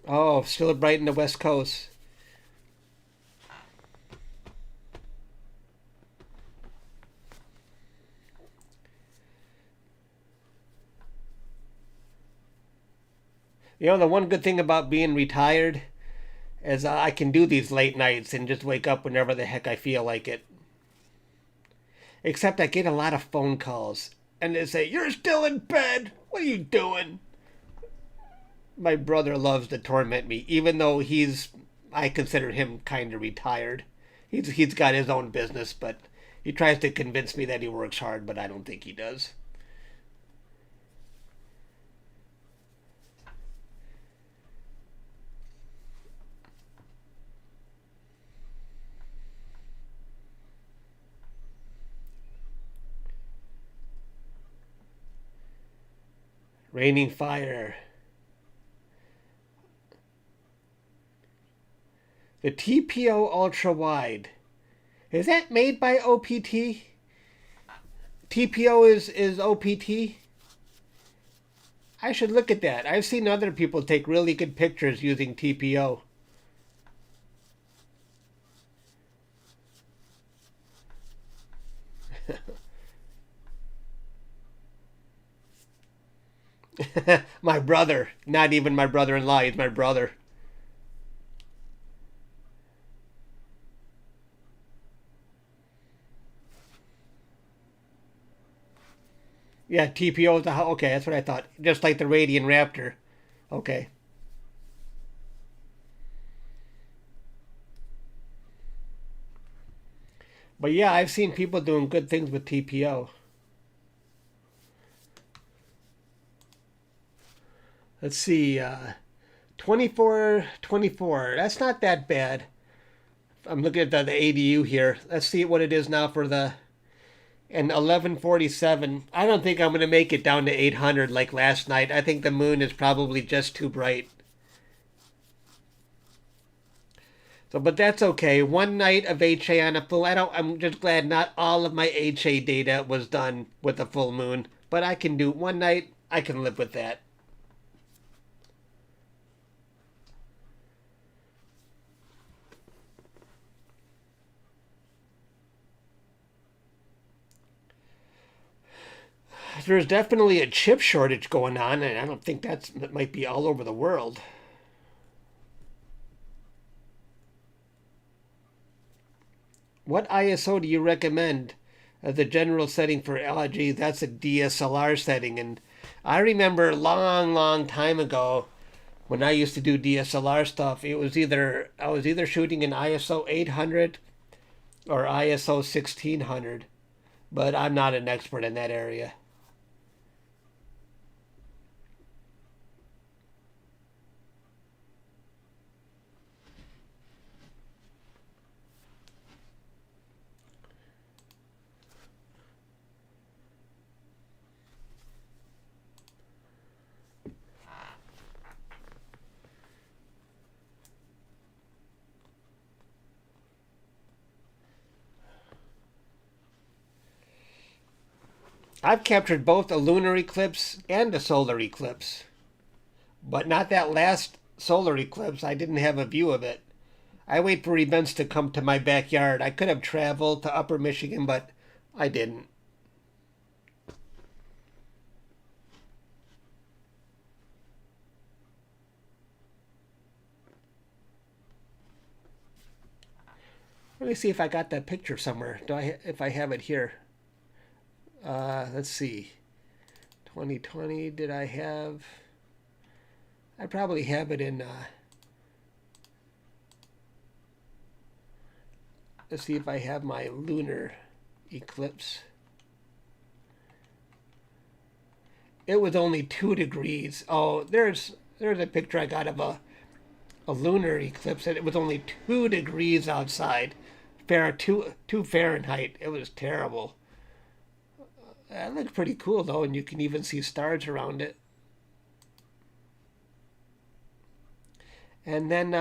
Oh, still bright in the West Coast. You know, the one good thing about being retired is I can do these late nights and just wake up whenever the heck I feel like it. Except I get a lot of phone calls and they say, "You're still in bed. What are you doing?" My brother loves to torment me, even though I consider him kind of retired. He's got his own business, but he tries to convince me that he works hard, but I don't think he does. Raining Fire. The TPO Ultra Wide. Is that made by OPT? TPO is OPT? I should look at that. I've seen other people take really good pictures using TPO. My brother. Not even my brother-in-law. He's my brother. Yeah, TPO is the... Okay, that's what I thought. Just like the Radian Raptor. Okay. But yeah, I've seen people doing good things with TPO. Let's see. 2424. That's not that bad. I'm looking at the ADU here. Let's see what it is now for the... And 1147. I don't think I'm going to make it down to 800 like last night. I think the moon is probably just too bright. So, but that's okay. One night of HA on a full... I'm just glad not all of my HA data was done with the full moon. But I can do one night. I can live with that. There's definitely a chip shortage going on, and I don't think that might be all over the world. What ISO do you recommend as a general setting for LG? That's a DSLR setting, and I remember a long time ago when I used to do DSLR stuff, I was either shooting in ISO 800 or ISO 1600, but I'm not an expert in that area. I've captured both a lunar eclipse and a solar eclipse, but not that last solar eclipse. I didn't have a view of it. I wait for events to come to my backyard. I could have traveled to Upper Michigan, but I didn't. Let me see if I got that picture somewhere. If I have it here? Let's see. 2020. Did I have? I probably have it in. Let's see if I have my lunar eclipse. It was only 2 degrees. Oh, there's a picture I got of a lunar eclipse, and it was only 2 degrees outside. 2 Fahrenheit. It was terrible. That looked pretty cool though, and you can even see stars around it. And then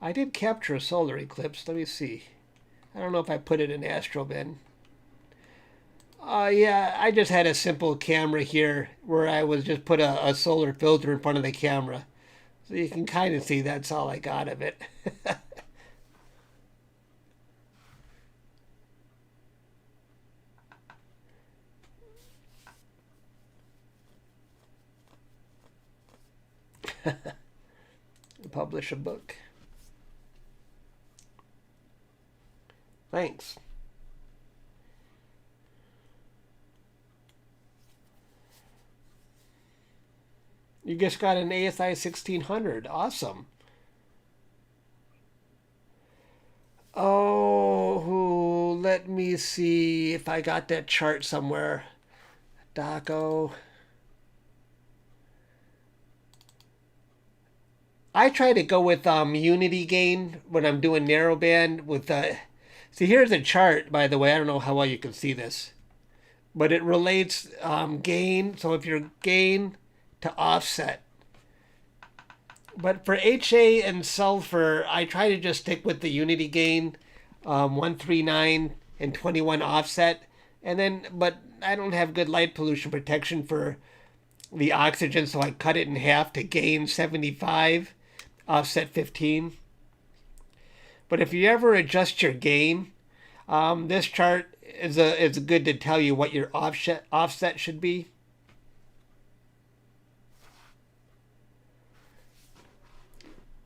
I did capture a solar eclipse. Let me see. I don't know if I put it in Astrobin. Yeah, I just had a simple camera here where I was just put a solar filter in front of the camera. So you can kind of see that's all I got of it. Publish a book. Thanks. You just got an ASI 1600. Awesome. Oh, let me see if I got that chart somewhere. Daco. I try to go with unity gain when I'm doing narrowband with see, here's a chart, by the way. I don't know how well you can see this. but it relates gain. So if you're gain to offset. But for HA and sulfur, I try to just stick with the unity gain, 139 and 21 offset. And then, but I don't have good light pollution protection for the oxygen, so I cut it in half to gain 75, offset 15. But if you ever adjust your gain, this chart is good to tell you what your offset should be.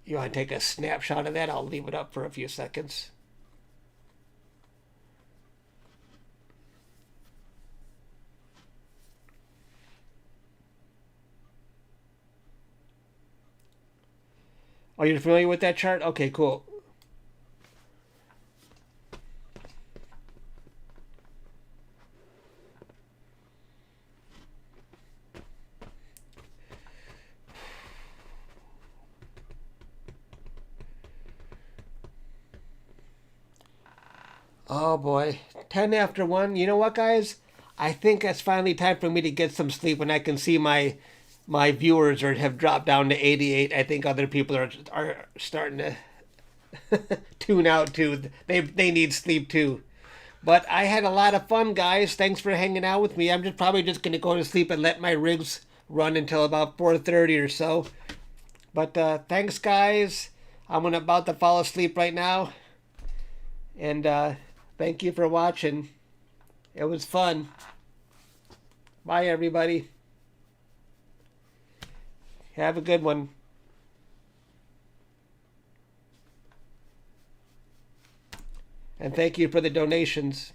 You want to take a snapshot of that? I'll leave it up for a few seconds. Oh, you're familiar with that chart? Okay, cool. Oh boy, 10 after 1. You know what, guys? I think it's finally time for me to get some sleep when I can see my viewers have dropped down to 88. I think other people are starting to tune out too. They need sleep too. But I had a lot of fun, guys. Thanks for hanging out with me. I'm probably just going to go to sleep and let my rigs run until about 4:30 or so. But thanks, guys. I'm about to fall asleep right now. And thank you for watching. It was fun. Bye, everybody. Have a good one. And thank you for the donations.